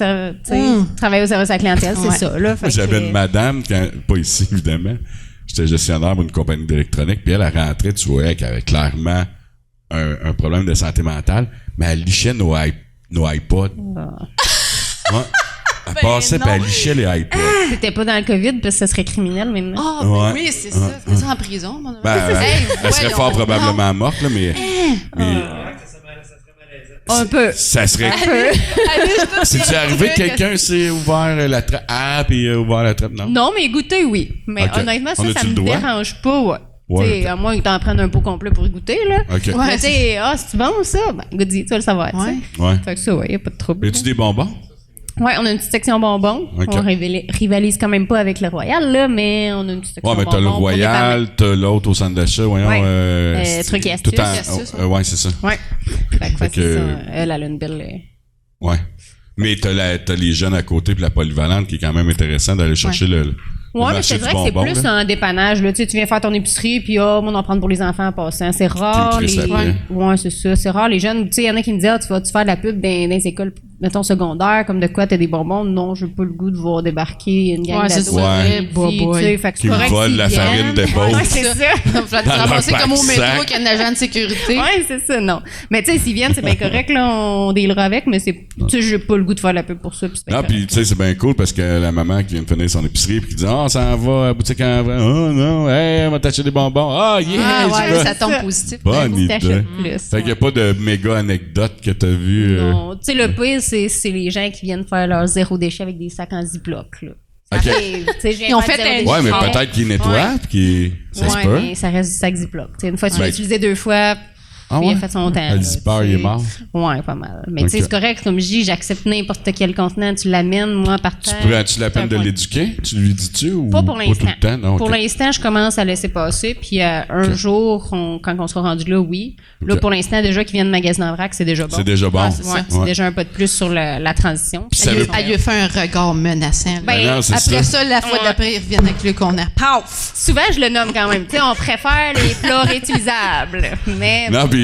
[SPEAKER 2] travaillé au service à la clientèle, c'est ça, là.
[SPEAKER 1] Moi, j'avais une madame, pas ici, évidemment. J'étais gestionnaire pour une compagnie d'électronique, puis elle rentrait, tu voyais qu'elle avait clairement un problème de santé mentale, mais elle lichait nos iPods. Ouais. Elle passait puis elle lichait les iPods.
[SPEAKER 2] C'était pas dans le COVID parce que ça serait criminel maintenant.
[SPEAKER 3] Oui, c'est ça. C'est ça en prison.
[SPEAKER 1] Elle serait fort probablement morte, là, mais
[SPEAKER 2] un peu.
[SPEAKER 1] Ça serait. C'est-tu arrivé que quelqu'un s'est ouvert la trappe puis ouvert la trappe? Non?
[SPEAKER 2] Non, mais goûter, oui. Mais honnêtement, ça me dérange pas, ouais. À moins que t'en prennes un pot complet pour goûter, là.
[SPEAKER 1] Okay.
[SPEAKER 2] Mais tu sais, c'est bon, ça? Goûte-y, tu vas le savoir, tu sais.
[SPEAKER 1] Ouais.
[SPEAKER 2] Fait que ça, y a pas de trouble.
[SPEAKER 1] Y a-tu des bonbons?
[SPEAKER 2] Ouais, on a une petite section bonbons. Okay. On rivalise quand même pas avec le Royal, là, mais on a une petite section bonbons.
[SPEAKER 1] Ouais, mais t'as le Royal, t'as l'autre au centre d'achat, voyons.
[SPEAKER 2] Trucs et astuces.
[SPEAKER 1] Ouais, c'est ça.
[SPEAKER 2] Ouais. Fait que ça, elle a une belle...
[SPEAKER 1] Ouais. Mais t'as les jeunes à côté puis la polyvalente qui est quand même intéressant d'aller chercher le
[SPEAKER 2] mais je te dirais que c'est plus un dépannage. Là. Tu viens faire ton épicerie, puis on en prend pour les enfants en passant. C'est rare. Ouais, c'est ça. C'est rare. Les jeunes, tu sais, il y en a qui me disent tu vas-tu faire de la pub dans les écoles mettons, secondaire, comme de quoi t'as des bonbons. Non, j'ai pas le goût de voir débarquer une gang d'ados.
[SPEAKER 1] Ouais.
[SPEAKER 2] Qui me
[SPEAKER 1] volent la farine de Beauce.
[SPEAKER 2] Ouais, c'est ça.
[SPEAKER 3] Tu ramasser comme au métro qu'il y a un agent de sécurité.
[SPEAKER 2] Ouais, c'est ça, non. Mais tu sais, s'ils viennent, c'est bien correct, là, on dealera avec, mais tu sais, j'ai pas le goût de faire la pub pour ça.
[SPEAKER 1] Non, puis tu sais, c'est bien cool parce que la maman qui vient de finir son épicerie puis qui dit ça en va à la boutique en vrai. Oh non, hey, on va t'acheter des bonbons.
[SPEAKER 3] Ça tombe positif.
[SPEAKER 1] Bonne idée.
[SPEAKER 2] Plus,
[SPEAKER 1] fait qu'il n'y a pas de méga anecdote que t'as vu.
[SPEAKER 2] Non, tu sais, le pire, c'est les gens qui viennent faire leur zéro déchet avec des sacs en Ziploc, là.
[SPEAKER 1] OK.
[SPEAKER 2] Ils
[SPEAKER 3] ont fait
[SPEAKER 1] Ouais, mais peut-être qu'ils nettoient puis ça se peut.
[SPEAKER 2] Mais ça reste du sac Ziploc. Une fois, tu l'as utilisé 2 fois. Puis il a fait son temps.
[SPEAKER 1] Le zipper, il est mort?
[SPEAKER 2] Ouais, pas mal. Mais tu sais, c'est correct. Comme je dis, j'accepte n'importe quel contenant. Tu l'amènes, moi, par terre.
[SPEAKER 1] Prends-tu la peine de l'éduquer? Tu lui dis-tu ou
[SPEAKER 2] pas pour l'instant?
[SPEAKER 1] Pas tout le temps? Non,
[SPEAKER 2] pour l'instant, je commence à laisser passer. Puis un jour, quand on sera rendu là, oui. Là, pour l'instant, déjà qu'ils viennent magasiner en vrac, c'est déjà bon.
[SPEAKER 1] C'est déjà bon.
[SPEAKER 2] C'est déjà un pas de plus sur la transition.
[SPEAKER 3] Elle lui a fait un regard menaçant. Après ça, la fois d'après, ils reviennent avec le qu'on a. Paf!
[SPEAKER 2] Souvent, je le nomme quand même. Tu sais, on préfère les plats réutilisables. Mais
[SPEAKER 1] non, puis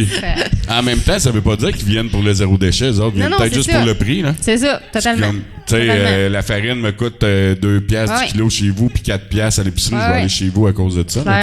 [SPEAKER 1] en même temps, ça veut pas dire qu'ils viennent pour le zéro déchet. Les autres viennent peut-être juste pour le prix. Là.
[SPEAKER 2] C'est ça, totalement.
[SPEAKER 1] Tu sais, la farine me coûte 2 piastres du kilo chez vous puis 4 piastres à l'épicerie. Je vais aller chez vous à cause de ça. Là,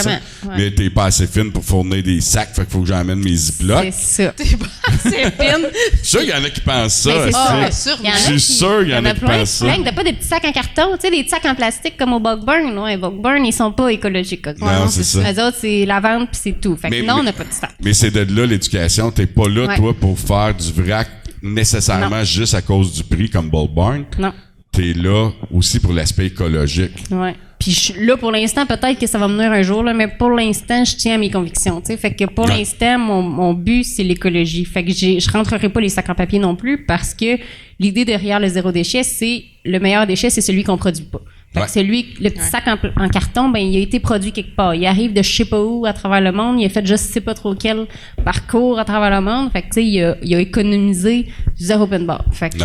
[SPEAKER 1] mais t'es pas assez fine pour fournir des sacs. Fait qu'il faut que j'emmène mes Ziplocs.
[SPEAKER 2] C'est ça. T'es pas assez fine.
[SPEAKER 1] Je suis sûr qu'il y en a qui pensent ça.
[SPEAKER 3] Je
[SPEAKER 1] suis sûr qu'il y en a qui pensent ça.
[SPEAKER 2] T'as pas des petits sacs en carton. Tu sais, des sacs en plastique comme au Bugburn. Ouais, Bugburn, ils sont pas écologiques.
[SPEAKER 1] Non, c'est ça.
[SPEAKER 2] Les autres, c'est la vente puis c'est tout. Fait que non, on n'a pas de sac.
[SPEAKER 1] Mais c'est de là l'éducation. T'es pas là, toi, pour faire du vrac nécessairement juste à cause du prix comme Bugburn.
[SPEAKER 2] Non.
[SPEAKER 1] T'es là aussi pour l'aspect écologique.
[SPEAKER 2] Ouais. Puis là, pour l'instant, peut-être que ça va venir un jour, là, mais pour l'instant, je tiens à mes convictions. T'sais. Fait que pour l'instant, mon but, c'est l'écologie. Fait que je rentrerai pas les sacs en papier non plus parce que l'idée derrière le zéro déchet, c'est le meilleur déchet, c'est celui qu'on produit pas. Fait que le petit sac en carton, ben il a été produit quelque part. Il arrive de je sais pas où à travers le monde. Il a fait je sais pas trop quel parcours à travers le monde. Fait que tu sais, il a économisé du zéro open bar. Fait que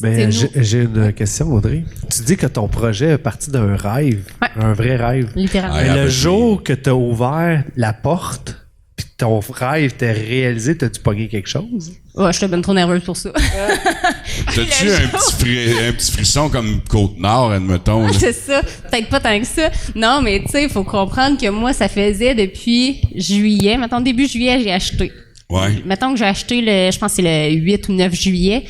[SPEAKER 5] ben, j'ai une question, Audrey. Tu dis que ton projet est parti d'un rêve, un vrai rêve.
[SPEAKER 2] Littéralement.
[SPEAKER 5] Mais le jour que tu as ouvert la porte, puis ton rêve t'est réalisé, t'as-tu pogné quelque chose?
[SPEAKER 2] Ouais, je suis bien trop nerveuse pour ça.
[SPEAKER 1] T'as-tu un petit frisson comme Côte-Nord, admettons?
[SPEAKER 2] C'est ça. Peut-être pas tant que ça. Non, mais tu sais, il faut comprendre que moi, ça faisait depuis juillet. Mettons, début juillet, j'ai acheté.
[SPEAKER 1] Ouais.
[SPEAKER 2] Mettons que j'ai acheté je pense que c'est le 8 ou 9 juillet.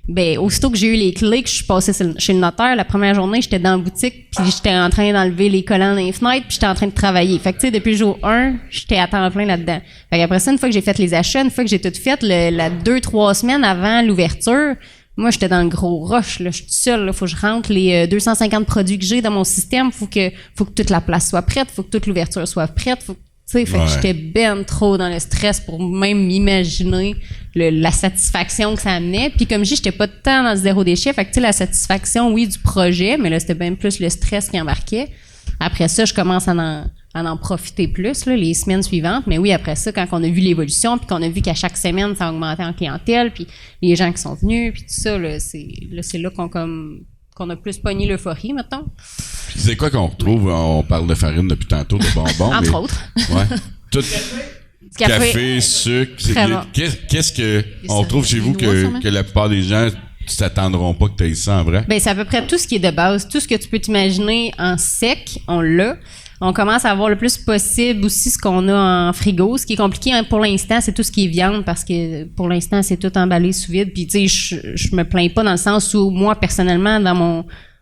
[SPEAKER 2] Ben, aussitôt que j'ai eu les clés, que je suis passée chez le notaire, la première journée, j'étais dans la boutique, puis j'étais en train d'enlever les collants dans les fenêtres, puis j'étais en train de travailler. Fait que, tu sais, depuis le jour 1, j'étais à temps plein là-dedans. Fait qu'après ça, une fois que j'ai fait les achats, une fois que j'ai tout fait, la 2-3 semaines avant l'ouverture, moi, j'étais dans le gros rush, là. Je suis toute seule, là. Faut que je rentre les 250 produits que j'ai dans mon système. Faut que toute la place soit prête. Faut que toute l'ouverture soit prête. Tu sais, fait que j'étais ben trop dans le stress pour même m'imaginer la satisfaction que ça amenait. Puis comme je dis, j'étais pas tant dans le zéro déchet. Fait que tu sais, la satisfaction, oui, du projet, mais là, c'était bien plus le stress qui embarquait. Après ça, je commence à en profiter plus, là, les semaines suivantes. Mais oui, après ça, quand on a vu l'évolution, puis qu'on a vu qu'à chaque semaine, ça augmentait en clientèle, puis les gens qui sont venus, puis tout ça, c'est là qu'on a plus pogné l'euphorie, mettons.
[SPEAKER 1] Puis c'est quoi qu'on retrouve? On parle de farine depuis tantôt, de bonbons.
[SPEAKER 2] Entre autres.
[SPEAKER 1] Ouais. Tout café, sucre. Qu'est-ce que on retrouve chez vous que la plupart des gens ne s'attendront pas que tu aies ça en vrai?
[SPEAKER 2] Ben, c'est à peu près tout ce qui est de base. Tout ce que tu peux t'imaginer en sec, on l'a. On commence à avoir le plus possible aussi ce qu'on a en frigo. Ce qui est compliqué pour l'instant, c'est tout ce qui est viande parce que pour l'instant, c'est tout emballé sous vide. Puis tu sais, je me plains pas dans le sens où moi, personnellement,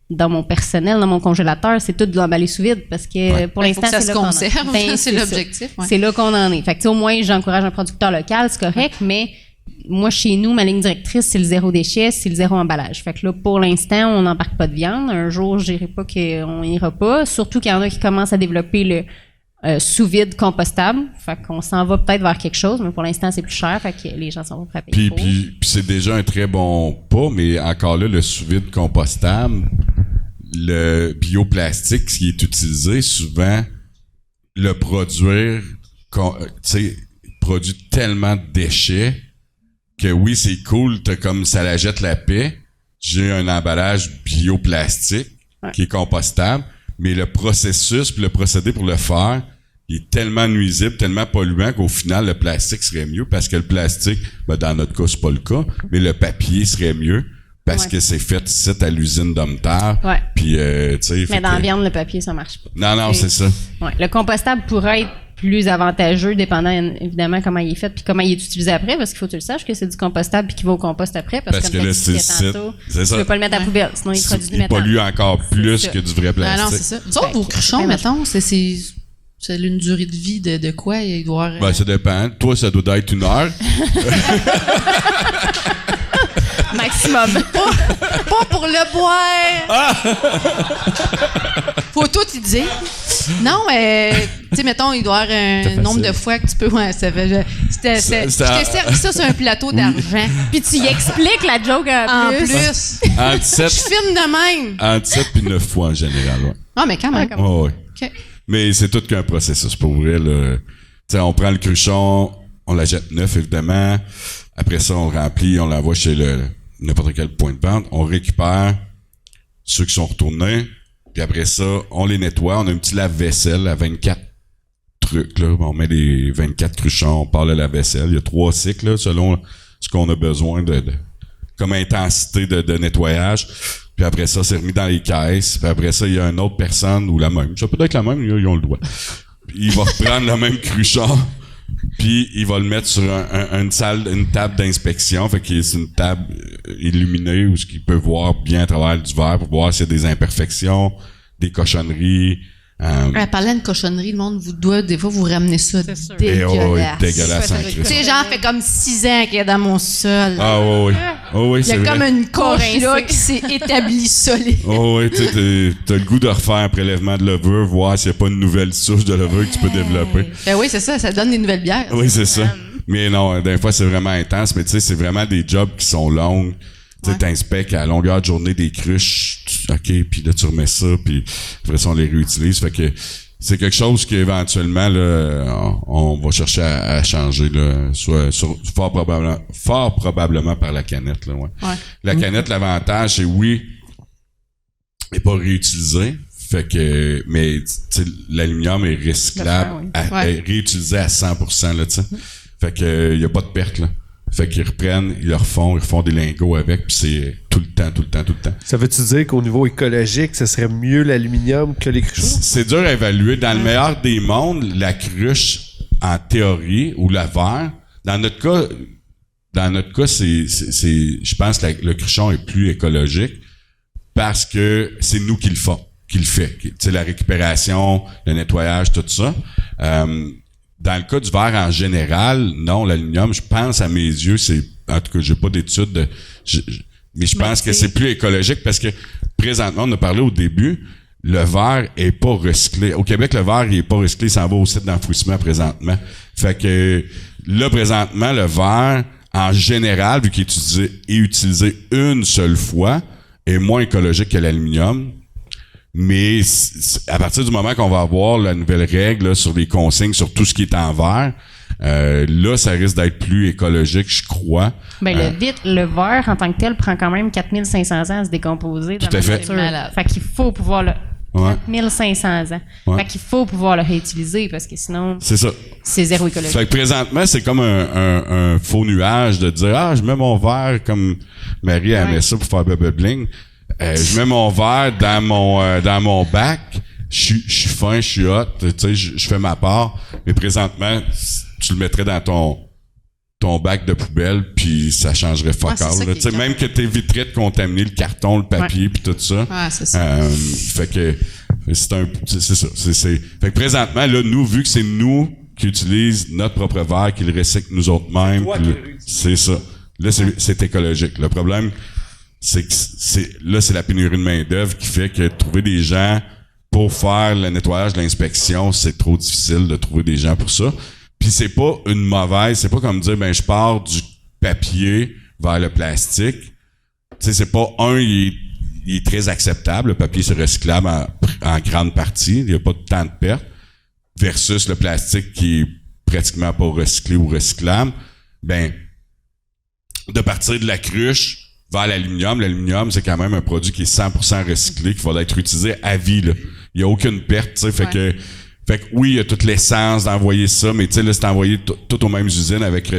[SPEAKER 2] dans mon personnel, dans mon congélateur, c'est tout de l'emballé sous vide parce que pour l'instant,
[SPEAKER 3] ça se conserve. C'est l'objectif.
[SPEAKER 2] C'est là qu'on en est. Fait que au moins, j'encourage un producteur local, c'est correct, mais moi, chez nous, ma ligne directrice, c'est le zéro déchet, c'est le zéro emballage. Fait que là, pour l'instant, on n'embarque pas de viande. Un jour, je dirais pas qu'on ira pas. Surtout qu'il y en a qui commencent à développer le sous-vide compostable. Fait qu'on s'en va peut-être vers quelque chose, mais pour l'instant, c'est plus cher. Fait que les gens s'en vont frapper.
[SPEAKER 1] Puis c'est déjà un très bon pas, mais encore là, le sous-vide compostable, le bioplastique, ce qui est utilisé, souvent, le produire, tu sais, produit tellement de déchets que oui, c'est cool, t'as comme ça la jette la paix. J'ai un emballage bioplastique qui est compostable, mais le processus puis le procédé pour le faire, il est tellement nuisible, tellement polluant qu'au final, le plastique serait mieux parce que le plastique, ben dans notre cas, c'est pas le cas, mais le papier serait mieux. parce que c'est fait ici à l'usine Domtar.
[SPEAKER 2] Ouais.
[SPEAKER 1] Puis, tu sais...
[SPEAKER 2] Mais dans la viande, le papier, ça marche pas.
[SPEAKER 1] Non, c'est ça.
[SPEAKER 2] Ouais. Le compostable pourrait être plus avantageux, dépendant évidemment comment il est fait puis comment il est utilisé après, parce qu'il faut que tu le saches que c'est du compostable puis qu'il va au compost après, parce que
[SPEAKER 1] là, c'est ça.
[SPEAKER 2] Tu peux pas le mettre à la poubelle, sinon il produit du méthane.
[SPEAKER 1] Il pollue encore plus que du vrai plastique.
[SPEAKER 3] Non, c'est ça. Nous autres, vos cruchons, mettons, c'est une durée de vie de quoi? Il doit avoir...
[SPEAKER 1] Ben, ça dépend. Toi, ça doit être 1 heure.
[SPEAKER 2] Maximum.
[SPEAKER 3] Pas pour le boire! Faut tout y dire. Non, mais, tu sais, mettons, il doit y avoir un nombre de fois que tu peux... Ouais, ça fait... Je t'ai servi ça sur un plateau d'argent.
[SPEAKER 2] Puis tu y expliques la joke
[SPEAKER 3] En
[SPEAKER 2] en plus.
[SPEAKER 1] Entre 7,
[SPEAKER 3] Je filme de même.
[SPEAKER 1] entre 7 et 9 fois en général. Ouais.
[SPEAKER 3] Ah, mais quand même.
[SPEAKER 1] Ouais.
[SPEAKER 3] OK.
[SPEAKER 1] Mais c'est tout qu'un processus, pour vrai. Tu sais, on prend le cruchon, on la jette neuf, évidemment. Après ça, on remplit, on l'envoie chez n'importe quel point de vente. On récupère ceux qui sont retournés. Puis après ça, on les nettoie. On a un petit lave-vaisselle à 24 trucs, là. On met les 24 cruchons, on part le lave-vaisselle. Il y a 3 cycles, là, selon ce qu'on a besoin comme intensité de nettoyage. Puis après ça, c'est remis dans les caisses. Puis après ça, il y a une autre personne, ou la même. Ça peut être la même, ils ont le droit. Puis il va reprendre le même cruchon, puis il va le mettre sur une table d'inspection. Fait que c'est une table illuminée où il peut voir bien à travers du verre pour voir s'il y a des imperfections, des cochonneries.
[SPEAKER 3] Parlant de cochonnerie, le monde vous doit, des fois, vous ramenez ça dégueulasse.
[SPEAKER 1] Dégueulasse en
[SPEAKER 3] Tu sais, genre, fait comme 6 ans qu'il est dans mon sol.
[SPEAKER 1] Ah oui. Oh, oui,
[SPEAKER 3] il y a comme une couche là qui s'est établie solide.
[SPEAKER 1] Oh oui, t'as le goût de refaire un prélèvement de levure, voir s'il n'y a pas une nouvelle souche de levure que tu peux développer.
[SPEAKER 3] Ben oui, c'est ça donne des nouvelles bières.
[SPEAKER 1] Oui, c'est ça. Mais non, des fois, c'est vraiment intense, mais tu sais, c'est vraiment des jobs qui sont longs. Tu sais, t'inspectes à longueur de journée des cruches, OK, puis là, tu remets ça, puis après ça, on les réutilise. Fait que c'est quelque chose qu'éventuellement, là, on va chercher à changer, là, fort probablement par la canette, là, ouais. La canette, l'avantage, c'est oui, elle n'est pas réutilisée. Fait que, mais, tu sais, l'aluminium est recyclable, est réutilisé à 100%, là, tu sais. Fait que, y a pas de perte, là. Fait qu'ils reprennent, ils refont des lingots avec, puis c'est tout le temps.
[SPEAKER 5] Ça veut-tu dire qu'au niveau écologique, ce serait mieux l'aluminium que les cruchons? C'est
[SPEAKER 1] dur à évaluer. Dans le meilleur des mondes, la cruche, en théorie, ou le verre, dans notre cas, c'est je pense que le cruchon est plus écologique parce que c'est nous qui le fait. Tu sais, la récupération, le nettoyage, tout ça. Dans le cas du verre en général, non, l'aluminium, je pense à mes yeux, en tout cas, j'ai pas d'études, mais je pense que c'est plus écologique parce que présentement, on a parlé au début, le verre est pas recyclé. Au Québec, le verre, il est pas recyclé, il s'en va au site d'enfouissement présentement. Fait que là, présentement, le verre, en général, vu qu'il est utilisé une seule fois, est moins écologique que l'aluminium. Mais à partir du moment qu'on va avoir la nouvelle règle là, sur les consignes, sur tout ce qui est en verre, là, ça risque d'être plus écologique, je crois.
[SPEAKER 2] Ben, le verre, en tant que tel, prend quand même 4500 ans à se décomposer dans la nature. Fait qu'il faut pouvoir le... 4500 ans. Ouais. Fait qu'il faut pouvoir le réutiliser parce que sinon, c'est zéro écologique.
[SPEAKER 1] Fait que présentement, c'est comme un faux nuage de dire « je mets mon verre comme Marie aimait ça pour faire bubble bling. Je mets mon verre dans mon bac, je suis fin, je suis hot, tu sais, je fais ma part, mais présentement, tu le mettrais dans ton bac de poubelle, puis ça changerait fuck all. Tu sais, même que t'éviterais de contaminer le carton, le papier, puis tout ça.
[SPEAKER 3] Ouais, c'est ça.
[SPEAKER 1] Fait que c'est ça. Fait que présentement, là, nous, vu que c'est nous qui utilisons notre propre verre, qui le recycle nous autres mêmes, c'est ça. Là, c'est écologique. Le problème, c'est que c'est la pénurie de main-d'œuvre qui fait que trouver des gens pour faire le nettoyage, l'inspection, c'est trop difficile de trouver des gens pour ça. Puis c'est pas c'est pas comme dire je pars du papier vers le plastique. Tu sais, c'est pas il est très acceptable, le papier c'est recyclable en grande partie, il y a pas tant de pertes versus le plastique qui est pratiquement pas recyclé ou recyclable. De partir de la cruche vers l'aluminium. L'aluminium, c'est quand même un produit qui est 100% recyclé, qui va être utilisé à vie, là. Il y a aucune perte, tu sais. Fait que oui, il y a toute l'essence d'envoyer ça, mais tu sais, là, c'est envoyé tout aux mêmes usines avec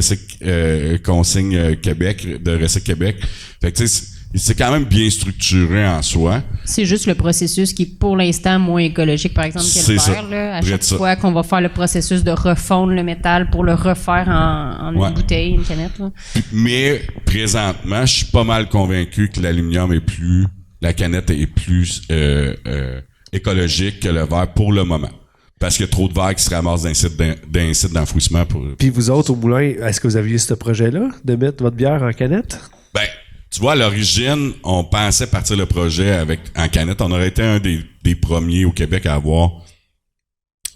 [SPEAKER 1] Consigne Québec, de Recycle Québec. Fait que tu sais, c'est quand même bien structuré en soi.
[SPEAKER 2] C'est juste le processus qui est pour l'instant moins écologique, par exemple, que
[SPEAKER 1] C'est
[SPEAKER 2] le
[SPEAKER 1] ça.
[SPEAKER 2] verre. Là. À
[SPEAKER 1] Près
[SPEAKER 2] chaque
[SPEAKER 1] de ça.
[SPEAKER 2] fois qu'on va faire le processus de refondre le métal pour le refaire en
[SPEAKER 1] Ouais.
[SPEAKER 2] une bouteille, une canette. Là.
[SPEAKER 1] Mais présentement, je suis pas mal convaincu que la canette est plus écologique que le verre pour le moment. Parce qu'il y a trop de verre qui se ramassent d'un site d'enfouissement pour...
[SPEAKER 5] Puis vous autres, au moulin, est-ce que vous aviez ce projet-là de mettre votre bière en canette?
[SPEAKER 1] Ben, tu vois, à l'origine, on pensait partir le projet en canette. On aurait été un des premiers au Québec à avoir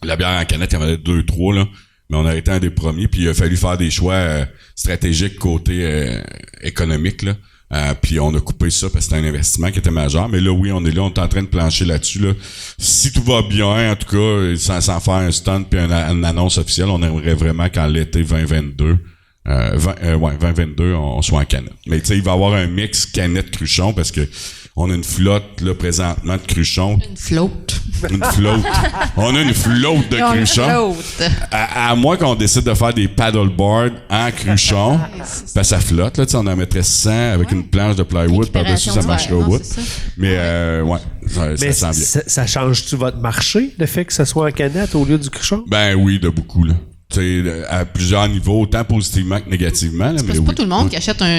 [SPEAKER 1] la bière en canette. Il y en avait 2, 3, là. Mais on aurait été un des premiers. Puis il a fallu faire des choix stratégiques côté économique, là. Puis on a coupé ça parce que c'était un investissement qui était majeur. Mais là, oui, on est en train de plancher là-dessus. Là. Si tout va bien, en tout cas, sans faire un stunt puis une annonce officielle, on aimerait vraiment qu'en l'été 2022, 2022, on soit en canette. Mais tu sais, il va y avoir un mix canette-cruchon parce que on a une flotte là présentement de cruchons.
[SPEAKER 3] Une flotte.
[SPEAKER 1] Une flotte. On a une flotte de cruchons. À moins qu'on décide de faire des paddleboards en cruchon, parce que ça flotte, là, tu sais, on en mettrait 100 avec une planche de plywood par-dessus, ça marcherait au bout. Mais,
[SPEAKER 5] Mais
[SPEAKER 1] ça sent bien.
[SPEAKER 5] ça change-tu votre marché, le fait que ce soit en canette au lieu du cruchon?
[SPEAKER 1] Ben oui, de beaucoup, là. Tu sais, à plusieurs niveaux, autant positivement que négativement. Là, mais
[SPEAKER 3] C'est pas
[SPEAKER 1] oui.
[SPEAKER 3] tout le monde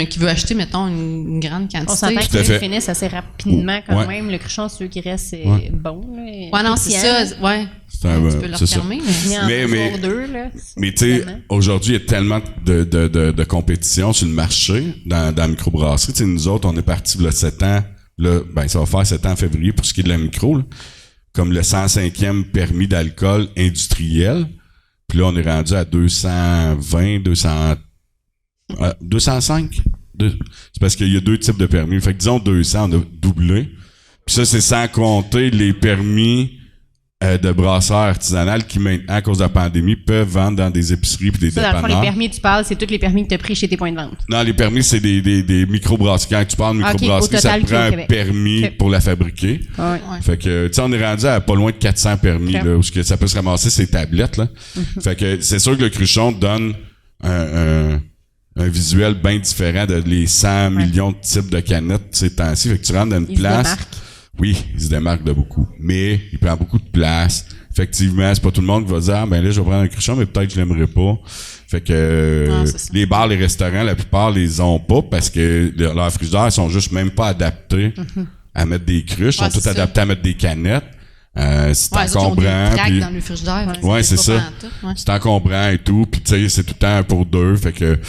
[SPEAKER 3] qui veut acheter, mettons, une grande
[SPEAKER 2] On
[SPEAKER 3] quantité.
[SPEAKER 2] s'entend
[SPEAKER 1] Tout à
[SPEAKER 2] qu'ils
[SPEAKER 1] fait.
[SPEAKER 2] finissent assez rapidement quand
[SPEAKER 1] Ouais.
[SPEAKER 2] même. Le cruchon, ceux qui restent, c'est bon. Là,
[SPEAKER 3] Ouais, non, c'est ça. Ouais.
[SPEAKER 1] C'est
[SPEAKER 3] Tu peux leur
[SPEAKER 1] c'est ça.
[SPEAKER 3] fermer, mais...
[SPEAKER 1] Mais-
[SPEAKER 2] Mais, deux, là,
[SPEAKER 1] Mais tu sais, aujourd'hui, il y a tellement de compétition sur le marché dans la microbrasserie. Tu sais, nous autres, on est partis il y a 7 ans. Là, ben, ça va faire 7 ans en février pour ce qui est de la micro. Là, comme le 105e permis d'alcool industriel. Puis là, on est rendu à 220, 205. C'est parce qu'il y a 2 types de permis. Fait que disons 200, on a doublé. Puis ça, c'est sans compter les permis de brasseurs artisanales qui, maintenant, à cause de la pandémie, peuvent vendre dans des épiceries et des
[SPEAKER 2] ça, dans le fond,
[SPEAKER 1] dépanneurs.
[SPEAKER 2] les permis, tu parles, c'est tous les permis que tu as pris chez tes points de vente.
[SPEAKER 1] Non, les permis, c'est des microbrasseries. Quand tu parles de
[SPEAKER 2] Ok,
[SPEAKER 1] microbrasserie,
[SPEAKER 2] au
[SPEAKER 1] ça
[SPEAKER 2] total,
[SPEAKER 1] te prend
[SPEAKER 2] au
[SPEAKER 1] un
[SPEAKER 2] Québec.
[SPEAKER 1] permis
[SPEAKER 2] Ok.
[SPEAKER 1] pour la fabriquer.
[SPEAKER 2] Ouais.
[SPEAKER 3] Ouais.
[SPEAKER 1] Fait que, tu sais, on est rendu à pas loin de 400 permis,
[SPEAKER 2] Ok.
[SPEAKER 1] là, où ce que ça peut se ramasser ces tablettes, là. Fait que c'est sûr que le cruchon donne un visuel bien différent de les 100 millions de types de canettes ces temps-ci. Fait que tu rentres dans une
[SPEAKER 2] Il se
[SPEAKER 1] place.
[SPEAKER 2] démarque.
[SPEAKER 1] Oui, il se démarque de beaucoup. Mais il prend beaucoup de place. Effectivement, c'est pas tout le monde qui va dire, ah, ben là, je vais prendre un cruchon, mais peut-être que je l'aimerais pas. Fait que
[SPEAKER 3] Non, c'est ça.
[SPEAKER 1] les bars, les restaurants, la plupart les ont pas parce que leurs frigidaires sont juste même pas adaptés à mettre des cruches. Ils
[SPEAKER 3] Ouais,
[SPEAKER 1] sont tous
[SPEAKER 3] c'est ça.
[SPEAKER 1] adaptés à mettre des canettes. C'est
[SPEAKER 3] Ouais, les autres, ils ont des
[SPEAKER 1] encombrant.
[SPEAKER 3] tracts
[SPEAKER 1] puis-
[SPEAKER 3] dans le frigidaire.
[SPEAKER 1] Ouais, c'est
[SPEAKER 3] pas
[SPEAKER 1] ça.
[SPEAKER 3] pantoute, ouais.
[SPEAKER 1] C'est encombrant et tout. Puis tu sais, c'est tout le temps un pour deux. Fait que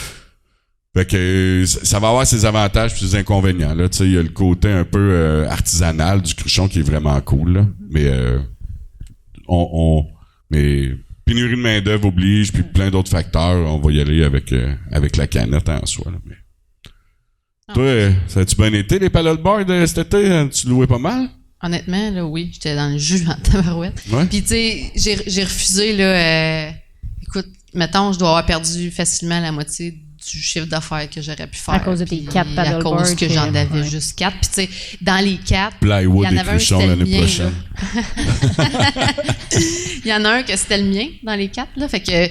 [SPEAKER 1] ça va avoir ses avantages puis ses inconvénients. Là, tu sais, il y a le côté un peu artisanal du cruchon qui est vraiment cool. Là. Mais mais pénurie de main d'œuvre oblige puis plein d'autres facteurs. On va y aller avec la canette en soi. Là, mais... Toi, ça a-tu bien été les paddleboards cet été? Tu louais pas mal?
[SPEAKER 3] Honnêtement, là, oui, j'étais dans le jus en tabarouette.
[SPEAKER 1] Ouais.
[SPEAKER 3] Puis, tu sais, j'ai refusé, là, écoute, mettons, je dois avoir perdu facilement la moitié du chiffre d'affaires que j'aurais pu faire.
[SPEAKER 2] À cause de tes
[SPEAKER 3] Puis,
[SPEAKER 2] 4
[SPEAKER 3] À
[SPEAKER 2] paddleboards
[SPEAKER 3] cause que j'en
[SPEAKER 2] que-
[SPEAKER 3] avais
[SPEAKER 2] ouais.
[SPEAKER 3] juste 4. Puis, tu sais, dans les 4,
[SPEAKER 1] Plywood
[SPEAKER 3] il y en
[SPEAKER 1] et
[SPEAKER 3] avait un,
[SPEAKER 1] cruchon
[SPEAKER 3] c'était le
[SPEAKER 1] l'année
[SPEAKER 3] mien,
[SPEAKER 1] prochaine.
[SPEAKER 3] il y en a un que c'était le mien dans les 4, là. Fait que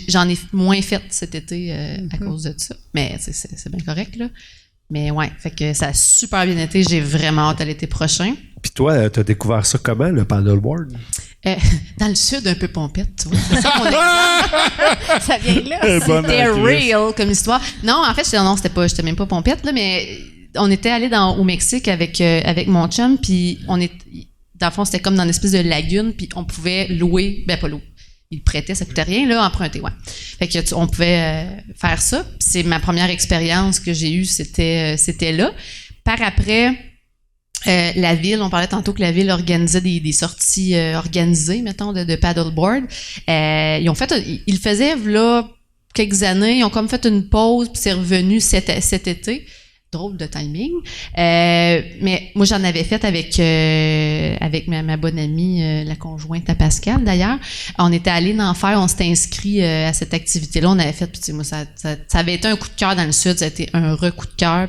[SPEAKER 3] j'en ai moins fait cet été à cause de ça. Mais c'est bien correct, là. Mais ouais, fait que ça a super bien été. J'ai vraiment hâte à l'été prochain.
[SPEAKER 5] Puis toi, t'as découvert ça comment, le paddleboard?
[SPEAKER 3] Dans le sud, un peu pompette, tu vois. C'est ça mon exemple.
[SPEAKER 2] Ça vient de là.
[SPEAKER 1] Bonne
[SPEAKER 3] C'était
[SPEAKER 1] actrice.
[SPEAKER 3] real comme histoire. Non, en fait, j'étais même pas pompette, là, mais on était allé au Mexique avec mon chum, puis dans le fond, c'était comme dans une espèce de lagune, puis on pouvait louer, ben pas louer. Il prêtait, ça coûtait rien, là, emprunter, ouais. Fait que on pouvait faire ça. Puis c'est ma première expérience que j'ai eue, c'était là. Par après, la ville, on parlait tantôt que la ville organisait des sorties organisées, mettons, de paddleboard. Ils le faisaient, là, quelques années, ils ont comme fait une pause, puis c'est revenu cet été. Drôle de timing. Mais moi, j'en avais fait avec ma bonne amie, la conjointe à Pascal, d'ailleurs. On était allés en faire, on s'était inscrit à cette activité-là. On avait fait, puis tu sais, moi, ça avait été un coup de cœur dans le sud, ça a été un coup de cœur.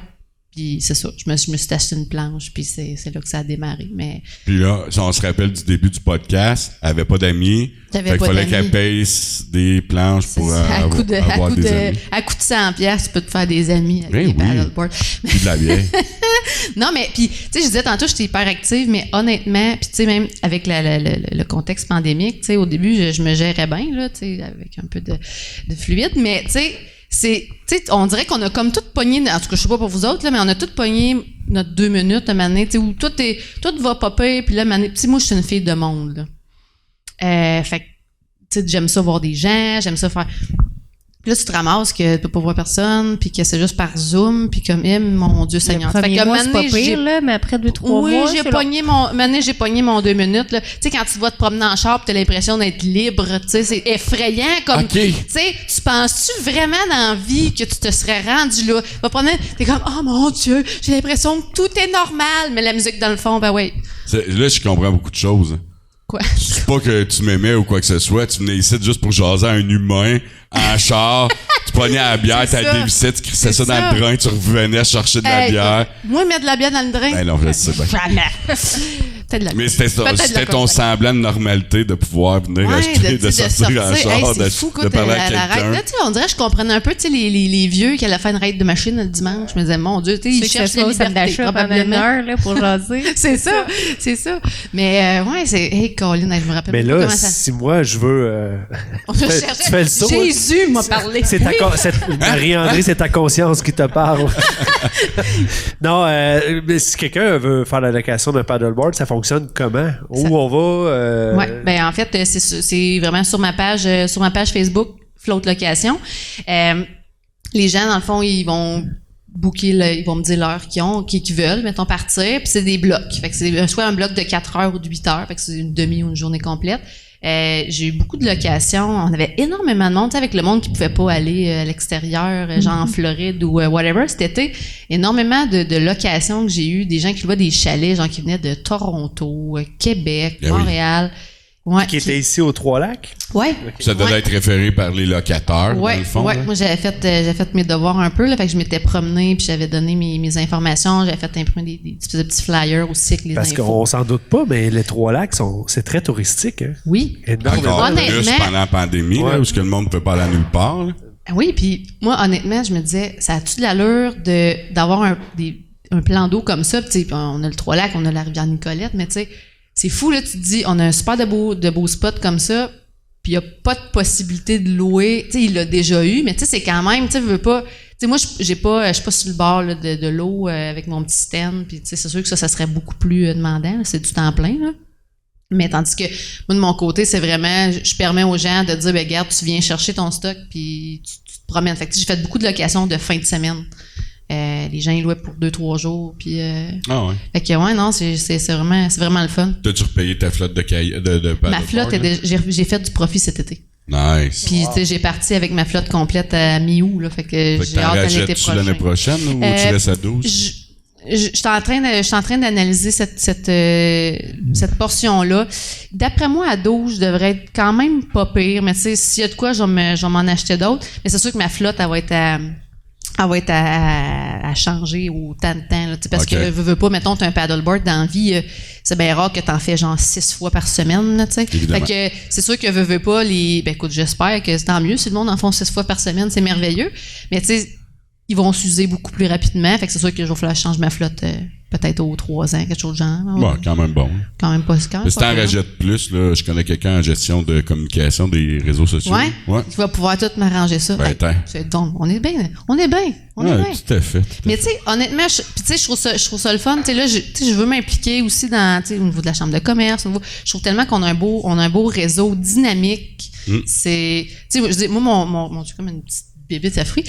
[SPEAKER 3] Puis c'est ça, je me suis acheté une planche, puis c'est là que ça a démarré. Mais
[SPEAKER 1] Puis là, si on se rappelle du début du podcast, elle avait pas d'amis.
[SPEAKER 3] J'avais
[SPEAKER 1] Fait qu'il
[SPEAKER 3] pas
[SPEAKER 1] fallait
[SPEAKER 3] d'amis.
[SPEAKER 1] qu'elle paye des planches pour avoir des amis.
[SPEAKER 3] à coup de 100$, tu peux te faire des amis avec
[SPEAKER 1] Ben
[SPEAKER 3] des
[SPEAKER 1] oui.
[SPEAKER 3] paddleboards.
[SPEAKER 1] Puis de la vieille.
[SPEAKER 3] Non, mais puis, tu sais, je disais tantôt, j'étais hyper active, mais honnêtement, puis tu sais, même avec le contexte pandémique, tu sais, au début, je me gérais bien, là, tu sais, avec un peu de fluide, mais tu sais, on dirait qu'on a comme tout pogné, en tout cas, je sais pas pour vous autres, là, mais on a tout pogné notre 2 minutes, à un moment donné, tu sais, où tout va popper, puis là, moi, je suis une fille de monde, là. Fait que, tu sais, j'aime ça voir des gens, j'aime ça faire... Puis là, tu te ramasses que tu peux pas voir personne, puis que c'est juste par Zoom, puis comme, mon Dieu Seigneur.
[SPEAKER 2] Fait que c'est pas pire, là, mais après 2-3 mois...
[SPEAKER 3] Oui, j'ai pogné mon 2 minutes, là. Tu sais, quand tu vas te promener en char, t'as l'impression d'être libre, tu sais, c'est effrayant, comme...
[SPEAKER 1] Okay.
[SPEAKER 3] Tu sais, tu penses-tu vraiment dans la vie que tu te serais rendu là? Tu vas promener, t'es comme, oh mon Dieu, j'ai l'impression que tout est normal, mais la musique dans le fond, ben oui.
[SPEAKER 1] Là, je comprends beaucoup de choses.
[SPEAKER 3] Quoi?
[SPEAKER 1] C'est pas que tu m'aimais ou quoi que ce soit. Tu venais ici juste pour jaser à un humain, en char. Tu prenais à la bière, t'as dévissé, tu crissais ça dans le drain, tu revenais chercher de la bière.
[SPEAKER 3] Moi, mettre de la bière dans le drain.
[SPEAKER 1] Ben non, je sais bien.
[SPEAKER 3] Peut-être de la
[SPEAKER 1] Mais c'était ton semblant de normalité de pouvoir venir acheter, de sortir en char, de parler à quelqu'un.
[SPEAKER 3] Là, on dirait que je comprenais un peu les vieux qui allaient faire une raid de machine le dimanche. Je me disais, mon Dieu, ils cherchent la liberté, probablement.
[SPEAKER 2] Heure, là, pour jaser.
[SPEAKER 3] c'est ça. Mais ouais, c'est... Hey, Colin, je me rappelle
[SPEAKER 5] mais
[SPEAKER 3] pas
[SPEAKER 5] là,
[SPEAKER 3] comment ça...
[SPEAKER 5] si moi, je veux... tu fais le saut.
[SPEAKER 3] Jésus m'a parlé.
[SPEAKER 5] Marie-André, c'est ta conscience qui te parle. Non, mais si quelqu'un veut faire la location d'un paddleboard, ça fonctionne comment? Où on va?
[SPEAKER 3] Oui, ben en fait, c'est vraiment sur ma page Facebook, Float Location. Les gens, dans le fond, ils vont booker, ils vont me dire l'heure qu'ils veulent, mettons, partir, puis c'est des blocs. Fait que c'est soit un bloc de 4 heures ou de 8 heures, fait que c'est une demi ou une journée complète. J'ai eu beaucoup de locations. On avait énormément de monde, avec le monde qui pouvait pas aller à l'extérieur, genre en Floride ou whatever. Cet été, énormément de locations que j'ai eu, des gens qui louaient des chalets, gens qui venaient de Toronto, Québec, Montréal. Ouais,
[SPEAKER 5] qui était ici aux Trois-Lacs?
[SPEAKER 3] Ouais.
[SPEAKER 1] Ça devait être référé par les locataires, dans le fond.
[SPEAKER 3] Ouais, moi j'avais fait mes devoirs un peu, là, fait que je m'étais promenée puis j'avais donné mes informations, j'avais fait imprimer des petits flyers aussi avec les
[SPEAKER 5] Parce
[SPEAKER 3] infos.
[SPEAKER 5] qu'on s'en doute pas, mais les Trois-Lacs, c'est très touristique. Hein?
[SPEAKER 3] Oui.
[SPEAKER 1] Encore plus pendant la pandémie, là, où le monde ne peut pas aller à nulle part. Là.
[SPEAKER 3] Oui, puis moi, honnêtement, je me disais, ça a-tu de l'allure d'avoir un plan d'eau comme ça? Puis on a le Trois-Lacs, on a la rivière Nicolette, mais tu sais, c'est fou, là, tu te dis, on a un super de beaux spots comme ça, puis il n'y a pas de possibilité de louer. Tu sais, il l'a déjà eu, mais tu sais, c'est quand même, tu sais, veux pas... Tu sais, moi, je suis pas sur le bord là, de l'eau avec mon petit stand, puis tu sais, c'est sûr que ça serait beaucoup plus demandant, là, c'est du temps plein, là. Mais tandis que, moi, de mon côté, c'est vraiment, je permets aux gens de dire, ben regarde, tu viens chercher ton stock, puis tu te promènes. Fait que j'ai fait beaucoup de locations de fin de semaine. Les gens, ils louaient pour 2-3 jours, puis...
[SPEAKER 1] Ah ouais.
[SPEAKER 3] Fait que, ouais, non, c'est vraiment le fun.
[SPEAKER 1] T'as-tu repayé ta flotte de
[SPEAKER 3] Ma flotte, j'ai fait du profit cet été.
[SPEAKER 1] Nice.
[SPEAKER 3] Puis, tu sais, j'ai parti avec ma flotte complète à mi-août, là, fait que j'ai hâte de l'été prochain.
[SPEAKER 1] L'année prochaine, ou tu restes à 12?
[SPEAKER 3] Je suis en train d'analyser cette portion-là. D'après moi, à 12, je devrais être quand même pas pire, mais tu sais, s'il y a de quoi, je vais m'en acheter d'autres. Mais c'est sûr que ma flotte, elle va être à changer autant de temps. Là, parce que veux pas, mettons, tu as un paddleboard dans la vie, c'est bien rare que tu en fais genre 6 fois par semaine. Là, fait que c'est sûr que veux pas, ben écoute, j'espère que c'est tant mieux si le monde en font 6 fois par semaine, c'est merveilleux. Mais tu sais, ils vont s'user beaucoup plus rapidement. Fait que c'est sûr que je vais falloir que je change ma flotte peut-être aux 3 ans, quelque chose de genre.
[SPEAKER 1] Bon, quand même bon.
[SPEAKER 3] Quand même pas.
[SPEAKER 1] Si t'en rajoutes plus, là, je connais quelqu'un en gestion de communication des réseaux sociaux.
[SPEAKER 3] Ouais. Tu vas pouvoir tout m'arranger ça.
[SPEAKER 1] Ben,
[SPEAKER 3] c'est donc, on est bien.
[SPEAKER 1] Tout à fait.
[SPEAKER 3] Mais tu sais, honnêtement, je trouve ça le fun. Tu sais, là, je veux m'impliquer aussi dans, au niveau de la chambre de commerce. Je trouve tellement qu'on a un beau réseau dynamique. C'est, tu sais, je dis, moi, mon Dieu, comme une petite bébite à fruits.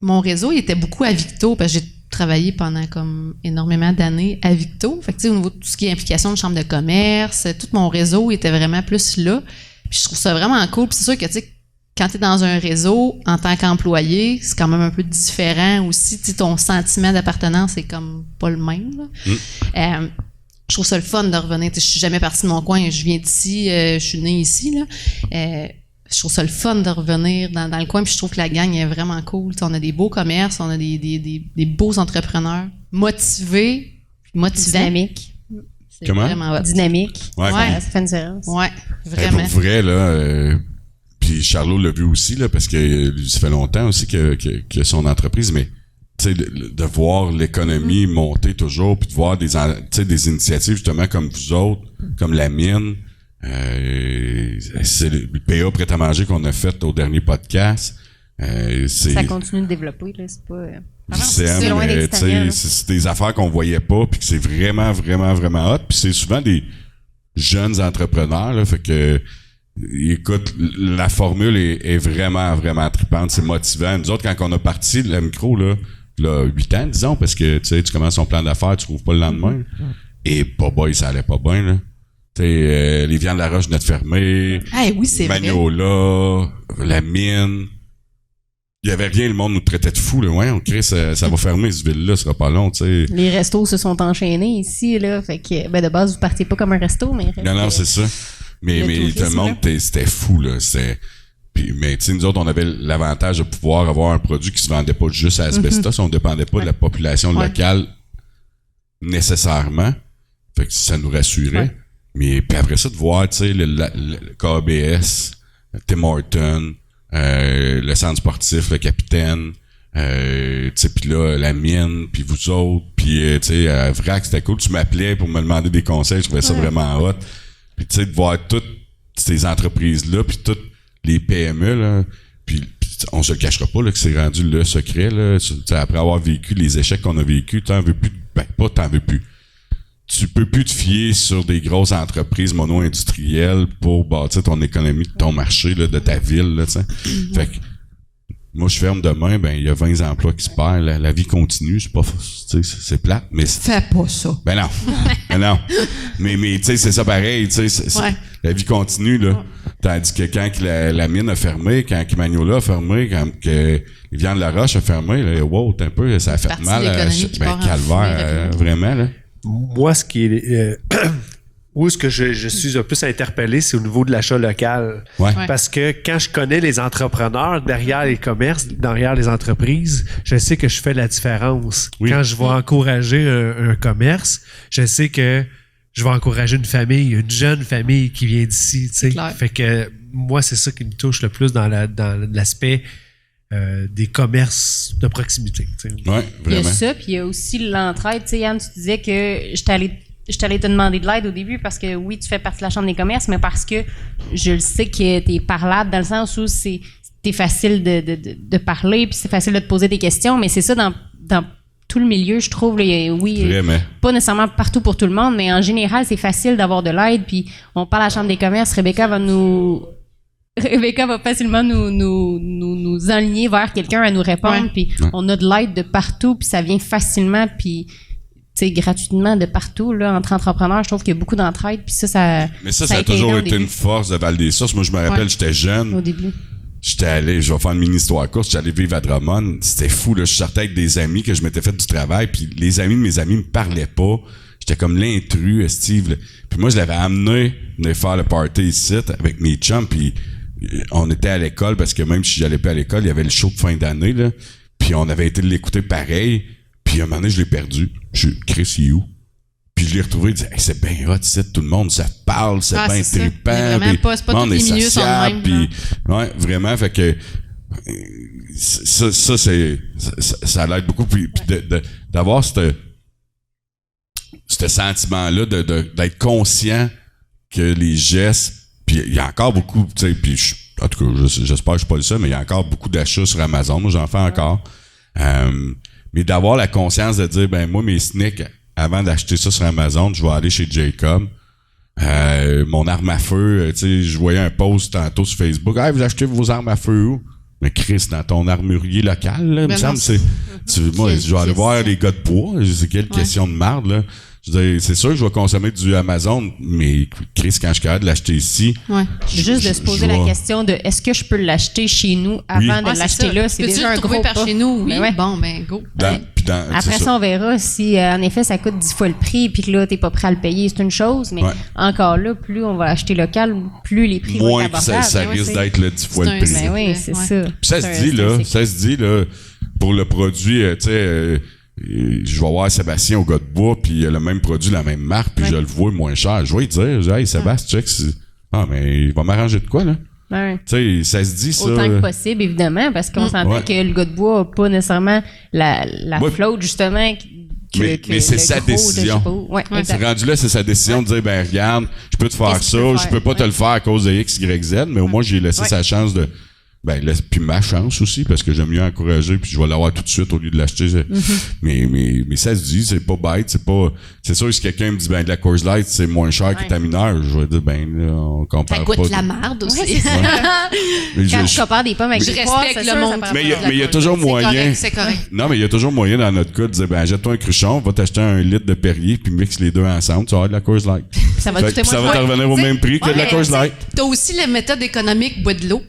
[SPEAKER 3] Mon réseau, il était beaucoup à Victo, parce que j'ai travaillé pendant comme énormément d'années à Victo. Fait que, tu sais, au niveau de tout ce qui est implication de chambre de commerce, tout mon réseau était vraiment plus là. Puis je trouve ça vraiment cool. Puis c'est sûr que, tu sais, quand tu es dans un réseau, en tant qu'employé, c'est quand même un peu différent aussi. Tu sais, ton sentiment d'appartenance est comme pas le même, là. Je trouve ça le fun de revenir. Je suis jamais partie de mon coin. Je viens d'ici. Je suis née ici, là. Je trouve ça le fun de revenir dans le coin, puis je trouve que la gang est vraiment cool. T'sais, on a des beaux commerces, on a des beaux entrepreneurs motivés, motivants.
[SPEAKER 2] Dynamiques.
[SPEAKER 1] Comment?
[SPEAKER 3] Vraiment
[SPEAKER 2] dynamique.
[SPEAKER 1] Ouais.
[SPEAKER 2] Ça fait une différence.
[SPEAKER 3] Ouais, vraiment.
[SPEAKER 1] Pour vrai, là, puis Charlot l'a vu aussi, là, parce que ça fait longtemps aussi que son entreprise, mais de voir l'économie monter toujours, puis de voir des initiatives justement comme vous autres, comme la mine. C'est le PA Prêt à manger qu'on a fait au dernier podcast.
[SPEAKER 2] Ça continue de développer, là, c'est pas...
[SPEAKER 1] c'est loin d'extérieur. C'est des affaires qu'on voyait pas, puis que c'est vraiment, vraiment, vraiment hot. Puis c'est souvent des jeunes entrepreneurs, là, fait que écoute, la formule est vraiment, vraiment trippante, c'est motivant. Nous autres, quand on a parti de la micro, là 8 ans, disons, parce que tu commences ton plan d'affaires, tu trouves pas le lendemain. Et ça allait pas bien, là. Les viandes de la Roche venaient de fermer.
[SPEAKER 3] Ah oui, c'est vrai.
[SPEAKER 1] Magnola, la mine. Il y avait rien, le monde nous traitait de fous, là. Ouais, on crée, ça va fermer, cette ville-là, ce sera pas long, tu sais.
[SPEAKER 2] Les restos se sont enchaînés ici, là. Fait que, de base, vous partiez pas comme un resto, mais...
[SPEAKER 1] Non, c'est ça. Mais tout le monde, c'était fou, là. Mais tu sais, nous autres, on avait l'avantage de pouvoir avoir un produit qui se vendait pas juste à Asbestos. On dépendait pas de la population locale nécessairement. Fait que ça nous rassurait. Ouais. Mais puis après ça, de voir, tu sais, le KBS, Tim Horton, le centre sportif, le capitaine, tu sais, puis là, la mine, puis vous autres, puis tu sais, VRAC, c'était cool. Tu m'appelais pour me demander des conseils. Je trouvais ça vraiment hot. Puis tu sais, de voir toutes ces entreprises-là, puis toutes les PME, là, puis on se le cachera pas, là, que c'est rendu le secret, là. Après avoir vécu les échecs qu'on a vécu, t'en veux plus, t'en veux plus. Tu peux plus te fier sur des grosses entreprises mono-industrielles pour bâtir ton économie, ton marché, là, de ta ville, là, tu sais. Fait que, moi, je ferme demain, il y a 20 emplois qui se perdent, la vie continue, c'est plate, mais...
[SPEAKER 3] Fais pas ça.
[SPEAKER 1] Non. Non. Mais tu sais, c'est ça pareil, tu sais, la vie continue, là. Tandis que quand la mine a fermé, quand Magnola a fermé, quand que les viandes de la Roche a fermé, là, wow, t'es un peu, ça a fait mal. Calvaire, vraiment, là.
[SPEAKER 5] Moi, ce qui est... où est-ce que je suis un peu interpellé, c'est au niveau de l'achat local.
[SPEAKER 1] Ouais.
[SPEAKER 5] Parce que quand je connais les entrepreneurs derrière les commerces, derrière les entreprises, je sais que je fais la différence. Oui. Quand je vais encourager un commerce, je sais que je vais encourager une famille, une jeune famille qui vient d'ici. Fait que moi, c'est ça qui me touche le plus dans l'aspect des commerces de proximité.
[SPEAKER 1] Oui, vraiment.
[SPEAKER 2] Il y a ça, puis il y a aussi l'entraide. Tu sais, Yann, tu disais que j'étais allé te demander de l'aide au début parce que oui, tu fais partie de la Chambre des commerces, mais parce que je le sais que t'es parlable dans le sens où t'es facile de parler, puis c'est facile de te poser des questions, mais c'est ça dans tout le milieu, je trouve. Là, oui,
[SPEAKER 1] vraiment.
[SPEAKER 2] Pas nécessairement partout pour tout le monde, mais en général, c'est facile d'avoir de l'aide, puis on parle à la Chambre des commerces, Rebecca va facilement nous enligner vers quelqu'un à nous répondre, puis on a de l'aide de partout, puis ça vient facilement, puis gratuitement de partout, là, entre entrepreneurs. Je trouve qu'il y a beaucoup d'entraide, puis ça
[SPEAKER 1] Mais ça a toujours été une force de Val-des-Sources. Moi, je me rappelle, j'étais jeune.
[SPEAKER 2] Au début.
[SPEAKER 1] J'étais allé, je vais faire une mini-histoire courte, j'étais allé vivre à Drummond. C'était fou, là. Je sortais avec des amis que je m'étais fait du travail, puis les amis de mes amis me parlaient pas. J'étais comme l'intrus, Steve. Là. Puis moi, je l'avais amené venir faire le party ici avec mes chums, puis on était à l'école, parce que même si j'allais pas à l'école, il y avait le show de fin d'année, là. Puis on avait été l'écouter pareil. Puis à un moment donné, je l'ai perdu. Je suis Chris, il est où? Puis je l'ai retrouvé, il dit hey, c'est bien hot, ici, tout le monde, ça parle, c'est bien trippant.
[SPEAKER 3] C'est pas tous les milieux sont le même.
[SPEAKER 1] Puis, ouais, vraiment, fait que ça l'aide beaucoup. Puis d'avoir ce sentiment-là d'être conscient que les gestes, puis il y a encore beaucoup, tu sais, puis en tout cas, j'espère que je suis pas le seul, mais il y a encore beaucoup d'achats sur Amazon. Moi, j'en fais encore. Mais d'avoir la conscience de dire, moi, mes sneaks, avant d'acheter ça sur Amazon, je vais aller chez Jacob. Mon arme à feu, tu sais, je voyais un post tantôt sur Facebook. Hey, vous achetez vos armes à feu où? Mais Chris, dans ton armurier local, là, il me semble, moi, je vais aller voir les gars de bois. C'est quelle question de marde, là. Je veux dire, c'est sûr que je vais consommer du Amazon, mais Chris, quand je suis capable de l'acheter ici...
[SPEAKER 2] Ouais. Juste de se poser la question de est-ce que je peux l'acheter chez nous avant de l'acheter là? C'est déjà un gros pas.
[SPEAKER 3] Chez nous, oui. Bon, go.
[SPEAKER 2] Après ça, on verra si, en effet, ça coûte 10 fois le prix puis que là, t'es pas prêt à le payer, c'est une chose, mais encore là, plus on va acheter local, plus les prix vont être abordables.
[SPEAKER 1] Moins que ça risque d'être le 10 fois le prix.
[SPEAKER 2] Mais oui, c'est ça.
[SPEAKER 1] Puis ça se dit, là, pour le produit, tu sais... je vais voir Sébastien au gars de bois, puis il a le même produit, la même marque, puis je le vois moins cher. Je vais lui dire, hey Sébastien, check, mais il va m'arranger de quoi, là?
[SPEAKER 2] Ouais.
[SPEAKER 1] Tu sais, ça se dit, ça.
[SPEAKER 2] Autant que possible, évidemment, parce qu'on s'entend que le gars de bois n'a pas nécessairement la flotte, justement.
[SPEAKER 1] Mais c'est sa décision. C'est rendu là, c'est sa décision de dire, ben regarde, je peux te faire ça, je peux pas te le faire à cause de X, Y, Z, mais au moins j'ai laissé sa chance de... puis ma chance aussi, parce que j'aime mieux encourager, puis je vais l'avoir tout de suite au lieu de l'acheter. Mais ça se dit, c'est pas bête, c'est sûr que si quelqu'un me dit, de la Coors Light, c'est moins cher que ta mineure, je vais dire, là, on compare
[SPEAKER 3] ça
[SPEAKER 1] pas.
[SPEAKER 3] Ça goûte la merde aussi.
[SPEAKER 2] Quand je compare des pommes avec des poires,
[SPEAKER 3] respecte le monde.
[SPEAKER 1] Mais il y a toujours moyen.
[SPEAKER 3] C'est correct.
[SPEAKER 1] Non, mais il y a toujours moyen dans notre cas de dire, jette-toi un cruchon, va t'acheter 1 litre de Perrier, puis mixe les deux ensemble, tu vas avoir de la Coors Light.
[SPEAKER 2] Ça va
[SPEAKER 1] te revenir au même prix que de la Coors Light.
[SPEAKER 3] T'as aussi la méthode économique, bois de l'eau.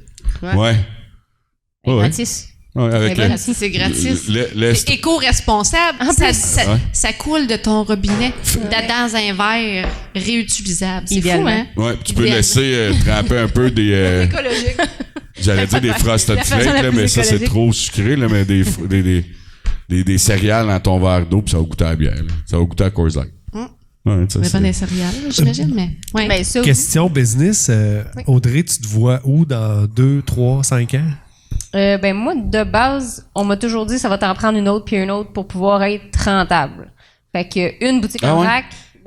[SPEAKER 1] Ouais.
[SPEAKER 2] Gratis.
[SPEAKER 1] Ouais, avec
[SPEAKER 3] c'est gratis.
[SPEAKER 1] C'est
[SPEAKER 3] éco-responsable. Ça coule de ton robinet dans un verre réutilisable. C'est fou, hein?
[SPEAKER 1] Ouais, tu peux laisser tremper un peu des...
[SPEAKER 3] écologique.
[SPEAKER 1] J'allais dire des Frosted Flakes, là, mais ça, c'est trop sucré, là, mais des céréales dans ton verre d'eau, puis ça va goûter à la bière. Là. Ça va goûter à Coors Light.
[SPEAKER 3] Ouais, mais pas des céréales, j'imagine, mais... Ouais.
[SPEAKER 2] Ben, ça,
[SPEAKER 5] question business. Audrey, tu te vois où dans 2, 3, 5 ans?
[SPEAKER 2] Moi, de base, on m'a toujours dit ça va t'en prendre une autre puis une autre pour pouvoir être rentable. Fait que une boutique en vrac,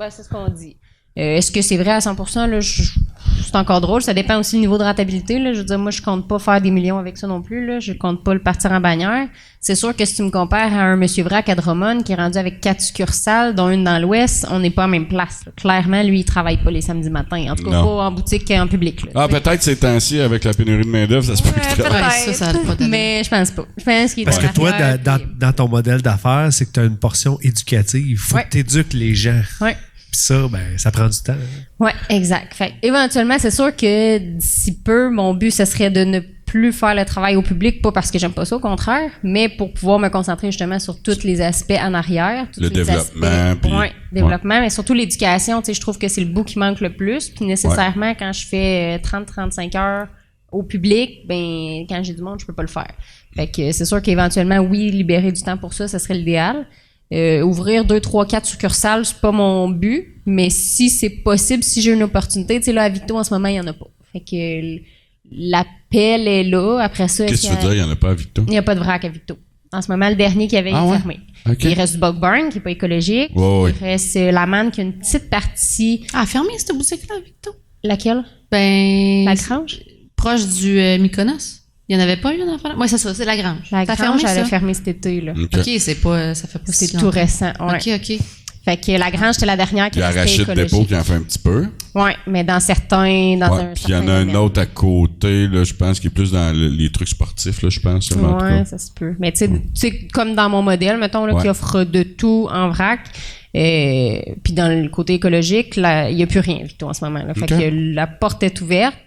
[SPEAKER 2] c'est ce qu'on dit. Est-ce que c'est vrai à 100%? Là, c'est encore drôle. Ça dépend aussi du niveau de rentabilité. Là. Je veux dire, moi, je compte pas faire des millions avec ça non plus. Là. Je compte pas le partir en bannière. C'est sûr que si tu me compares à un monsieur vrac à Drummond qui est rendu avec 4 succursales, dont une dans l'Ouest, on n'est pas à la même place. Là. Clairement, lui, il travaille pas les samedis matins. En tout cas, pas en boutique en public. Là,
[SPEAKER 1] peut-être ces temps-ci, avec la pénurie de main-d'œuvre, ça se peut que
[SPEAKER 3] ça pas donné.
[SPEAKER 2] Mais je pense pas. Je pense qu'il est
[SPEAKER 5] Parce que toi, dans ton modèle d'affaires, c'est que tu as une portion éducative. Il faut que tu éduques les gens.
[SPEAKER 2] Ouais.
[SPEAKER 5] Puis ça, ça prend du temps.
[SPEAKER 2] Oui, exact. Fait éventuellement, c'est sûr que d'ici peu, mon but, ce serait de ne plus faire le travail au public, pas parce que j'aime pas ça, au contraire, mais pour pouvoir me concentrer justement sur tous les aspects en arrière.
[SPEAKER 1] Le développement.
[SPEAKER 2] Développement, mais surtout l'éducation. Tu sais, je trouve que c'est le bout qui manque le plus. Puis nécessairement, quand je fais 30-35 heures au public, quand j'ai du monde, je peux pas le faire. Fait que c'est sûr qu'éventuellement, oui, libérer du temps pour ça, ça serait l'idéal. Ouvrir 2, 3, 4 succursales, c'est pas mon but, mais si c'est possible, si j'ai une opportunité, tu sais, là, à Victo, en ce moment, il y en a pas. Fait que l'appel est là. Après ça,
[SPEAKER 1] qu'est-ce que tu veux dire, il y en a pas à Victo?
[SPEAKER 2] Il n'y a pas de vrac à Victo. En ce moment, le dernier qui avait été fermé. Okay. Il reste du Bug Barn, qui n'est pas écologique. Il reste la Manne, qui a une petite partie.
[SPEAKER 3] Fermé, cette boutique-là à Victo?
[SPEAKER 2] Laquelle? La Grange?
[SPEAKER 3] Proche du Mykonos. Il n'y en avait pas eu un enfant? Oui, c'est ça, c'est la Grange.
[SPEAKER 2] La Grange, elle a fermé cet été, là.
[SPEAKER 3] OK, ça fait pas
[SPEAKER 2] c'est tout récent,
[SPEAKER 3] OK.
[SPEAKER 2] Fait que la Grange, c'était la dernière qui restait écologique. Il y a Rachid
[SPEAKER 1] Dépôt qui en fait un petit peu.
[SPEAKER 2] Oui, mais dans certains...
[SPEAKER 1] Puis il y en a un autre à côté, là, je pense, qui est plus dans les trucs sportifs, là, je pense.
[SPEAKER 2] Oui, ça se peut. Mais tu sais, comme dans mon modèle, mettons, là, qui offre de tout en vrac. Puis dans le côté écologique, il n'y a plus rien, Victo, en ce moment. Là. Fait que la porte est ouverte.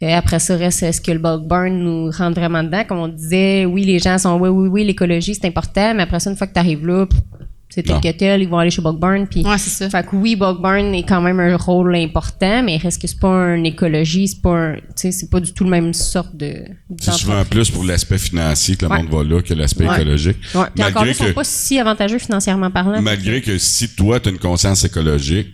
[SPEAKER 2] Et après ça, est-ce que le Bug Barn nous rentre vraiment dedans? Comme on disait, oui, les gens sont oui, l'écologie, c'est important, mais après ça, une fois que tu arrives là, c'est tel que tel, ils vont aller chez Bug Barn. Puis,
[SPEAKER 3] c'est ça.
[SPEAKER 2] Fait que oui, Bug Barn est quand même un rôle important, mais reste que c'est pas une écologie, c'est pas du tout le même sorte de.
[SPEAKER 1] C'est souvent plus pour l'aspect financier que le monde va là que l'aspect écologique.
[SPEAKER 2] Ouais. Puis encore là, ils sont pas si avantageux financièrement parlant.
[SPEAKER 1] Malgré que si toi, tu as une conscience écologique,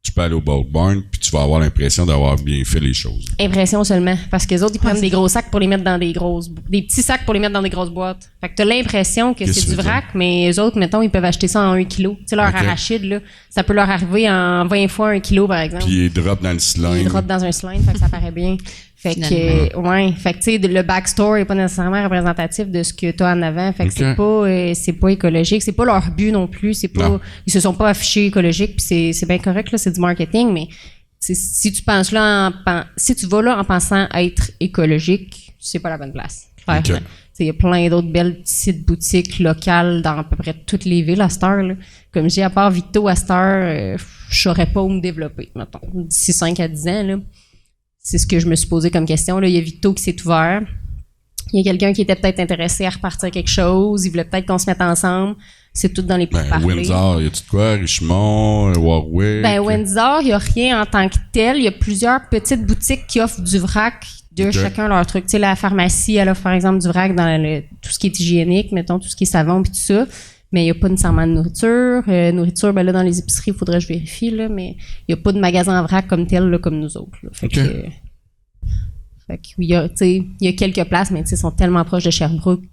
[SPEAKER 1] tu peux aller au Bug Barn puis tu vas avoir l'impression d'avoir bien fait les choses.
[SPEAKER 2] Impression seulement. Parce que les autres, ils prennent des gros sacs pour les mettre dans des petits sacs pour les mettre dans des grosses boîtes. Fait que t'as l'impression que c'est du vrac, mais les autres, mettons, ils peuvent acheter ça en 1 kilo. Tu sais, leur arachide, là, ça peut leur arriver en 20 fois 1 kilo, par exemple.
[SPEAKER 1] Puis ils drop dans le cylindre.
[SPEAKER 2] Ils drop dans un cylindre, fait que ça paraît bien. Fait que, fait que, tu sais, le backstore est pas nécessairement représentatif de ce que t'as en avant. Fait que c'est pas écologique. C'est pas leur but non plus. Ils se sont pas affichés écologiques, puis c'est bien correct, là, c'est du marketing, mais si tu penses là si tu vas là en pensant être écologique, c'est pas la bonne place. Clairement. Il y a plein d'autres belles petites boutiques locales dans à peu près toutes les villes à cette heure, là. Comme j'ai à part Victo à cette heure, je saurais pas où me développer, mettons, d'ici 5 à 10 ans, là. C'est ce que je me suis posé comme question. Là, il y a Victo qui s'est ouvert. Il y a quelqu'un qui était peut-être intéressé à repartir quelque chose. Il voulait peut-être qu'on se mette ensemble. C'est tout dans les pourparlers.
[SPEAKER 1] Windsor, y a-tu de quoi? Richmond, Warwick?
[SPEAKER 2] Windsor, il n'y a rien en tant que tel. Il y a plusieurs petites boutiques qui offrent du vrac de chacun leur truc. Tu sais, la pharmacie, elle offre par exemple du vrac dans tout ce qui est hygiénique, mettons, tout ce qui est savon puis tout ça. Mais il n'y a pas nécessairement de nourriture. Nourriture, là, dans les épiceries, il faudrait que je vérifie, là, mais il n'y a pas de magasin en vrac comme tel, là, comme nous autres. Là. Fait que, Fait que, il y a quelques places, mais ils sont tellement proches de Sherbrooke,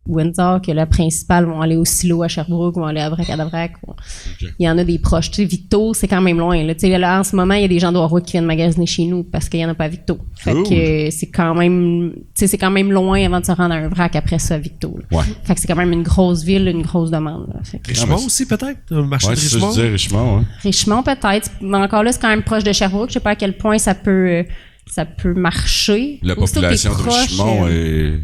[SPEAKER 2] Windsor, que la principale vont aller au silo à Sherbrooke, vont aller à Vrac-à-Vrac. Il y en a des proches. Victo, c'est quand même loin. Là, en ce moment, il y a des gens d'Orwood qui viennent magasiner chez nous parce qu'il n'y en a pas à Victo. Fait que c'est quand même loin avant de se rendre à un vrac après ça, Victo.
[SPEAKER 1] Ouais.
[SPEAKER 2] Fait que c'est quand même une grosse ville, une grosse demande. Là.
[SPEAKER 5] Richemont aussi, peut-être? Le marché de Richemont?
[SPEAKER 1] Ouais, c'est ça, je disais, Richemont, ouais.
[SPEAKER 2] Richemont, peut-être. Mais encore là, c'est quand même proche de Sherbrooke. Je sais pas à quel point ça peut marcher.
[SPEAKER 1] La population de Richemont est...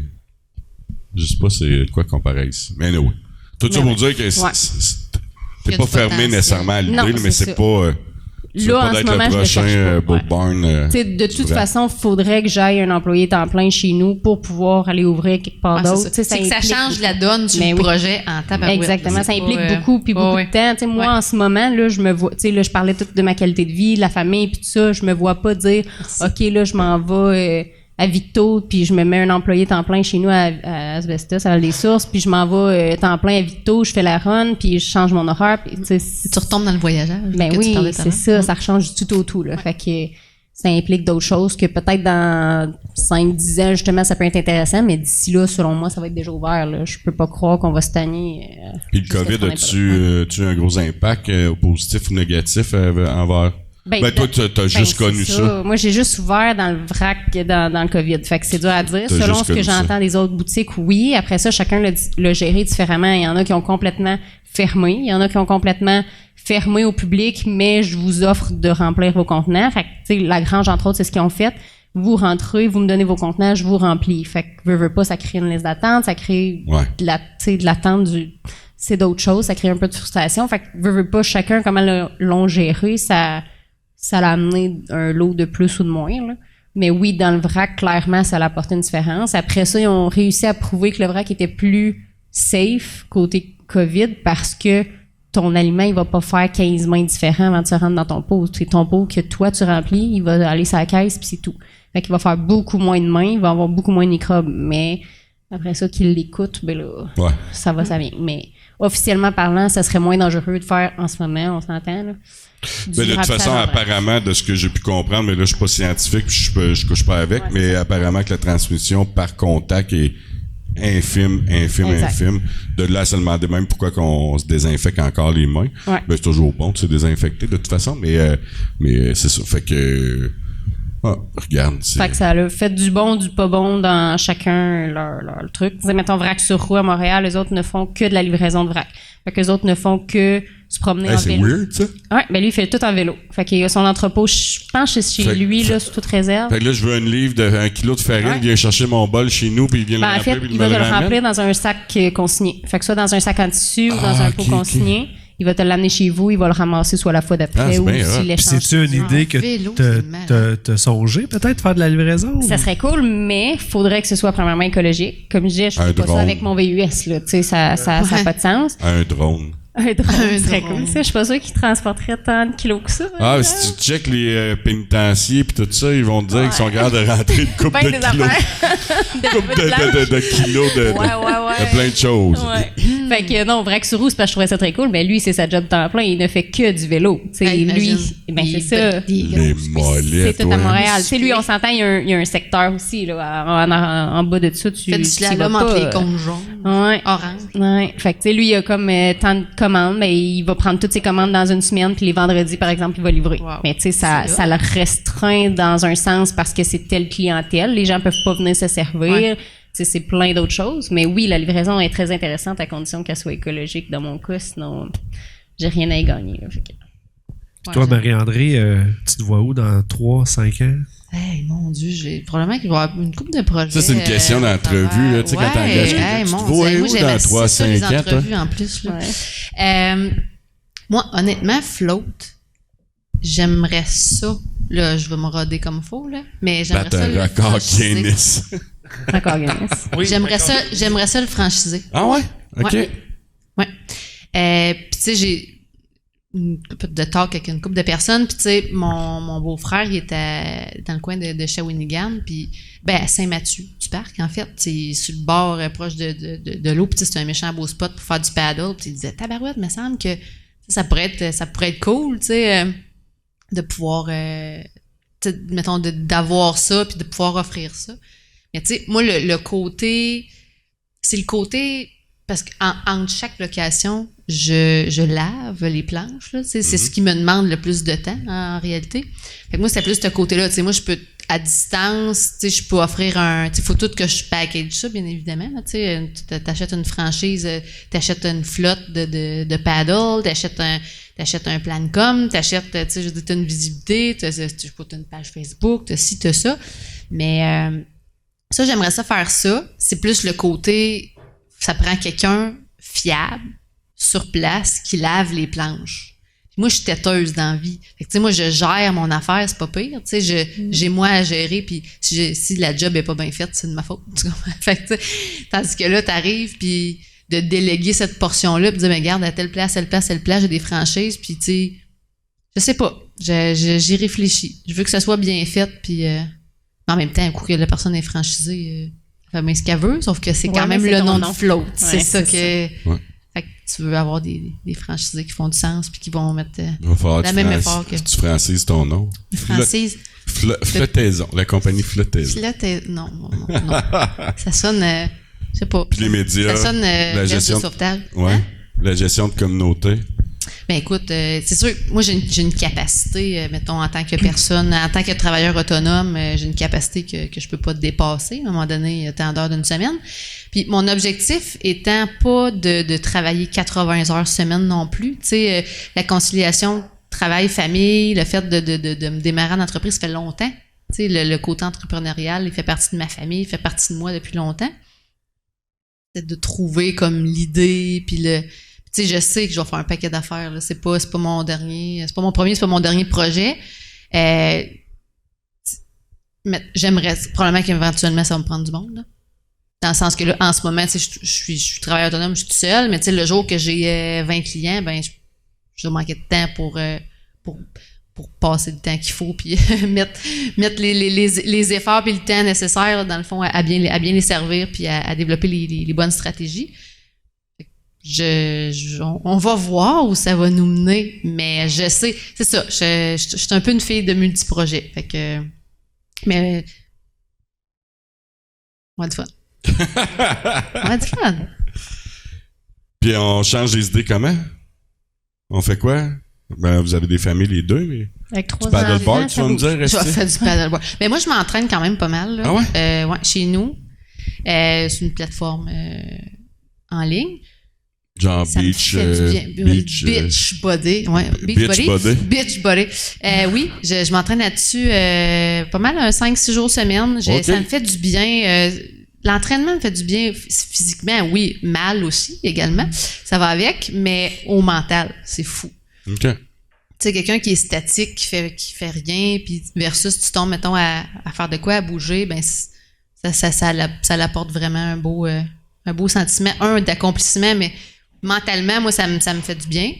[SPEAKER 1] Je sais pas c'est quoi comparer ici. Mais anyway. Tout ça pour dire que t'es pas fermé nécessairement à l'idée, mais c'est pas... Tu
[SPEAKER 2] là,
[SPEAKER 1] veux
[SPEAKER 2] en
[SPEAKER 1] pas
[SPEAKER 2] ce
[SPEAKER 1] être
[SPEAKER 2] moment,
[SPEAKER 1] le prochain Boat Barn.
[SPEAKER 2] De toute façon, il faudrait que j'aille un employé temps plein chez nous pour pouvoir aller ouvrir quelque part d'autre.
[SPEAKER 3] Ça change la donne du projet en tabarouette.
[SPEAKER 2] Exactement, ça implique beaucoup puis beaucoup de temps. Moi, en ce moment, là, je me vois... Là, je parlais tout de ma qualité de vie, la famille puis tout ça. Je me vois pas dire, OK, là, je m'en vais... à Victo, puis je me mets un employé temps plein chez nous à Asbestos, à des sources, puis je m'en vais temps plein à Victo, je fais la run, puis je change mon horaire. Puis,
[SPEAKER 3] tu retombes dans le voyageur.
[SPEAKER 2] Ben oui, c'est ça, ça change du tout au tout. Là. Fait que ça implique d'autres choses que peut-être dans 5-10 ans, justement, ça peut être intéressant, mais d'ici là, selon moi, ça va être déjà ouvert. Là. Je peux pas croire qu'on va se tanner.
[SPEAKER 1] Puis le COVID, as-tu un gros impact, positif ou négatif envers... toi, t'as juste connu ça.
[SPEAKER 2] Moi, j'ai juste ouvert dans le vrac dans le COVID. Fait que c'est dur à dire. Selon ce que j'entends des autres boutiques, oui. Après ça, chacun l'a géré différemment. Il y en a qui ont complètement fermé. Il y en a qui ont complètement fermé au public, mais je vous offre de remplir vos contenants. Fait que, la Grange, entre autres, c'est ce qu'ils ont fait. Vous rentrez, vous me donnez vos contenants, je vous remplis. Fait que, veux pas, ça crée une liste d'attente, ça crée de l'attente c'est d'autres choses. Ça crée un peu de frustration. Fait que, veux pas, chacun, comment l'ont géré, ça l'a amené un lot de plus ou de moins. Là. Mais oui, dans le vrac, clairement, ça a apporté une différence. Après ça, ils ont réussi à prouver que le vrac était plus safe côté COVID parce que ton aliment, il va pas faire 15 mains différents avant de se rendre dans ton pot. C'est ton pot que toi, tu remplis, il va aller sur la caisse, puis c'est tout. Fait qu'il va faire beaucoup moins de mains, il va avoir beaucoup moins de microbes. Mais après ça, qu'il l'écoute, ben là, ça vient. Mais officiellement parlant, ça serait moins dangereux de faire en ce moment, on s'entend, là.
[SPEAKER 1] Mais de toute façon, apparemment, de ce que j'ai pu comprendre, mais là, je suis pas scientifique, puis je couche pas avec, mais apparemment que la transmission par contact est infime. De là à se demander même pourquoi qu'on se désinfecte encore les mains. Ben, c'est toujours bon de se désinfecter, de toute façon, mais c'est ça. Fait que... regarde.
[SPEAKER 2] Fait que ça a fait du bon, du pas bon dans chacun leur truc. Mettons Vrac sur roue à Montréal, les autres ne font que de la livraison de vrac. Fait que les autres ne font que se promener en vélo.
[SPEAKER 1] C'est weird, ça?
[SPEAKER 2] Ouais, ben lui, il fait tout en vélo. Fait qu'il a son entrepôt, je pense, chez lui, là, sous toute réserve.
[SPEAKER 1] Fait que là, je veux un livre de 1 kilo de farine, il vient chercher mon bol chez nous, puis il vient le remplir,
[SPEAKER 2] en fait, il va te le remplir dans un sac consigné. Fait que soit dans un sac en tissu ou dans un pot consigné. Il va te l'amener chez vous, il va le ramasser soit la fois d'après ou s'il l'échange.
[SPEAKER 5] C'est-tu une idée que t'as songé, peut-être, faire de la livraison? Ça
[SPEAKER 2] serait cool, mais il faudrait que ce soit premièrement écologique. Comme je disais, je ne fais pas ça avec mon VUS, là. Tu sais, ça n'a pas de sens.
[SPEAKER 1] Un drone.
[SPEAKER 2] Un drone serait cool, ça. Je suis pas sûre qu'il transporterait tant de kilos que ça.
[SPEAKER 1] Si tu checkes les pénitenciers pis tout ça, ils vont te dire qu'ils sont capables de rentrer une coupe de kilos. de kilos de plein de choses.
[SPEAKER 2] Fait que non, Vrac sur roue, c'est parce que je trouvais ça très cool, mais lui, c'est sa job temps plein, il ne fait que du vélo. Lui, c'est ça.
[SPEAKER 1] Les mollets.
[SPEAKER 2] C'est tout à Montréal. Lui, on s'entend, il y a un secteur aussi, là, en bas de ça. Tu
[SPEAKER 3] fais du slalom entre les cônes jaunes, orange.
[SPEAKER 2] Ouais. Fait que, lui, il a comme tant de commandes, mais il va prendre toutes ses commandes dans une semaine, puis les vendredis, par exemple, il va livrer. Wow. Mais tu sais, ça le restreint dans un sens parce que c'est telle clientèle. Les gens peuvent pas venir se servir. Ouais. C'est plein d'autres choses. Mais oui, la livraison est très intéressante à condition qu'elle soit écologique dans mon cas. Sinon, j'ai rien à y gagner. Là,
[SPEAKER 5] toi, Marie-André, tu te vois où dans 3-5 ans?
[SPEAKER 3] Hey, mon Dieu, probablement qu'il va y avoir une couple de projets.
[SPEAKER 1] Ça, c'est une question d'entrevue. Là, tu sais, quand t'engages quelqu'un, tu te vois où dans 3-5 ans, toi?
[SPEAKER 3] En plus, là. Moi, honnêtement, float, j'aimerais ça. Là, je vais me roder comme faux, là. Mais j'aimerais ça.
[SPEAKER 1] Un record Guinness.
[SPEAKER 2] Record Guinness.
[SPEAKER 3] Oui, j'aimerais ça le franchiser.
[SPEAKER 1] Ah ouais? OK.
[SPEAKER 3] Ouais. Puis, tu sais, j'ai une couple de talk avec une couple de personnes. Puis, tu sais, mon beau-frère, il était dans le coin de Shawinigan. Puis, à Saint-Mathieu, du parc, en fait. C'est sur le bord, proche de l'eau. Puis, c'est un méchant beau spot pour faire du paddle. Puis, il disait, tabarouette, il me semble que ça pourrait être cool, tu sais, de pouvoir mettons, d'avoir ça puis de pouvoir offrir ça. Mais tu sais, moi, le côté... C'est le côté... Parce qu'entre chaque location, je lave les planches. Là, c'est ce qui me demande le plus de temps, en réalité. Fait que moi, c'est plus ce côté-là. Moi, je peux, à distance, je peux offrir un... Il faut tout que je package ça, bien évidemment. Tu achètes une franchise, tu achètes une flotte de paddle, tu achètes un plan de com, tu achètes une visibilité, tu as une page Facebook, tu as ci, tu as ça. Mais ça, j'aimerais ça faire ça. C'est plus le côté... Ça prend quelqu'un fiable, sur place, qui lave les planches. Moi, je suis têteuse dans la vie. Fait que, moi, je gère mon affaire, c'est pas pire. J'ai moi à gérer, puis si la job est pas bien faite, c'est de ma faute. Fait que, tandis que là, t'arrives, puis de déléguer cette portion-là, puis de dire, mais regarde, à telle place, j'ai des franchises, puis tu sais, je sais pas. J'y réfléchis. Je veux que ça soit bien fait, puis en même temps, un coup que la personne est franchisée... mais ce qu'elle veut, sauf que c'est quand même le nom de float. C'est ça que... Ouais. Fait que tu veux avoir des franchisés qui font du sens puis qui vont mettre la même effort que...
[SPEAKER 1] Tu francises ton nom.
[SPEAKER 3] Francise...
[SPEAKER 1] Flottaison. La compagnie Flottaison.
[SPEAKER 3] Non. Ça sonne... je sais pas.
[SPEAKER 1] Puis les médias...
[SPEAKER 3] Ça sonne...
[SPEAKER 1] la gestion
[SPEAKER 3] de sauvetage.
[SPEAKER 1] Ouais. Hein? La gestion de communauté.
[SPEAKER 3] Ben écoute, c'est sûr, moi j'ai une capacité, mettons, en tant que personne, en tant que travailleur autonome, j'ai une capacité que je peux pas dépasser. À un moment donné, tant d'heures d'une semaine. Puis mon objectif étant pas de travailler 80 heures semaine non plus. Tu sais, la conciliation travail-famille, le fait de me démarrer en entreprise, ça fait longtemps. Tu sais, le côté entrepreneurial, il fait partie de ma famille, il fait partie de moi depuis longtemps. C'est de trouver comme l'idée, puis le... Tu sais, je sais que je vais faire un paquet d'affaires. Là. C'est pas mon dernier, c'est pas mon premier, c'est pas mon dernier projet. Mais j'aimerais probablement qu'éventuellement ça va me prendre du monde. Là. Dans le sens que là, en ce moment, tu sais, je suis travailleur autonome, je suis toute seule, mais tu sais, le jour que j'ai 20 clients, ben je vais manquer de temps pour passer le temps qu'il faut, puis mettre les efforts puis le temps nécessaire, là, dans le fond, à bien les servir, puis à développer les bonnes stratégies. On va voir où ça va nous mener, mais je sais, c'est ça, je suis un peu une fille de multi-projets, fait que, mais, on a du fun. On a du fun.
[SPEAKER 1] Puis on change les idées comment? On fait quoi? Ben, vous avez des familles les deux, mais...
[SPEAKER 2] Avec 3
[SPEAKER 1] du paddleboard, tu vas me dire,
[SPEAKER 3] je vais faire du paddleboard. Mais moi, je m'entraîne quand même pas mal, là.
[SPEAKER 1] Ah ouais?
[SPEAKER 3] Ouais, chez nous. C'est une plateforme en ligne.
[SPEAKER 1] Genre beach
[SPEAKER 3] body. Ouais, beach body. Oui, je m'entraîne là-dessus pas mal 5-6 jours semaine. Okay. Ça me fait du bien. L'entraînement me fait du bien physiquement, oui, mal aussi également. Ça va avec, mais au mental, c'est fou.
[SPEAKER 1] OK.
[SPEAKER 3] Tu sais, quelqu'un qui est statique, qui fait rien, puis versus tu tombes, mettons, à faire de quoi, à bouger, ben ça l'apporte vraiment un beau sentiment, d'accomplissement, mais mentalement, moi, ça me fait du bien.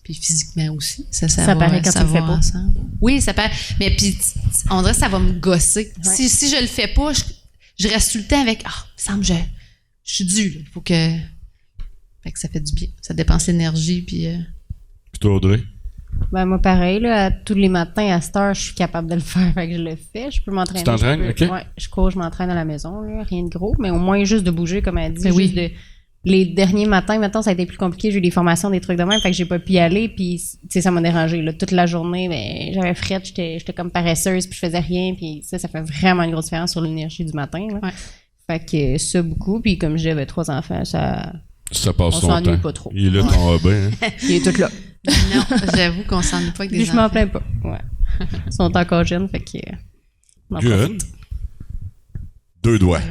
[SPEAKER 3] Puis physiquement aussi. Ça
[SPEAKER 2] paraît quand tu le fais pas.
[SPEAKER 3] Ensemble. Oui, ça paraît. Mais puis, on dirait que ça va me gosser. Ouais. Si je le fais pas, je reste tout le temps avec « Ah, il me semble que je suis due. Il faut que... » Fait que ça fait du bien. Ça dépense l'énergie, puis...
[SPEAKER 1] Puis toi, Audrey?
[SPEAKER 2] Ben moi, pareil, là, tous les matins, à cette heure, je suis capable de le faire. Fait que je le fais. Je peux m'entraîner.
[SPEAKER 1] Tu t'entraînes? OK.
[SPEAKER 2] Ouais, je cours, je m'entraîne à la maison. Là, rien de gros, mais au moins juste de bouger, comme elle dit.
[SPEAKER 3] Ben
[SPEAKER 2] juste les derniers matins, maintenant, ça a été plus compliqué. J'ai eu des formations, des trucs de même, fait que j'ai pas pu y aller. Puis, tu sais, ça m'a dérangé. Là, toute la journée, ben, j'avais frette, j'étais comme paresseuse, puis je faisais rien. Puis ça fait vraiment une grosse différence sur l'énergie du matin. Là.
[SPEAKER 3] Ouais.
[SPEAKER 2] Fait que ça, beaucoup. Puis comme j'avais 3 enfants, ça
[SPEAKER 1] passe son temps.
[SPEAKER 2] Pas trop.
[SPEAKER 1] Il est là, ton Robin. Hein?
[SPEAKER 2] Il est tout là.
[SPEAKER 3] Non, j'avoue qu'on s'ennuie pas avec des enfants.
[SPEAKER 2] Je m'en plains pas. Ouais. Ils sont encore jeunes, fait que...
[SPEAKER 1] Good. 2 doigts.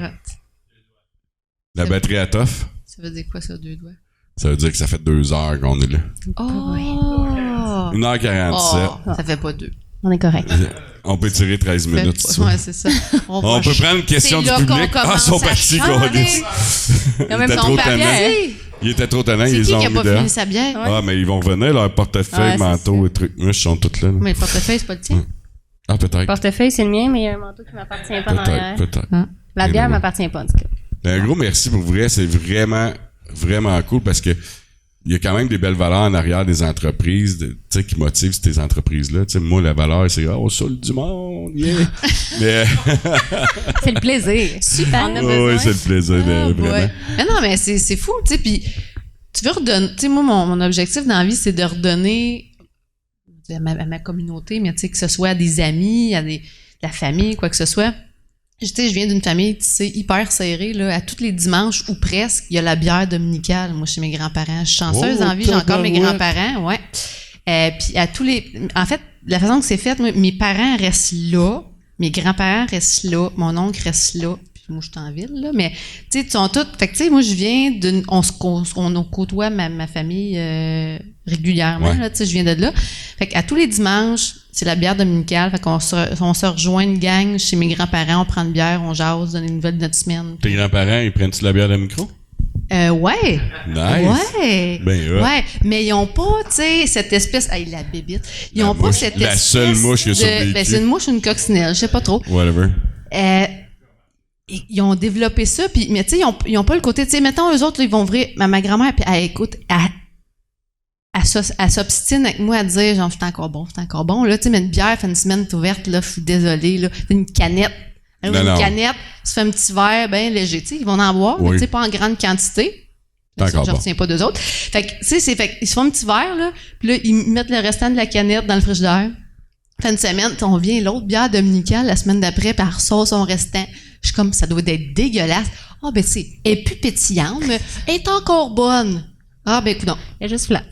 [SPEAKER 1] La batterie à tough.
[SPEAKER 3] Ça veut dire quoi, ça, 2 doigts?
[SPEAKER 1] Ça veut dire que ça fait 2 heures qu'on est là.
[SPEAKER 3] Oh!
[SPEAKER 1] 1h47.
[SPEAKER 3] Oh, ça fait pas 2.
[SPEAKER 2] On est correct.
[SPEAKER 1] On peut tirer 13 minutes. Si
[SPEAKER 3] ouais, c'est ça.
[SPEAKER 1] On peut prendre une question du public. Ah, ils sont partis, Il était trop tannant, ils ont mis dehors.
[SPEAKER 3] C'est qui qui a pas fini sa bière?
[SPEAKER 1] Ah, mais ils vont revenir, leur portefeuille, manteau et trucs. Moi, ils sont tous là.
[SPEAKER 3] Mais le portefeuille, c'est pas le tien.
[SPEAKER 1] Ah, peut-être.
[SPEAKER 2] Le portefeuille, c'est le mien, mais il y a un manteau qui m'appartient pas dans l'air.
[SPEAKER 1] Peut-être.
[SPEAKER 2] La bière m'appartient pas, en tout cas.
[SPEAKER 1] Un gros merci pour vrai. C'est vraiment, vraiment cool parce que il y a quand même des belles valeurs en arrière des entreprises, tu sais, qui motivent ces entreprises-là. Tu sais, moi, la valeur, c'est « Oh, saoule du monde! Yeah. » Mais...
[SPEAKER 2] c'est le plaisir. Super.
[SPEAKER 1] Oui, c'est le plaisir, vraiment.
[SPEAKER 3] Ouais. Mais non, mais c'est fou, tu sais, puis tu veux redonner... Tu sais, moi, mon objectif dans la vie, c'est de redonner à ma communauté, mais tu sais, que ce soit à des amis, à la famille, quoi que ce soit. Tu sais, je viens d'une famille, tu sais, hyper serrée, là. À tous les dimanches, ou presque, il y a la bière dominicale, moi, chez mes grands-parents. Je suis chanceuse en vie, j'ai encore mes grands-parents, ouais. Puis à tous les... En fait, la façon que c'est fait, moi, mes parents restent là, mes grands-parents restent là, mon oncle reste là, puis moi, je suis en ville, là, mais, tu sais, ils sont tous... Fait que, tu sais, moi, je viens d'une... On côtoie ma famille régulièrement, là, tu sais, je viens de là. Fait qu'à tous les dimanches, c'est la bière dominicale. Fait qu'on se rejoint une gang chez mes grands-parents, on prend une bière, on jase, donne des nouvelles de notre semaine.
[SPEAKER 1] Tes grands-parents, ils prennent-tu la bière de micro?
[SPEAKER 3] Ouais.
[SPEAKER 1] Nice.
[SPEAKER 3] Ouais.
[SPEAKER 1] Ben,
[SPEAKER 3] ouais. Mais ils ont pas, tu sais, cette espèce. Hey, la bébite. Ils ont pas cette espèce.
[SPEAKER 1] La seule mouche qui a survécu.
[SPEAKER 3] Ben, c'est une mouche ou une coccinelle, je sais pas trop.
[SPEAKER 1] Whatever.
[SPEAKER 3] Ils ont développé ça, puis, mais tu sais, ils ont pas le côté, tu sais, mettons, eux autres, là, ils vont ouvrir, ma grand-mère, puis elle écoute, elle s'obstine avec moi à dire, genre, c'est encore bon. Là, tu sais, mais une bière, fait une semaine ouverte, là, je suis désolée, là. Une canette. Une canette, tu fais un petit verre bien léger, tu sais, ils vont en boire, mais tu sais, pas en grande quantité. Là, je retiens pas d'eux autres. Fait que, tu sais, ils se font un petit verre, là, puis là, ils mettent le restant de la canette dans le frigidaire. Fait une semaine, on vient l'autre bière dominicale la semaine d'après, puis elle ressort son restant. Je suis comme, ça doit être dégueulasse. Ah, ben, elle est plus pétillante, mais elle est encore bonne. Ah, ben, écoute, non.
[SPEAKER 2] Elle est juste flat.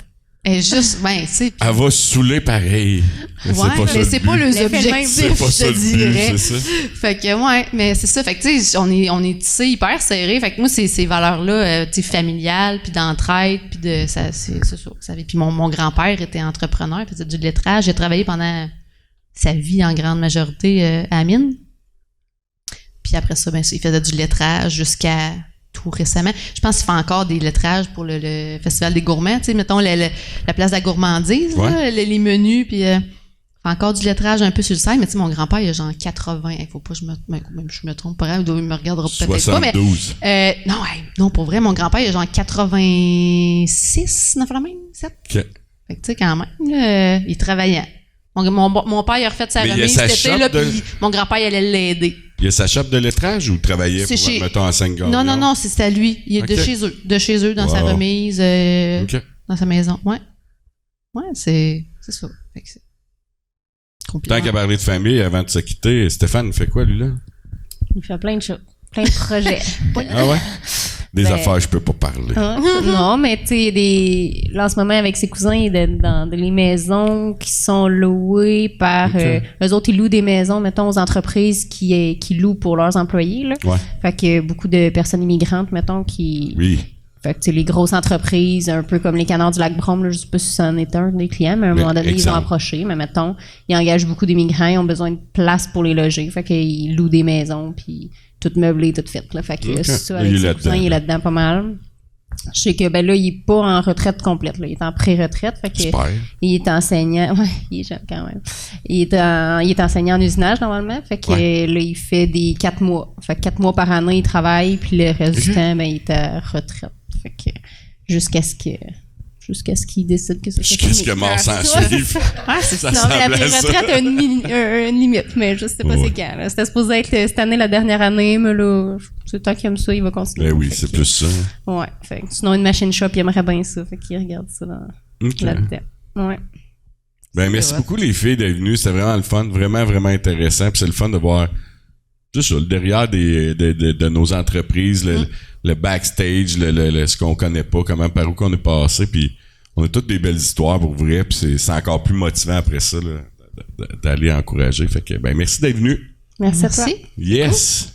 [SPEAKER 3] Elle est juste, ben, tu sais.
[SPEAKER 1] Elle va saouler pareil.
[SPEAKER 3] Ouais, mais c'est pas les objectifs, je te dirais.
[SPEAKER 1] C'est ça.
[SPEAKER 3] Fait que, ouais, mais c'est ça. Fait que, tu sais, on est tissé hyper serré. Fait que moi, ces valeurs-là, tu sais, familiales, puis d'entraide, puis de, c'est ça. Puis mon grand-père était entrepreneur, il faisait du lettrage. J'ai travaillé pendant sa vie en grande majorité à la mine. Puis après ça, ben, il faisait du lettrage jusqu'à tout récemment. Je pense qu'il fait encore des lettrages pour le Festival des gourmands. Tu sais, mettons la place de la gourmandise, là, les menus, puis il fait encore du lettrage un peu sur le site. Mais tu sais, mon grand-père, il a genre 80. Il faut pas que je me trompe pas. Il me regardera peut-être
[SPEAKER 1] 72.
[SPEAKER 3] pas. Mais, non, pour vrai, mon grand-père, il a genre 86, 7.
[SPEAKER 1] OK.
[SPEAKER 3] Fait que tu sais, quand même, là, il travaillait. Mon père, il a refait sa remise cet été, là, puis mon grand-père, il allait l'aider.
[SPEAKER 1] Il y a sa shop de lettrage ou travaillait pour, mettons, en Sainte-Gare?
[SPEAKER 3] Non, c'est à lui. Il est de chez eux. De chez eux, dans sa remise, dans sa maison. Ouais. Ouais, c'est ça. Fait que c'est
[SPEAKER 1] tant qu'à parler de famille, avant de se quitter, Stéphane, il fait quoi, lui, là?
[SPEAKER 2] Il fait plein de choses. Plein de projets.
[SPEAKER 1] Ah ouais? Des affaires, je peux pas parler.
[SPEAKER 2] Non, mais tu sais, là, en ce moment, avec ses cousins, il est dans les maisons qui sont louées par... eux autres, ils louent des maisons, mettons, aux entreprises qui louent pour leurs employés, là. Ouais. Fait que beaucoup de personnes immigrantes, mettons, qui...
[SPEAKER 1] Oui.
[SPEAKER 2] Fait que, tu sais, les grosses entreprises, un peu comme les Canards du Lac-Brome, là, je sais pas si ça en est un des clients, mais à un moment donné, ils vont approcher. Mais mettons, ils engagent beaucoup d'immigrants, ils ont besoin de place pour les loger. Fait qu'ils louent des maisons, puis tout meublé, tout fait. Là. Fait que ça, avec ses cousins, il est là-dedans pas mal. Je sais que, ben là, il est pas en retraite complète, là. Il est en pré-retraite. Fait que, il est enseignant. Ouais, il est jeune quand même. Il est enseignant en usinage, normalement. Fait que, là, il fait des 4 mois. Fait que 4 mois par année, il travaille, puis le reste du temps, ben, il est à retraite. Fait que, jusqu'à ce qu'il décide que ça
[SPEAKER 1] jusqu'à ce que mort s'en suive.
[SPEAKER 2] C'est ça. Non, mais la pré-retraite a une limite, mais je sais pas c'est quand. Là. C'était supposé être cette année, la dernière année, mais là, c'est tant qu'il aime ça, il va continuer.
[SPEAKER 1] Ben oui, c'est plus ça.
[SPEAKER 2] Ouais. Fait que, sinon, une machine shop, il aimerait bien ça. Fait qu'il regarde ça là-dedans. Ouais.
[SPEAKER 1] Ben, merci beaucoup, les filles, d'être venues. C'était vraiment le fun. Vraiment, vraiment intéressant. Puis c'est le fun de voir juste ça, le derrière de nos entreprises, le backstage, ce qu'on connaît pas, comment, par où qu'on est passé, puis on a toutes des belles histoires pour vrai, puis c'est encore plus motivant après ça, là, d'aller encourager. Fait que, ben, merci d'être venu.
[SPEAKER 2] Merci à toi.
[SPEAKER 1] Yes!